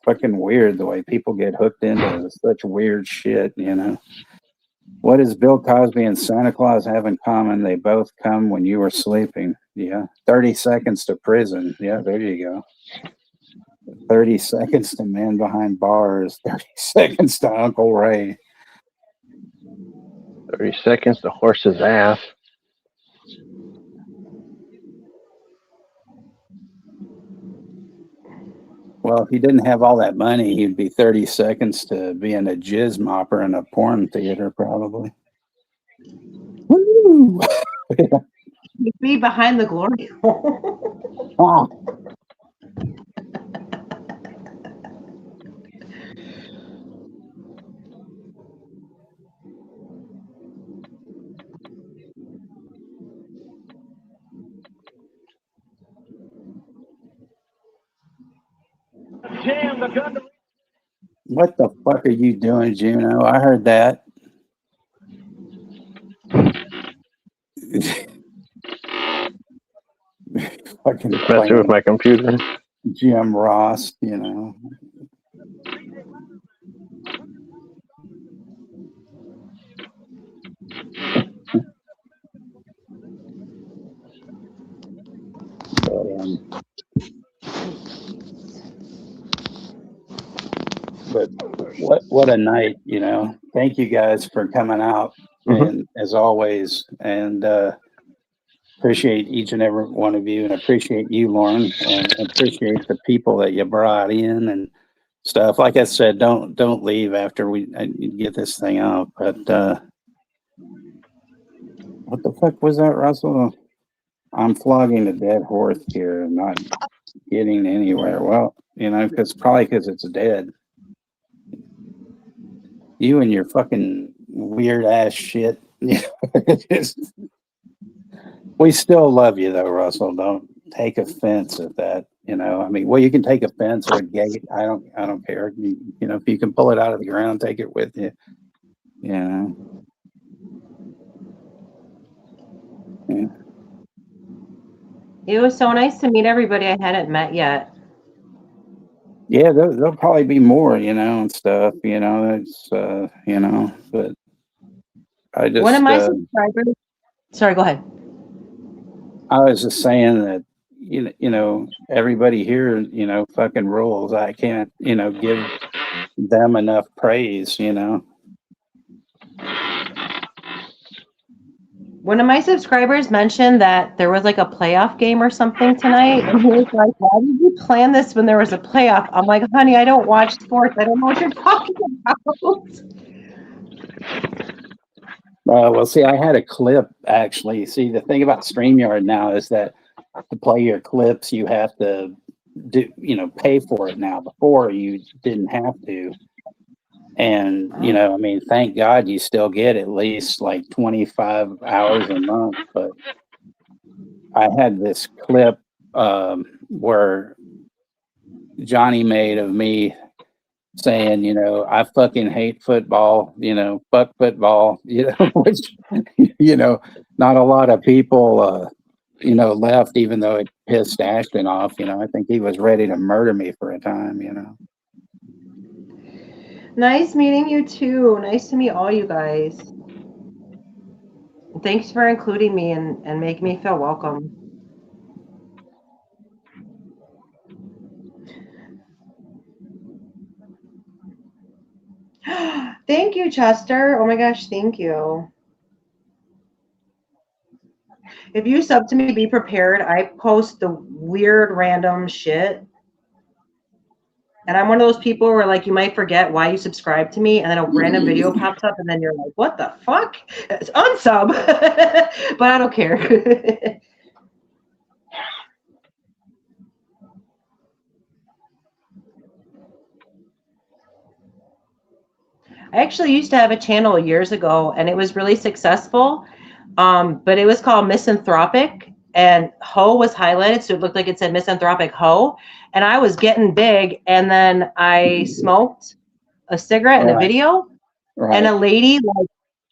fucking weird the way people get hooked into such weird shit, you know. What does Bill Cosby and Santa Claus have in common? They both come when you were sleeping. Yeah. 30 seconds to prison. Yeah, there you go. 30 seconds to Man Behind Bars. 30 seconds to Uncle Ray. 30 seconds to horse's ass. Well, if he didn't have all that money, he'd be 30 seconds to being a jizz mopper in a porn theater, probably. Woo! He'd be behind the glory hole. Oh. Jam the gun. What the fuck are you doing, Juno? I heard that. Fucking Messing with my computer. Jim Ross, you know. But what a night, you know. Thank you guys for coming out, and as always, and appreciate each and every one of you, and appreciate you, Lauren, and appreciate the people that you brought in and stuff. Like I said, don't leave after we get this thing out. But what the fuck was that, Russell? I'm flogging a dead horse here and not getting anywhere. Well, you know, probably because it's dead. You and your fucking weird ass shit. We still love you though, Russell. Don't take offense at that. You know, I mean, well, you can take offense at a gate. I don't care. You know, if you can pull it out of the ground, take it with you. You know. Yeah. It was so nice to meet everybody I hadn't met yet. Yeah, there'll probably be more, you know, and stuff, you know, it's, you know, but I just, One of my subscribers, sorry, go ahead. I was just saying that, you know, everybody here, you know, fucking rules. I can't, you know, give them enough praise, you know. One of my subscribers mentioned that there was like a playoff game or something tonight. And he was like, why did you plan this when there was a playoff? I'm like, honey, I don't watch sports. I don't know what you're talking about. Well, see, I had a clip actually. See, the thing about StreamYard now is that to play your clips, you have to do, you know, pay for it now. Before you didn't have to. And, you know, I mean, thank God you still get at least like 25 hours a month. But I had this clip where Johnny made of me saying, you know, I fucking hate football, you know, fuck football, you know, which, you know, not a lot of people, you know, left, even though it pissed Ashton off. You know, I think he was ready to murder me for a time, you know. Nice meeting you too. Nice to meet all you guys. Thanks for including me and making me feel welcome. Thank you, Chester. Oh my gosh, thank you. If you sub to me, be prepared. I post the weird random shit. And I'm one of those people where like you might forget why you subscribe to me and then a random video pops up and then you're like, what the fuck? It's unsub. But I don't care. I actually used to have a channel years ago and it was really successful. But it was called Misanthropic and Ho was highlighted. So it looked like it said Misanthropic Ho. And I was getting big. And then I smoked a cigarette in a video. Right. And a lady like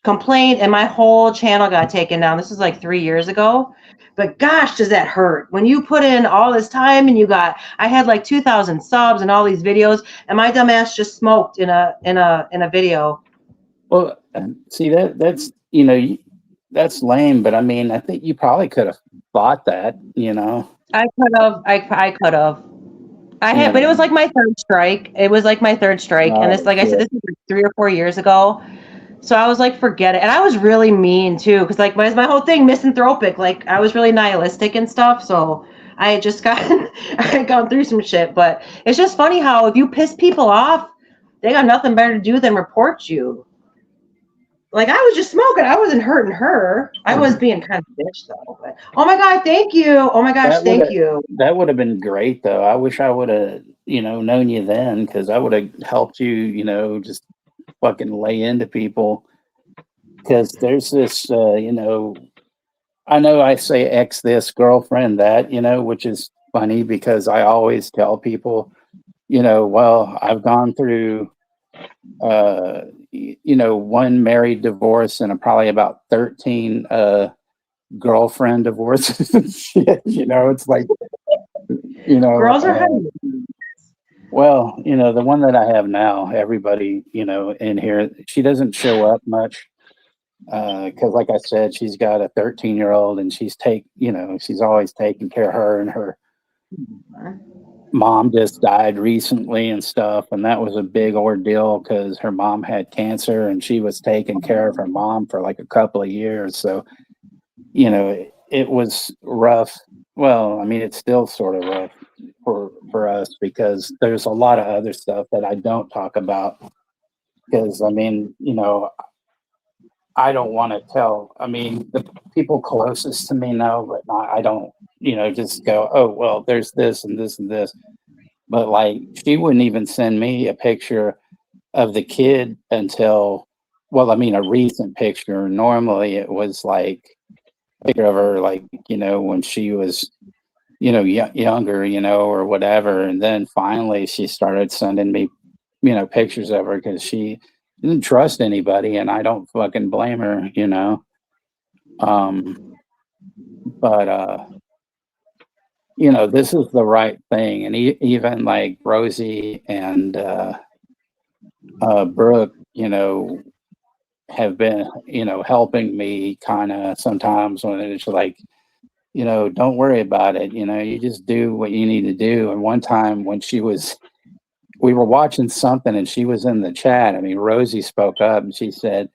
complained, and my whole channel got taken down. This was like 3 years ago. But gosh, does that hurt when you put in all this time and I had like 2,000 subs and all these videos, and my dumb ass just smoked in a video. Well, see that's that's lame, but I mean, I think you probably could have bought that, I could have. I had, but it was like my third strike. It was like my third strike, and this, like I said, this was like 3 or 4 years ago. So I was like, forget it. And I was really mean too, because like my whole thing misanthropic. Like I was really nihilistic and stuff. So I had just I had gone through some shit. But it's just funny how if you piss people off, they got nothing better to do than report you. Like I was just smoking. I wasn't hurting her. I was being kind of a bitch though. But oh my God, thank you. Oh my gosh, thank you. That would have been great though. I wish I would have, known you then, because I would have helped you, just fucking lay into people. Because there's this, I know I say ex this, girlfriend that, which is funny because I always tell people, well, I've gone through one married divorce and probably about 13 girlfriend divorces and shit. It's like, Girls are honey. Well, the one that I have now, everybody, in here, she doesn't show up much because, like I said, she's got a 13-year-old and she's always taking care of her, and her mom just died recently and stuff, and that was a big ordeal because her mom had cancer and she was taking care of her mom for like a couple of years. So it was rough. Well, I mean, it's still sort of rough for us because there's a lot of other stuff that I don't talk about because, I mean, I don't want to tell. I mean, the people closest to me know, but I don't, just go, oh, well, there's this and this and this. But like, she wouldn't even send me a picture of the kid until, well, I mean, a recent picture. Normally it was like a picture of her, like, when she was, younger, or whatever. And then finally she started sending me, pictures of her because she didn't trust anybody, and I don't fucking blame her, but this is the right thing. And even like Rosie and Brooke, have been, helping me kind of sometimes when it's like, don't worry about it. You just do what you need to do. And one time when we were watching something and she was in the chat. I mean, Rosie spoke up and she said,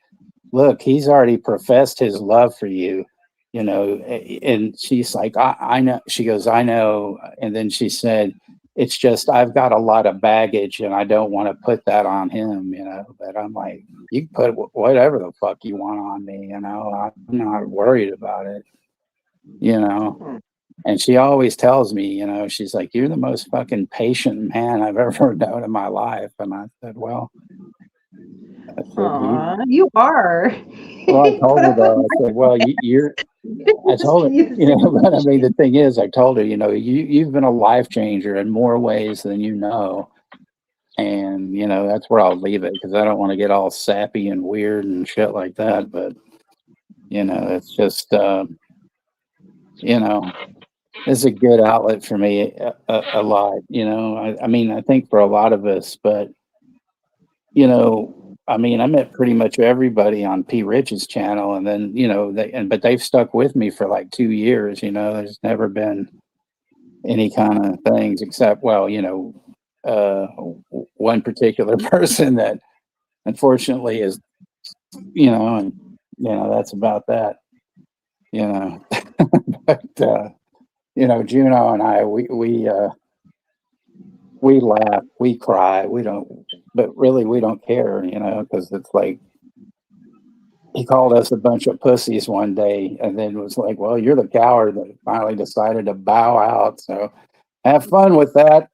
look, he's already professed his love for you, and she's like, I know. She goes, I know. And then she said, it's just, I've got a lot of baggage and I don't want to put that on him, but I'm like, you can put whatever the fuck you want on me, I'm not worried about it, And she always tells me, she's like, you're the most fucking patient man I've ever known in my life. And I said, well, you are. Well, I told her though, I said, well, I told her, but I mean, the thing is, I told her, you've been a life changer in more ways than you know. And, that's where I'll leave it because I don't want to get all sappy and weird and shit like that. But, it's just, it's a good outlet for me a lot, I mean, I think for a lot of us, but, I mean, I met pretty much everybody on P. Rich's channel, and then, but they've stuck with me for like 2 years, there's never been any kind of things except, well, one particular person that unfortunately is, and, that's about that, but, Juno and I, we laugh, we cry, but really we don't care, because it's like, he called us a bunch of pussies one day and then was like, well, you're the coward that finally decided to bow out. So have fun with that,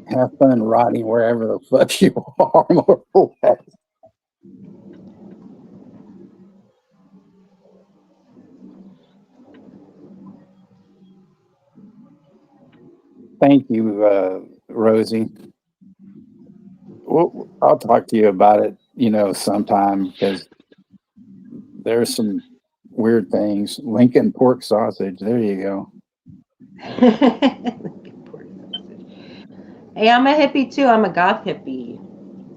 have fun rotting wherever the fuck you are, more or less. Thank you, Rosie. Well, I'll talk to you about it sometime because there's some weird things. Lincoln pork sausage. There you go. Hey, I'm a hippie too. I'm a goth hippie.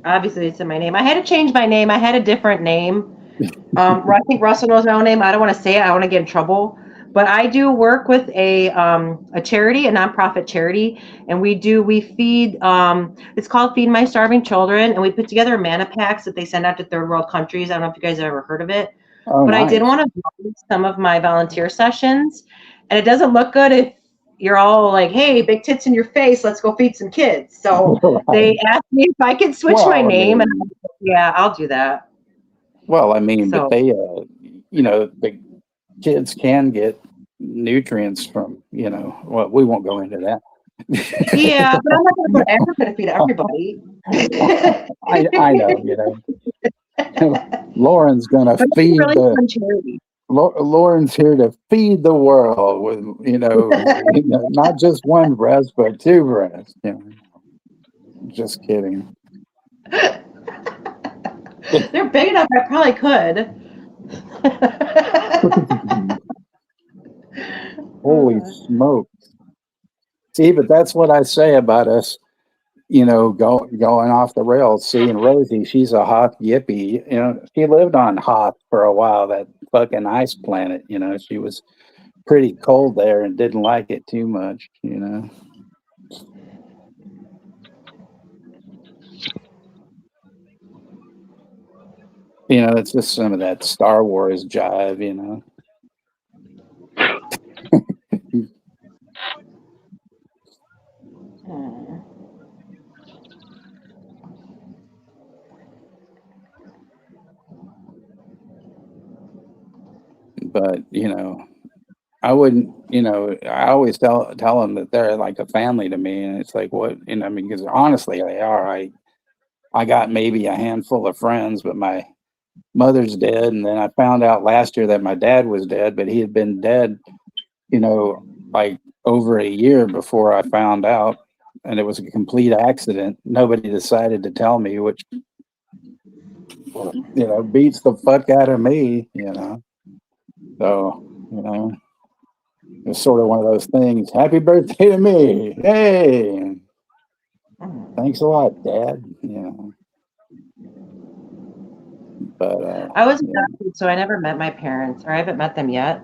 Obviously, it's in my name. I had to change my name. I had a different name. I think Russell knows my own name. I don't want to say it. I want to get in trouble. But I do work with a charity, a nonprofit charity, and we feed. It's called Feed My Starving Children, and we put together mana packs that they send out to third world countries. I don't know if you guys have ever heard of it, Oh, but I did nice. want to vlog some of my volunteer sessions, and it doesn't look good if you're all like, "Hey, big tits in your face, let's go feed some kids." So they Right. asked me if I could switch my Well, I name, and mean, yeah, I'll do that. but So they, the kids can get nutrients from, well, we won't go into that. yeah, but I'm not going to go to Africa to feed everybody. I know, Lauren's gonna But it's a feed really the fun charity. Lauren's here to feed the world with, not just one breast, but two breasts. Just kidding. They're big enough. I probably could. Holy smoke! See, but that's what I say about us. Going off the rails. Seeing Rosie, she's a Hoth yippie. She lived on Hoth for a while. That fucking ice planet. She was pretty cold there and didn't like it too much. It's just some of that Star Wars jive. But I wouldn't. I always tell them that they're like a family to me, and it's like what I mean, because honestly, they are. I got maybe a handful of friends, but my mother's dead, and then I found out last year that my dad was dead, but he had been dead, like over a year before I found out, and it was a complete accident. Nobody decided to tell me, which beats the fuck out of me. So it's sort of one of those things. Happy birthday to me! Hey, thanks a lot, Dad. But I was adopted, so I never met my parents, or I haven't met them yet.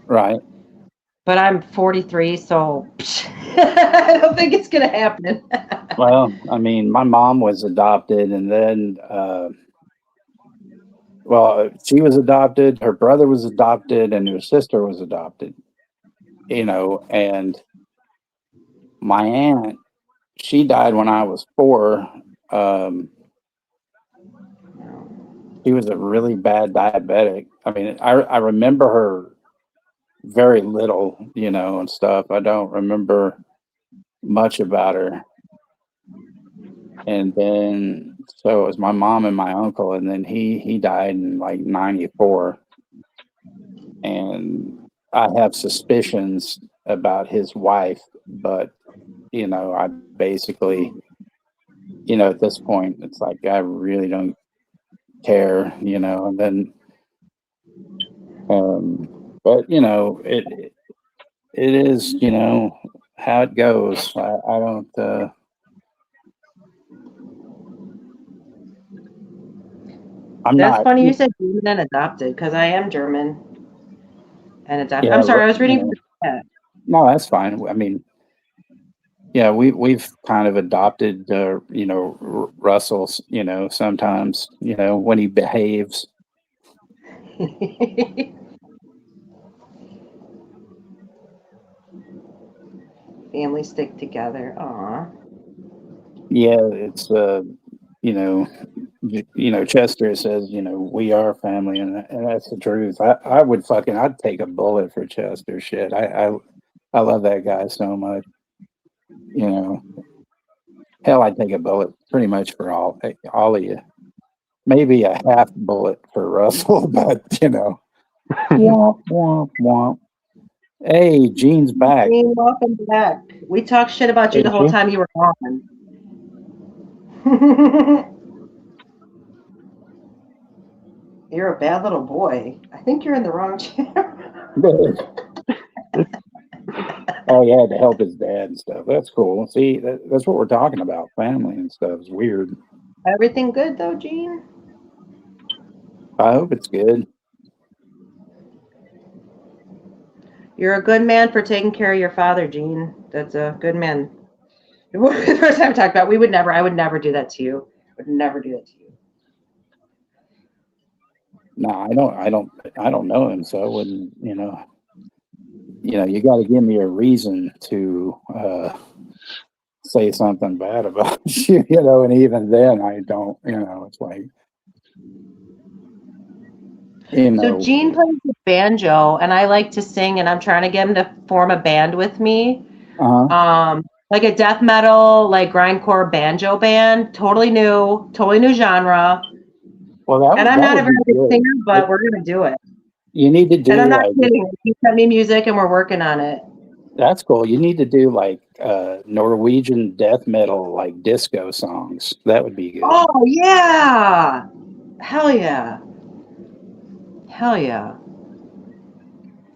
right. But I'm 43, so I don't think it's gonna happen. Well, I mean, my mom was adopted, and then, she was adopted, her brother was adopted, and her sister was adopted. And my aunt, she died when I was 4. She was a really bad diabetic. I mean, I remember her very little, and stuff. I don't remember much about her. And then, so it was my mom and my uncle, and then he died in like 94. And I have suspicions about his wife, but I basically, at this point, it's like I really don't care, and then, but it is, how it goes. I don't. I'm That's not. funny you said German and adopted, because I am German and adopted. Yeah, I'm sorry, I was reading. no, that's fine. I mean, yeah, we've kind of adopted, Russell's, sometimes, when he behaves. Families stick together. Aw. Yeah, it's Chester says, we are family, and that's the truth. I'd take a bullet for Chester. Shit, I love that guy so much. Hell, I'd take a bullet pretty much for all of you. Maybe a half bullet for Russell, but womp womp womp. Hey, Gene's back. Gene, welcome back. We talked shit about you the whole time you were gone. You're a bad little boy. I think you're in the wrong chair. Oh, yeah, to help his dad and stuff. That's cool. See, that's what we're talking about. Family and stuff is weird. Everything good though, Gene? I hope it's good. You're a good man for taking care of your father, Gene. That's a good man. The first time we talked about, I would never do that to you. I would never do that to you. No, I don't know him, so I wouldn't, you got to give me a reason to say something bad about you, and even then I don't, it's like, So Gene plays the banjo, and I like to sing, and I'm trying to get him to form a band with me. Like a death metal, like grindcore banjo band. Totally new genre. well, And I'm not a very good good. singer, but we're gonna do it. You need to do, and I'm not kidding. He sent me music, and we're working on it. That's cool. You need to do like Norwegian death metal, like disco songs. That would be good. Oh yeah! Hell yeah! Hell yeah!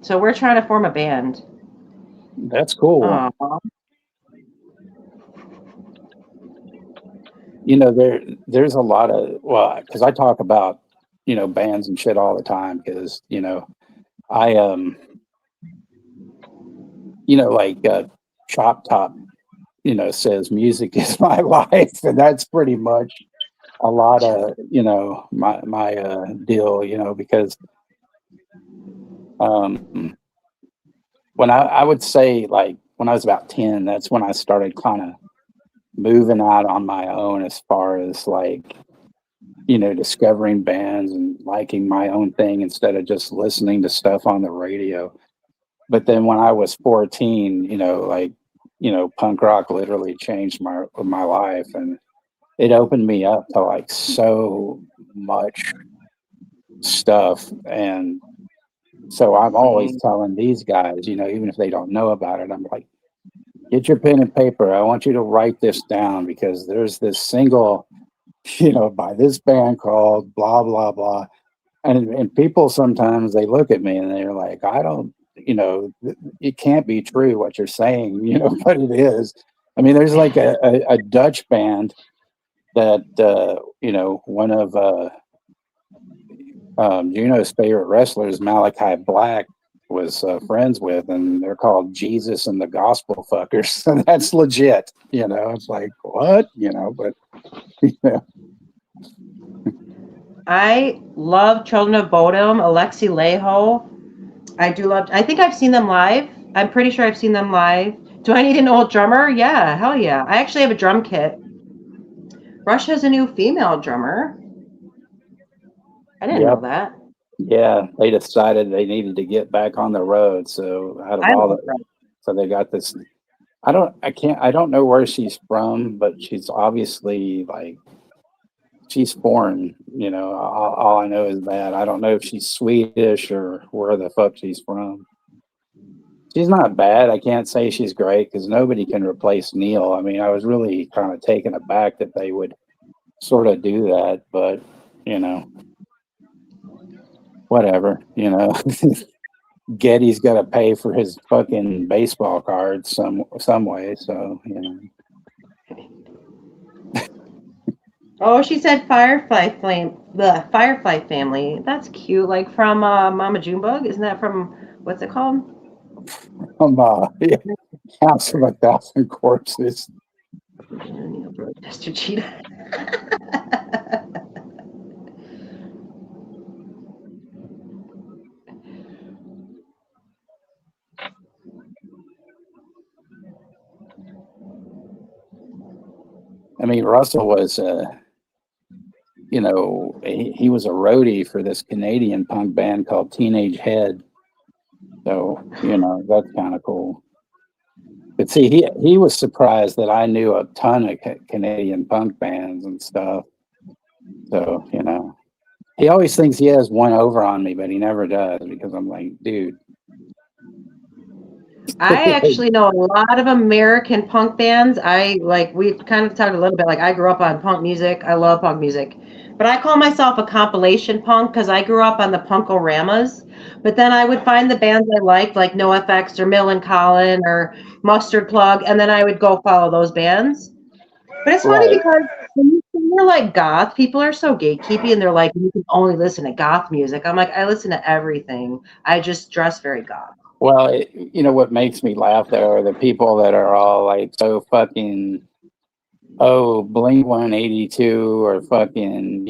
So we're trying to form a band. That's cool. Aww. There's a lot of, because I talk about, bands and shit all the time because, I, like Chop Top, says music is my life. And that's pretty much a lot of, my deal, because when I would say, like, when I was about 10, that's when I started kind of moving out on my own as far as like, discovering bands and liking my own thing instead of just listening to stuff on the radio. But then when I was 14, punk rock literally changed my life, and it opened me up to like so much stuff. And so I'm always telling these guys, even if they don't know about it, I'm like, get your pen and paper. I want you to write this down because there's this single, by this band called blah, blah, blah. And people sometimes they look at me and they're like, I don't, it can't be true what you're saying, but it is. I mean, there's like a Dutch band that, one of Juno's favorite wrestlers, Malachi Black, was friends with, and they're called Jesus and the Gospel Fuckers. And that's legit, it's like, what, but, I love Children of Bodom, Alexi Leho. I think I've seen them live. I'm pretty sure I've seen them live. Do I need an old drummer? Yeah, hell yeah. I actually have a drum kit. Rush has a new female drummer. I didn't know that. Yeah, they decided they needed to get back on the road. So so they got this. I don't know where she's from, but she's obviously like, she's foreign, all I know is that. I don't know if she's Swedish or where the fuck she's from. She's not bad. I can't say she's great because nobody can replace Neil. I mean, I was really kind of taken aback that they would sort of do that, but, whatever, Getty's got to pay for his fucking baseball cards some way, so, Oh, she said Firefly Family. That's cute. Like from Mama Junebug. Isn't that from, what's it called? Yeah, House of a Thousand Corpses. Mr. Cheetah. I mean, Russell was, he was a roadie for this Canadian punk band called Teenage Head. So, that's kind of cool. But see, he was surprised that I knew a ton of Canadian punk bands and stuff. So, he always thinks he has one over on me, but he never does because I'm like, dude. I actually know a lot of American punk bands. We kind of talked a little bit, like I grew up on punk music. I love punk music. But I call myself a compilation punk because I grew up on the Punkoramas. But then I would find the bands I liked, like NoFX or Mill and Colin or Mustard Plug, and then I would go follow those bands. But it's funny Right. because when you're like goth, people are so gatekeepy and they're like, you can only listen to goth music. I'm like, I listen to everything. I just dress very goth. Well, you know what makes me laugh though are the people that are all like so fucking Blink 182 or fucking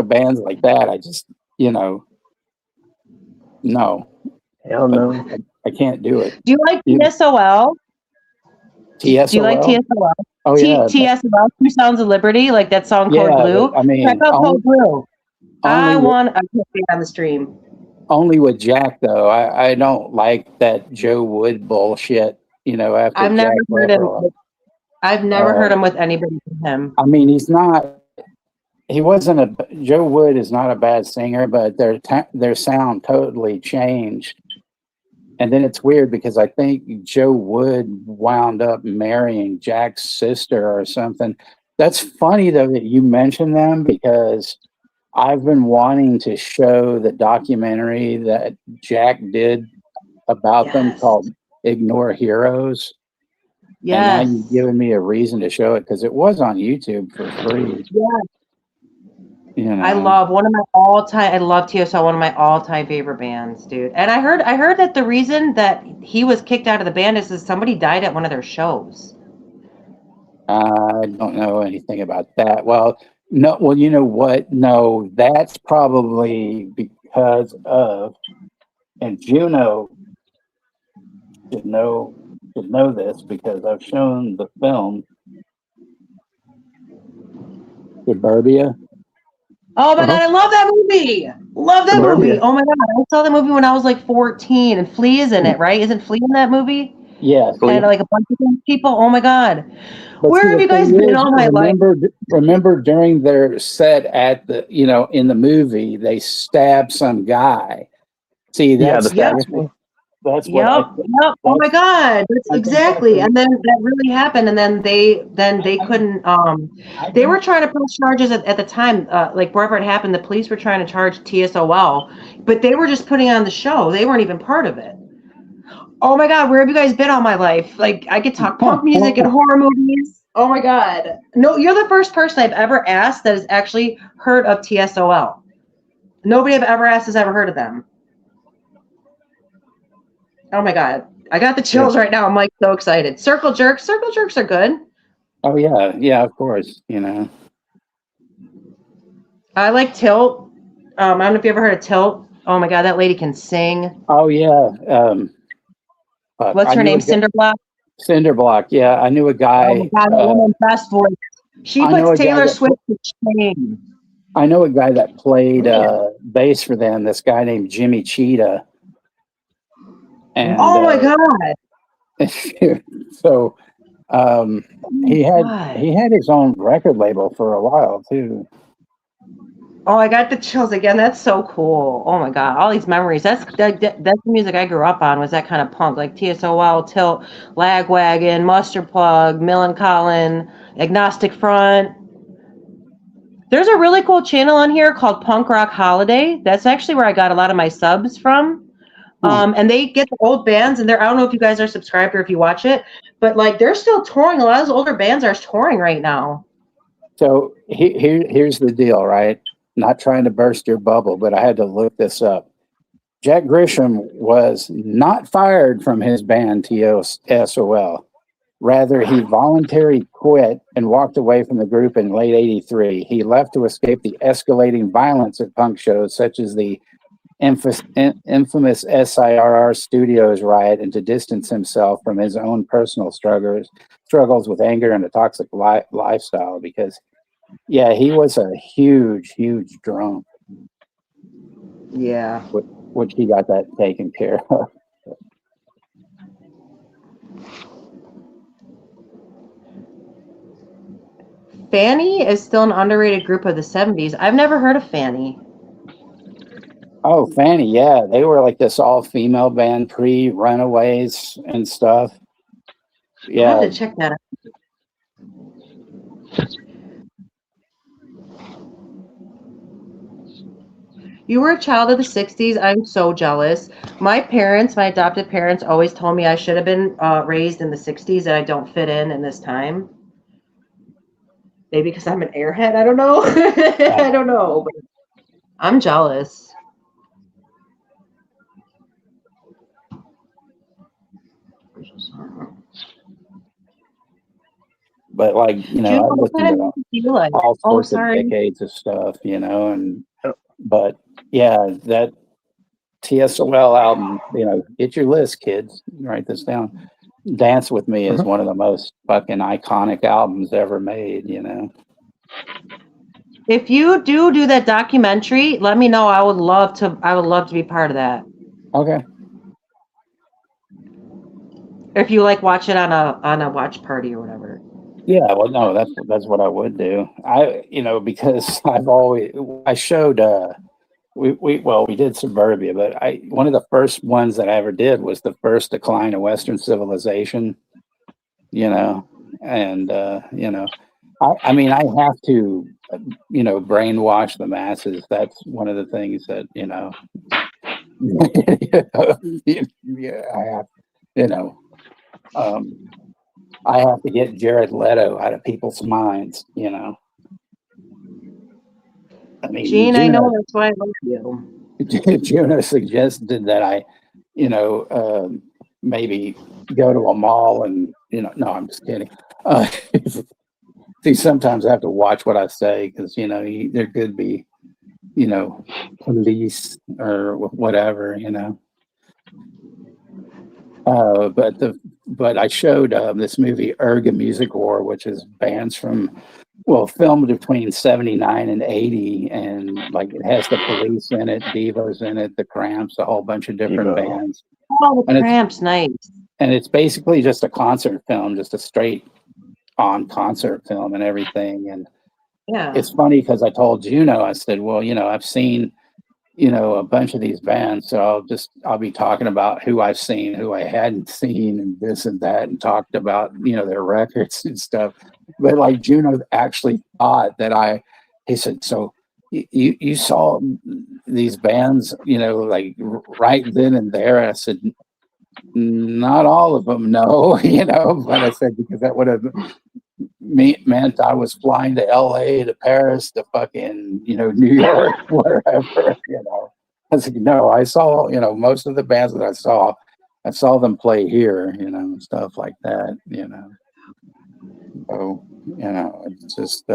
bands like that. I just no, Hell no. I can't do it. Do you like You- TSOL? TSOL. Do you like TSOL? Oh yeah, TSOL, Two Sounds of Liberty, like that song yeah. Code Blue. I mean, Check out Code Blue. I only want a cookie on the stream. only with Jack though. I don't like that Joe Wood bullshit. After I've never Jack heard left him. for a while. I've never heard him with anybody from him. I mean, he's not. He wasn't Joe Wood is not a bad singer, but their sound totally changed. And then it's weird because I think Joe Wood wound up marrying Jack's sister or something. That's funny though that you mentioned them because I've been wanting to show the documentary that Jack did about them called Ignore Heroes. Yes. And now you've given me a reason to show it because it was on YouTube for free. Yeah. I love I love TSL, one of my all-time favorite bands, dude. And I heard that the reason that he was kicked out of the band is that somebody died at one of their shows. I don't know anything about that. Well, no. Well, you know what? No, that's probably because of, and Juno should know this because I've shown the film Suburbia. Oh my God, I love that movie. Love that movie. Oh my God, I saw that movie when I was like 14, and Flea is in it, right? Isn't Flea in that movie? Yes. And like a bunch of people. Oh my God. But where see, have you guys been all my life? Remember during their set at the, in the movie, they stabbed some guy. See, that's what Yep. Oh my God. That's exactly. And then that really happened. And then they couldn't, they were trying to press charges at the time, like wherever it happened, the police were trying to charge TSOL, but they were just putting on the show. They weren't even part of it. Oh my God, where have you guys been all my life? Like I could talk punk music and horror movies. Oh my God. No, you're the first person I've ever asked that has actually heard of TSOL. Nobody I've ever asked has ever heard of them. Oh my God. I got the chills right now. I'm like so excited. Circle Jerks are good. Oh yeah. Yeah, of course. I like Tilt. I don't know if you ever heard of Tilt. Oh my God, that lady can sing. Oh yeah. What's her name? Cinderblock? Cinderblock. Yeah. I knew a guy. Oh my God, that woman's best voice. She puts Taylor Swift to shame. I know a guy that played bass for them, this guy named Jimmy Cheetah. And, oh my God. So he had his own record label for a while too. Oh, I got the chills again. That's so cool. Oh my God, all these memories. That's the music I grew up on, was that kind of punk, like TSOL, Tilt, Lagwagon, Mustard Plug, Mill and Colin, Agnostic Front. There's a really cool channel on here called Punk Rock Holiday. That's actually where I got a lot of my subs from. And they get the old bands, and I don't know if you guys are subscribed or if you watch it, but like they're still touring. A lot of those older bands are touring right now. So here's the deal, right? Not trying to burst your bubble, but I had to look this up. Jack Grisham was not fired from his band TSOL. Rather, he voluntarily quit and walked away from the group in late '83. He left to escape the escalating violence at punk shows such as the infamous SIRR Studios riot, and to distance himself from his own personal struggles with anger and a toxic lifestyle, because he was a huge drunk. Yeah. Which he got that taken care of. Fanny is still an underrated group of the 70s. I've never heard of Fanny. Oh, Fanny, yeah, they were like this all-female band pre-Runaways and stuff. I Yeah, had to check that out. You were a child of the 60s. I'm so jealous. My adopted parents, always told me I should have been raised in the 60s and I don't fit in this time. Maybe because I'm an airhead. I don't know. I don't know. But I'm jealous. but like, Juno, I what listened kind of to music do you like? all Oh, sorts of sorry. decades of stuff, but yeah, that TSOL album, get your list, kids. Write this down. Dance with Me is one of the most fucking iconic albums ever made, If you do that documentary, let me know. I would love to be part of that. Okay. If you like watch it on a watch party or whatever. Yeah, well, no, that's what I would do. Because I showed we did Suburbia, but one of the first ones that I ever did was the first decline of Western civilization, and I mean, I have to, brainwash the masses. That's one of the things that, yeah, I have to get Jared Leto out of people's minds, I mean, Gene, I know that's why I love you. Juno suggested that I, maybe go to a mall and, no, I'm just kidding. See, sometimes I have to watch what I say because, there could be, police or whatever, but I showed this movie Erga Music War, which is bands filmed between 79 and 80, and like it has the Police in it, Devos in it, the Cramps, a whole bunch of different bands. Oh, the Cramps, nice. And it's basically just a concert film, just a straight on concert film and everything. And yeah, it's funny because I told Juno, I said, well, I've seen a bunch of these bands, so I'll be talking about who I've seen, who I hadn't seen, and this and that, and talked about their records and stuff. But like Juno actually thought that he said, so you saw these bands, like right then and there. I said, not all of them, no, but I said because that would have meant I was flying to LA, to Paris, to fucking, New York, wherever, I said, no, I saw, most of the bands that I saw them play here, stuff like that, So, it's just,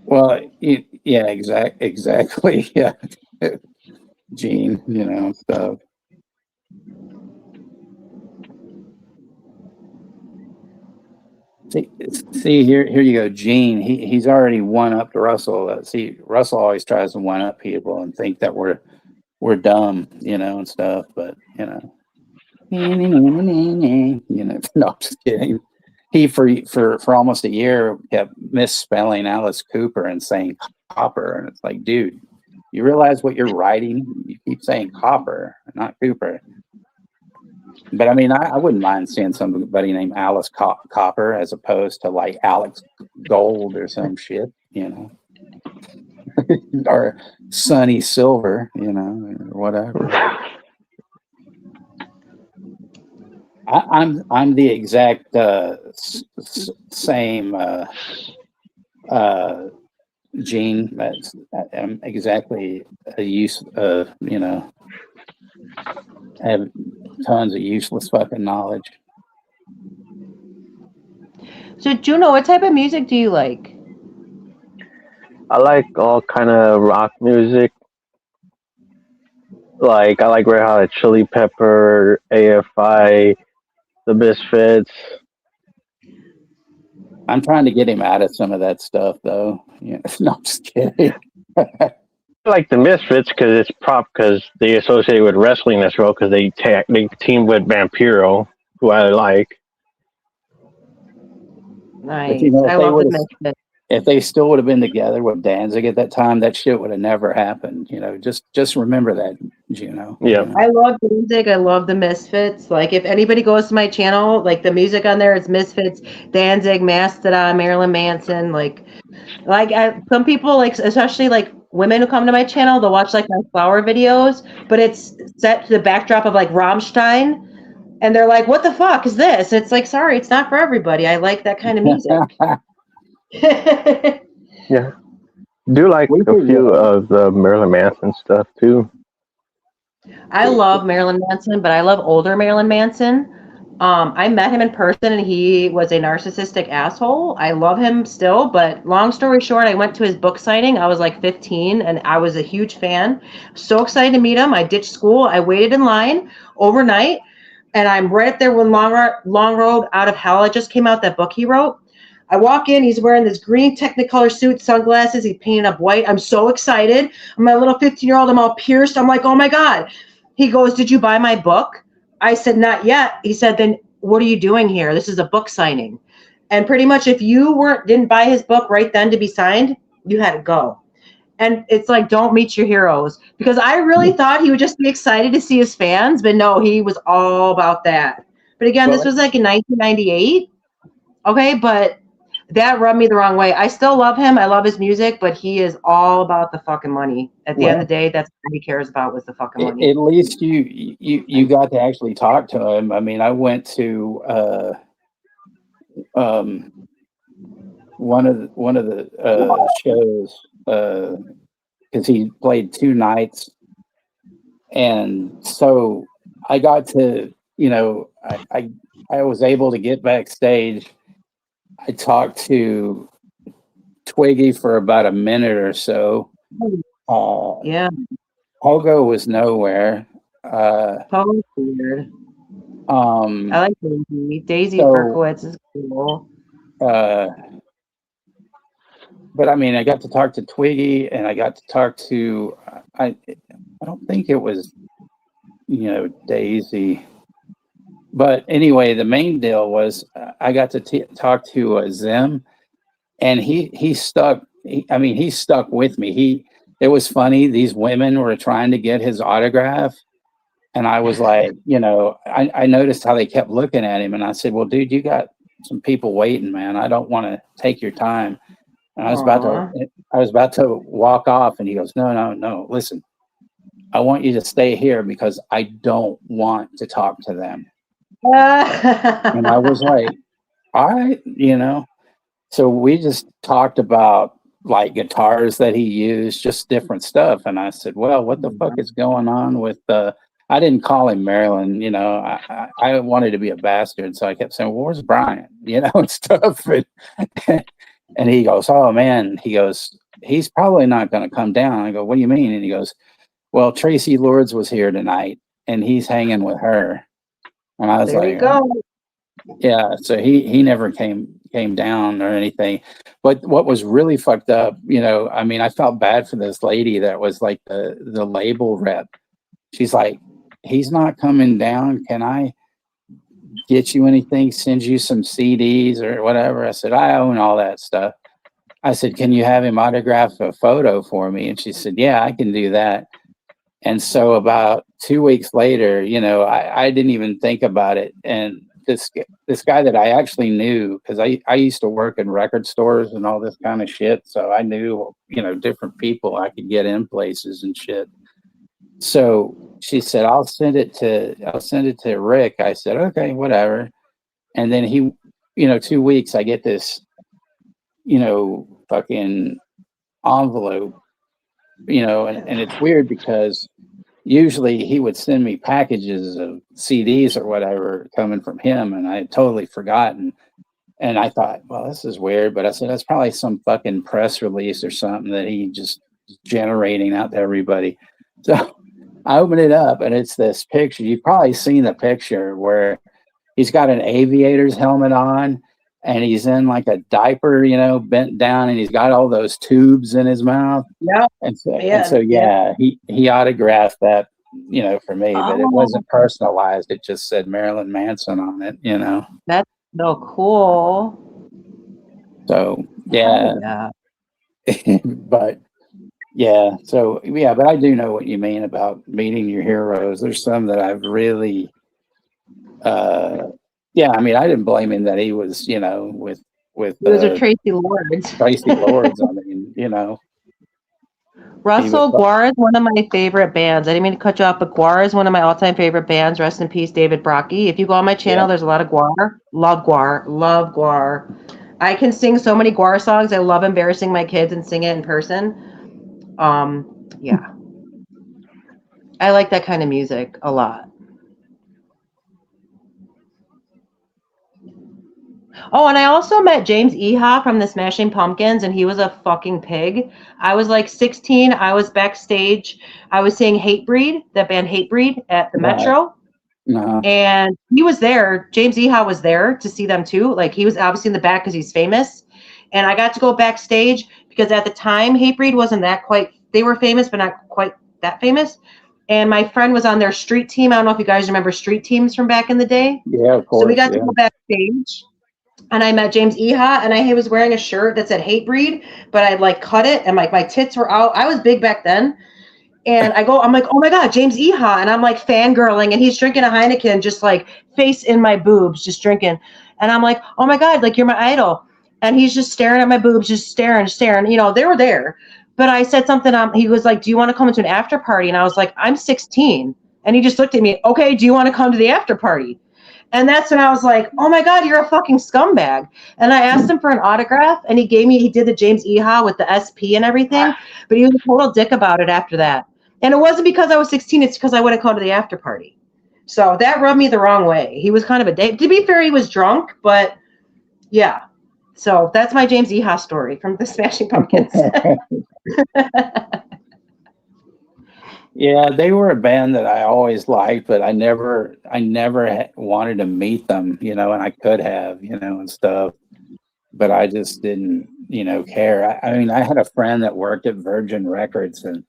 well, yeah, exactly. Yeah. Gene, stuff. See here you go, Gene. He's already one up to Russell. See, Russell always tries to one up people and think that we're dumb, and stuff. But no, I'm just kidding. He for almost a year kept misspelling Alice Cooper and saying Copper, and it's like, dude, you realize what you're writing? You keep saying Copper, not Cooper. But I mean, I wouldn't mind seeing somebody named Alice Copper as opposed to like Alex Gold or some shit, or Sonny Silver, or whatever. I'm the exact same Gene. I'm exactly a use have tons of useless fucking knowledge. So Juno, what type of music do you like? I like all kind of rock music. Like I like Red Hot Chili Pepper, AFI, The Misfits. I'm trying to get him out of some of that stuff, though. Yeah, no, I'm just kidding. I like the Misfits because because they associate with wrestling as well because they team with Vampiro, who I like. Nice. But you know, I love the Misfits. if they still would have been together with Danzig at that time, that shit would have never happened. You know, just remember that, Juno. Yep. You know? I love music. I love the Misfits. Like, if anybody goes to my channel, like the music on there is Misfits, Danzig, Mastodon, Marilyn Manson. Like some people, like especially like women who come to my channel, they'll watch like my flower videos, but it's set to the backdrop of like Rammstein, and they're like, "What the fuck is this?" It's like, sorry, it's not for everybody. I like that kind of music. Yeah. Do like We a could, few of the Marilyn Manson stuff too. I love Marilyn Manson, but I love older Marilyn Manson. I met him in person and he was a narcissistic asshole. I love him still, but long story short, I went to his book signing. I was like 15 and I was a huge fan. So excited to meet him. I ditched school. I waited in line overnight and I'm right up there with Long Road Out of Hell. It just came out, that book he wrote. I walk in, he's wearing this green Technicolor suit, sunglasses, he painted up white. I'm so excited. I'm a little 15-year-old, I'm all pierced. I'm like, oh my God. He goes, did you buy my book? I said, not yet. He said, then what are you doing here? This is a book signing. And pretty much if you didn't buy his book right then to be signed, you had to go. And it's like, don't meet your heroes. Because I really thought he would just be excited to see his fans, but no, he was all about that. But again, this was like in 1998. Okay, but that rubbed me the wrong way. I still love him. I love his music, but he is all about the fucking money. At the end of the day, that's what he cares about, was the fucking money. At least you got to actually talk to him. I mean, I went to one of the shows because he played 2 nights, and so I got to, you know, I was able to get backstage. I talked to Twiggy for about a minute or so. Yeah. Pogo was nowhere. Pogo's weird. I like Daisy. Daisy So, Berkowitz is cool. But I mean, I got to talk to Twiggy, and I got to talk to I don't think it was, you know, Daisy. But anyway, the main deal was I got to talk to Zim, and he stuck. He stuck with me. It was funny. These women were trying to get his autograph, and I was like, you know, I noticed how they kept looking at him, and I said, well, dude, you got some people waiting, man. I don't want to take your time. And I was about to walk off, and he goes, no, listen, I want you to stay here because I don't want to talk to them. And I was like, all right, you know. So we just talked about like guitars that he used, just different stuff. And I said, well, what the fuck is going on with I didn't call him Marilyn, you know. I wanted to be a bastard, so I kept saying, well, where's Brian, you know, and stuff. And he goes, oh man, he goes, he's probably not going to come down. I go, what do you mean? And he goes, well, Tracy Lords was here tonight and he's hanging with her. And I was there like, you go. Yeah, so he never came down or anything. But what was really fucked up, you know, I mean, I felt bad for this lady that was like the label rep. She's like, he's not coming down. Can I get you anything? Send you some CDs or whatever? I said, I own all that stuff. I said, can you have him autograph a photo for me? And she said, yeah, I can do that. And so about 2 weeks later, you know, I didn't even think about it. And this guy that I actually knew, because I used to work in record stores and all this kind of shit. So I knew, you know, different people I could get in places and shit. So she said, I'll send it to Rick. I said, okay, whatever. And then he, you know, 2 weeks, I get this, you know, fucking envelope, you know, and it's weird because usually he would send me packages of CDs or whatever coming from him, and I had totally forgotten. And I thought, well, this is weird, but I said, that's probably some fucking press release or something that he just generating out to everybody. So I open it up, and it's this picture. You've probably seen the picture where he's got an aviator's helmet on, and he's in like a diaper, you know, bent down, and he's got all those tubes in his mouth. Yeah. And so he autographed that, you know, for me, but it wasn't personalized. It just said Marilyn Manson on it, you know. That's so cool. So yeah, Yeah. but yeah, so yeah, but I do know what you mean about meeting your heroes. There's some that I've really, yeah. I mean, I didn't blame him that he was, with Those are Tracy Lords. Tracy Lords. I mean, he was. Russell Guar is one of my favorite bands. I didn't mean to cut you off, but Guar is one of my all-time favorite bands. Rest in peace, David Brockie. If you go on my channel, there's a lot of Guar. Love Guar. Love Guar. I can sing so many Guar songs. I love embarrassing my kids and sing it in person. Yeah. I like that kind of music a lot. Oh, and I also met James Iha from the Smashing Pumpkins, and he was a fucking pig. I was like 16. I was backstage. I was seeing Hatebreed, that band Hatebreed, at the Metro. And he was there. James Iha was there to see them too. Like, he was obviously in the back because he's famous. And I got to go backstage because at the time, Hatebreed wasn't that quite, they were famous, but not quite that famous. And my friend was on their street team. I don't know if you guys remember street teams from back in the day. Yeah, of course. So we got to go backstage. And I met James Iha, and he was wearing a shirt that said Hatebreed, but I'd like cut it, and like my tits were out. I was big back then. And I'm like, oh my God, James Iha. And I'm like fangirling, and he's drinking a Heineken, just like face in my boobs, just drinking. And I'm like, oh my God, like, you're my idol. And he's just staring at my boobs, just staring. They were there. But I said something, he was like, do you want to come to an after party? And I was like, I'm 16. And he just looked at me, okay, do you want to come to the after party? And that's when I was like, oh my God, you're a fucking scumbag. And I asked him for an autograph, and he did the James Iha with the SP and everything, but he was a total dick about it after that. And it wasn't because I was 16, it's because I wouldn't come to the after party. So that rubbed me the wrong way. He was kind of a dick. To be fair, he was drunk, but yeah. So that's my James Iha story from the Smashing Pumpkins. Yeah, they were a band that I always liked, but I never wanted to meet them, and I could have, and stuff, but I just didn't, care. I mean, I had a friend that worked at Virgin Records, and,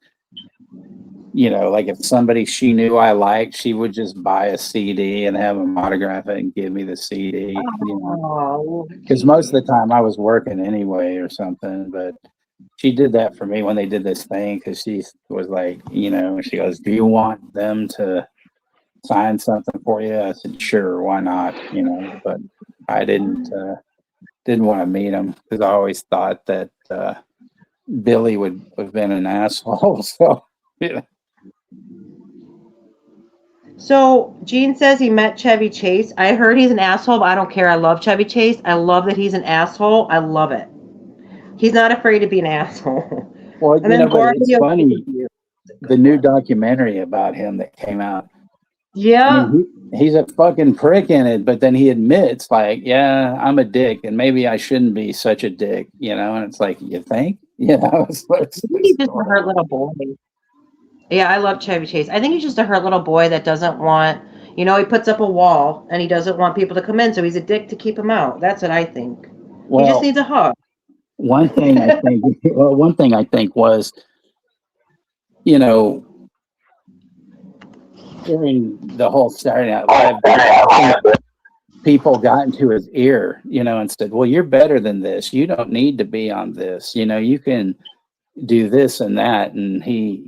like if somebody she knew I liked, she would just buy a CD and have them autograph it and give me the CD, because most of the time I was working anyway or something, but she did that for me when they did this thing, because she was like, she goes, do you want them to sign something for you? I said, sure, why not? But I didn't want to meet him because I always thought that Billy would have been an asshole. So, yeah. So Gene says he met Chevy Chase. I heard he's an asshole, but I don't care. I love Chevy Chase. I love that he's an asshole. I love it. He's not afraid to be an asshole. Well, but it's funny. The new documentary about him that came out. Yeah. I mean, he's a fucking prick in it, but then he admits, like, yeah, I'm a dick, and maybe I shouldn't be such a dick, and it's like, you think? He's just a hurt little boy. Yeah, I love Chevy Chase. I think he's just a hurt little boy that doesn't want, he puts up a wall, and he doesn't want people to come in, so he's a dick to keep him out. That's what I think. He just needs a hug. One thing I think was, during the whole Saturday Night Live, people got into his ear, and said, well, you're better than this. You don't need to be on this. You can do this and that. And he,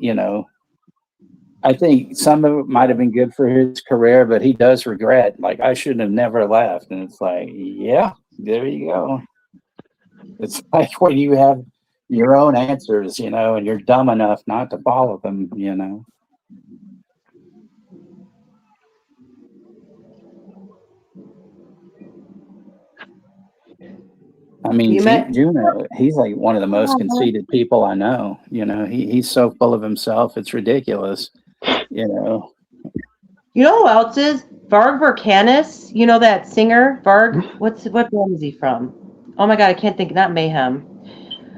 I think some of it might have been good for his career, but he does regret, like, I shouldn't have never left. And it's like, yeah, there you go. It's like when you have your own answers, and you're dumb enough not to follow them, I mean, Juno, he's like one of the most conceited people I know. He's so full of himself, it's ridiculous. You know who else is? Varg Vercanis, that singer? Varg, what band is he from? Oh my God, I can't think, not Mayhem.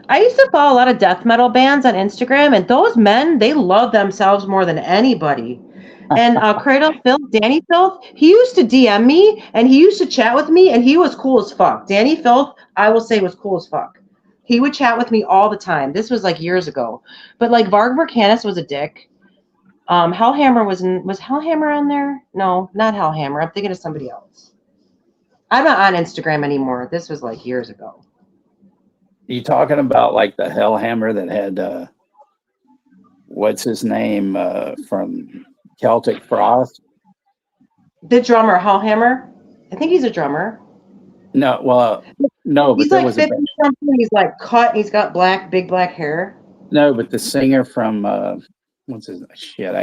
I used to follow a lot of death metal bands on Instagram, and those men, they love themselves more than anybody. And Cradle Filth, Danny Filth, he used to DM me, and he used to chat with me, and he was cool as fuck. Danny Filth, I will say, was cool as fuck. He would chat with me all the time. This was like years ago. But like Varg Vercanis was a dick. Hellhammer was Hellhammer on there? No, not Hellhammer. I'm thinking of somebody else. I'm not on Instagram anymore. This was like years ago. You talking about like the Hellhammer that had what's his name from Celtic Frost? The drummer, Hellhammer. I think he's a drummer. No, well, no, but He's there like was 50 something. He's like cut. He's got big black hair. no, but the singer from what's his shit?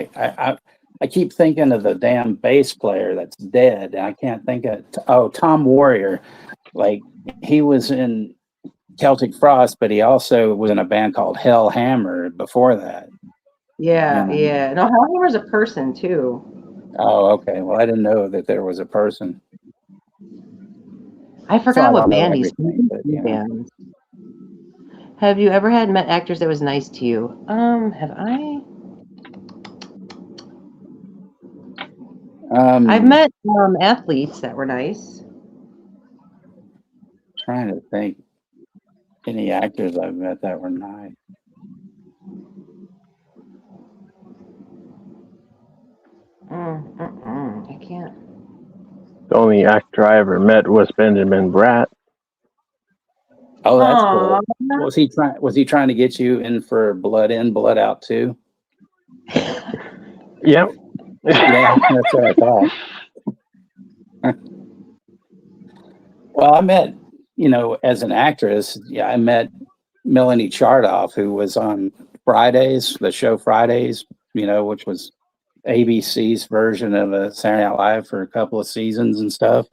I keep thinking of the damn bass player that's dead, and I can't think of Tom Warrior. Like he was in Celtic Frost, but he also was in a band called Hellhammer before that. Yeah, yeah. No, Hellhammer's a person too. Oh, okay. Well, I didn't know that there was a person. I forgot what band he's in. Bands. Have you ever met actors that was nice to you? Have I? I've met athletes that were nice. Trying to think any actors I've met that were nice. I can't. The only actor I ever met was Benjamin Bratt. Oh, that's cool. Was he trying to get you in for Blood In, Blood Out too? Yep. Yeah, that's what I thought. Well, I met, as an actress, I met Melanie Chardoff, who was on Fridays, the show Fridays, which was ABC's version of a Saturday Night Live for a couple of seasons and stuff.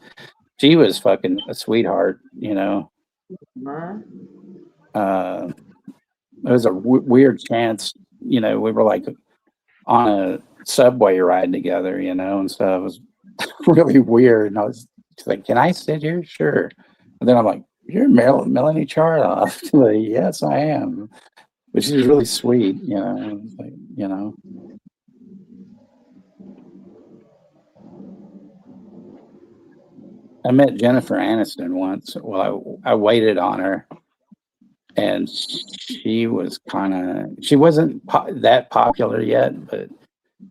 She was fucking a sweetheart, It was a weird chance, we were like on a subway ride together, and stuff. It was really weird. And I was like, "Can I sit here?" Sure. And then I'm like, "You're Melanie Chardoff." Like, yes, I am. But she was really sweet, like, I met Jennifer Aniston once. Well, I waited on her, and she was she wasn't that popular yet, but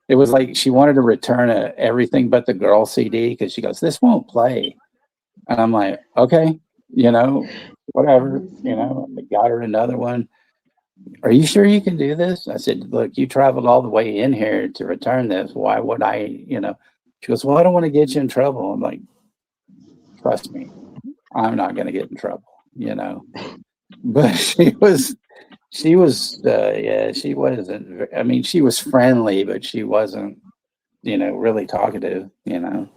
it was like she wanted to return a Everything But the Girl CD because she goes, "This won't play," and I'm like, "Okay, whatever." I got her another one. "Are you sure you can do this?" I said, "Look, you traveled all the way in here to return this. Why would I?" She goes, "Well, I don't want to get you in trouble." I'm like, "Trust me, I'm not going to get in trouble." But she was yeah, she wasn't. I mean, she was friendly, but she wasn't, really talkative. You know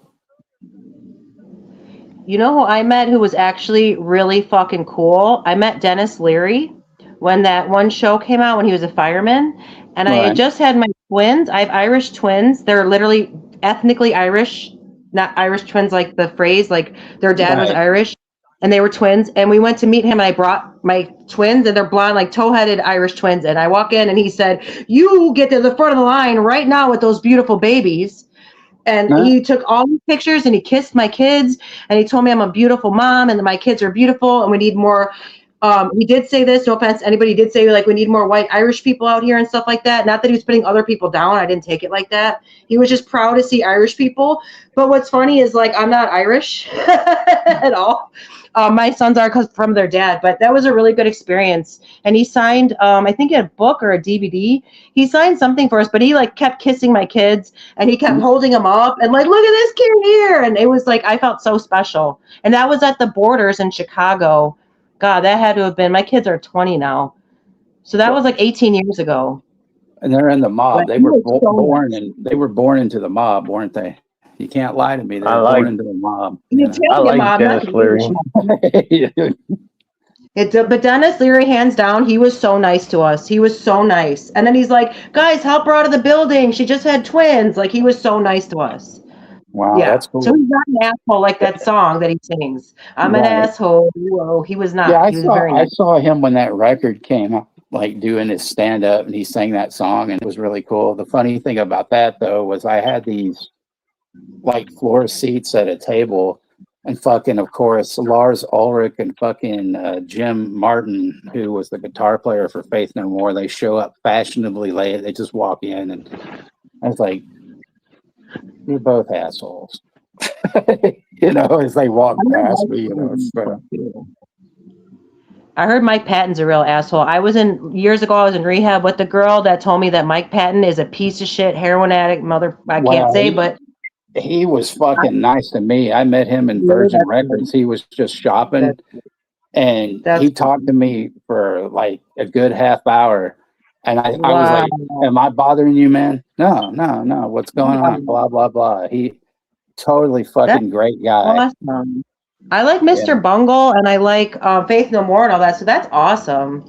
who I met who was actually really fucking cool? I met Dennis Leary when that one show came out when he was a fireman. And I had just had my twins. I have Irish twins. They're literally ethnically Irish, not Irish twins like the phrase, like their dad was Irish and they were twins. And we went to meet him and I brought my twins and they're blonde, like toe-headed Irish twins. And I walk in and he said, "You get to the front of the line right now with those beautiful babies." And he took all these pictures and he kissed my kids and he told me I'm a beautiful mom and that my kids are beautiful and we need more. He did say this, no offense to anybody, he did say like we need more white Irish people out here and stuff like that. Not that he was putting other people down. I didn't take it like that. He was just proud to see Irish people. But what's funny is like I'm not Irish at all. My sons are from their dad, but that was a really good experience. And he signed, I think a book or a DVD. He signed something for us, but he like kept kissing my kids and he kept holding them up and like, "Look at this kid here." And it was like, I felt so special. And that was at the Borders in Chicago. God, that had to have been, my kids are 20 now. So that was like 18 years ago. And they're in the mob. But They were born into the mob, weren't they? You can't lie to me. They were born into the mob. I like Dennis Leary. But Dennis Leary, hands down, he was so nice to us. He was so nice. And then he's like, "Guys, help her out of the building. She just had twins." Like, he was so nice to us. Wow, that's cool. So he's not an asshole like that song that he sings. "I'm an asshole." Whoa, he was not. Yeah, I saw him when that record came up, like doing his stand up, and he sang that song, and it was really cool. The funny thing about that though was I had these like floor seats at a table, and fucking, of course, Lars Ulrich and fucking Jim Martin, who was the guitar player for Faith No More, they show up fashionably late. They just walk in, and I was like, "You're both assholes." As they walk past me, so. I heard Mike Patton's a real asshole. Years ago, I was in rehab with the girl that told me that Mike Patton is a piece of shit, heroin addict, I can't Well, say, but he was fucking nice to me. I met him in really, Virgin Records. He was just shopping, and that's he talked to me for like a good half hour. And I was wow. like, "Am I bothering you, man?" No, no, no. What's going on? Blah blah blah. He totally That's fucking great guy. awesome. I like Yeah, Mr. Bungle and I like Faith No More and all that. So that's awesome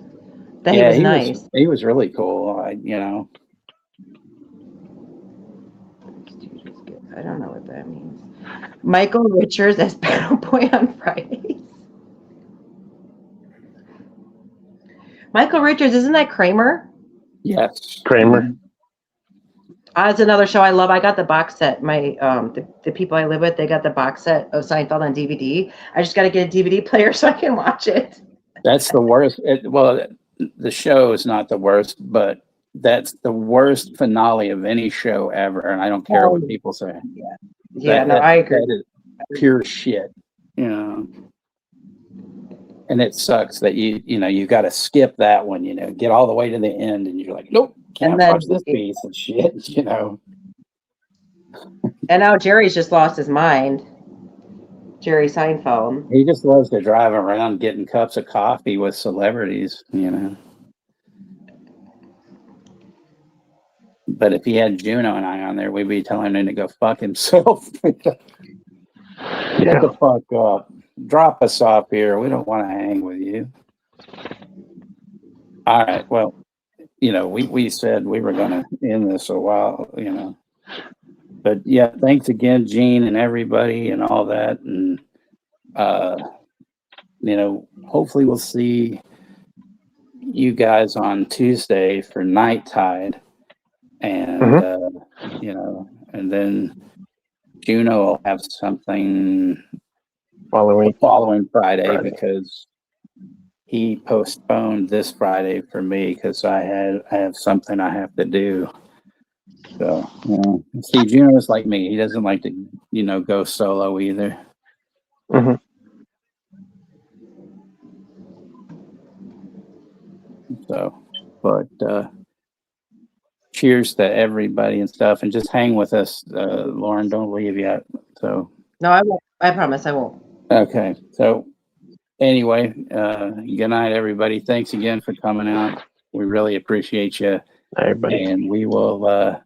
that he yeah. was nice. He was really cool. I don't know what that means. Michael Richards as Battle Boy on Fridays. Michael Richards, isn't that Kramer? Yes, Kramer. That's another show I love. I got the box set. My the people I live with, they got the box set of Seinfeld on DVD. I just got to get a DVD player so I can watch it. That's the worst. Well, the show is not the worst, but that's the worst finale of any show ever. And I don't care what people say. Yeah, no, I agree. That is pure shit, you know. And it sucks that you got to skip that one, get all the way to the end, and you're like, nope, can't watch this piece of shit, And now Jerry's just lost his mind. Jerry Seinfeld. He just loves to drive around getting cups of coffee with celebrities, But if he had Juno and I on there, we'd be telling him to go fuck himself. Shut the fuck up. Drop us off here. We don't want to hang with you. All right. Well, we said we were going to end this a while, But yeah, thanks again, Gene and everybody and all that. And, hopefully we'll see you guys on Tuesday for Night Tide. And, and then Juno will have something following Friday because he postponed this Friday for me because I have something I have to do. So, see, Juno's like me. He doesn't like to, go solo either. Mm-hmm. So, but cheers to everybody and stuff, and just hang with us, Lauren. Don't leave yet. So. No, I won't. I promise I won't. Okay. So, anyway, good night, everybody. Thanks again for coming out. We really appreciate you. Everybody. And we will,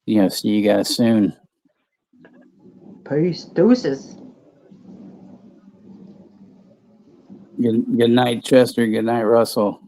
see you guys soon. Peace. Deuces. Good night, Chester. Good night, Russell.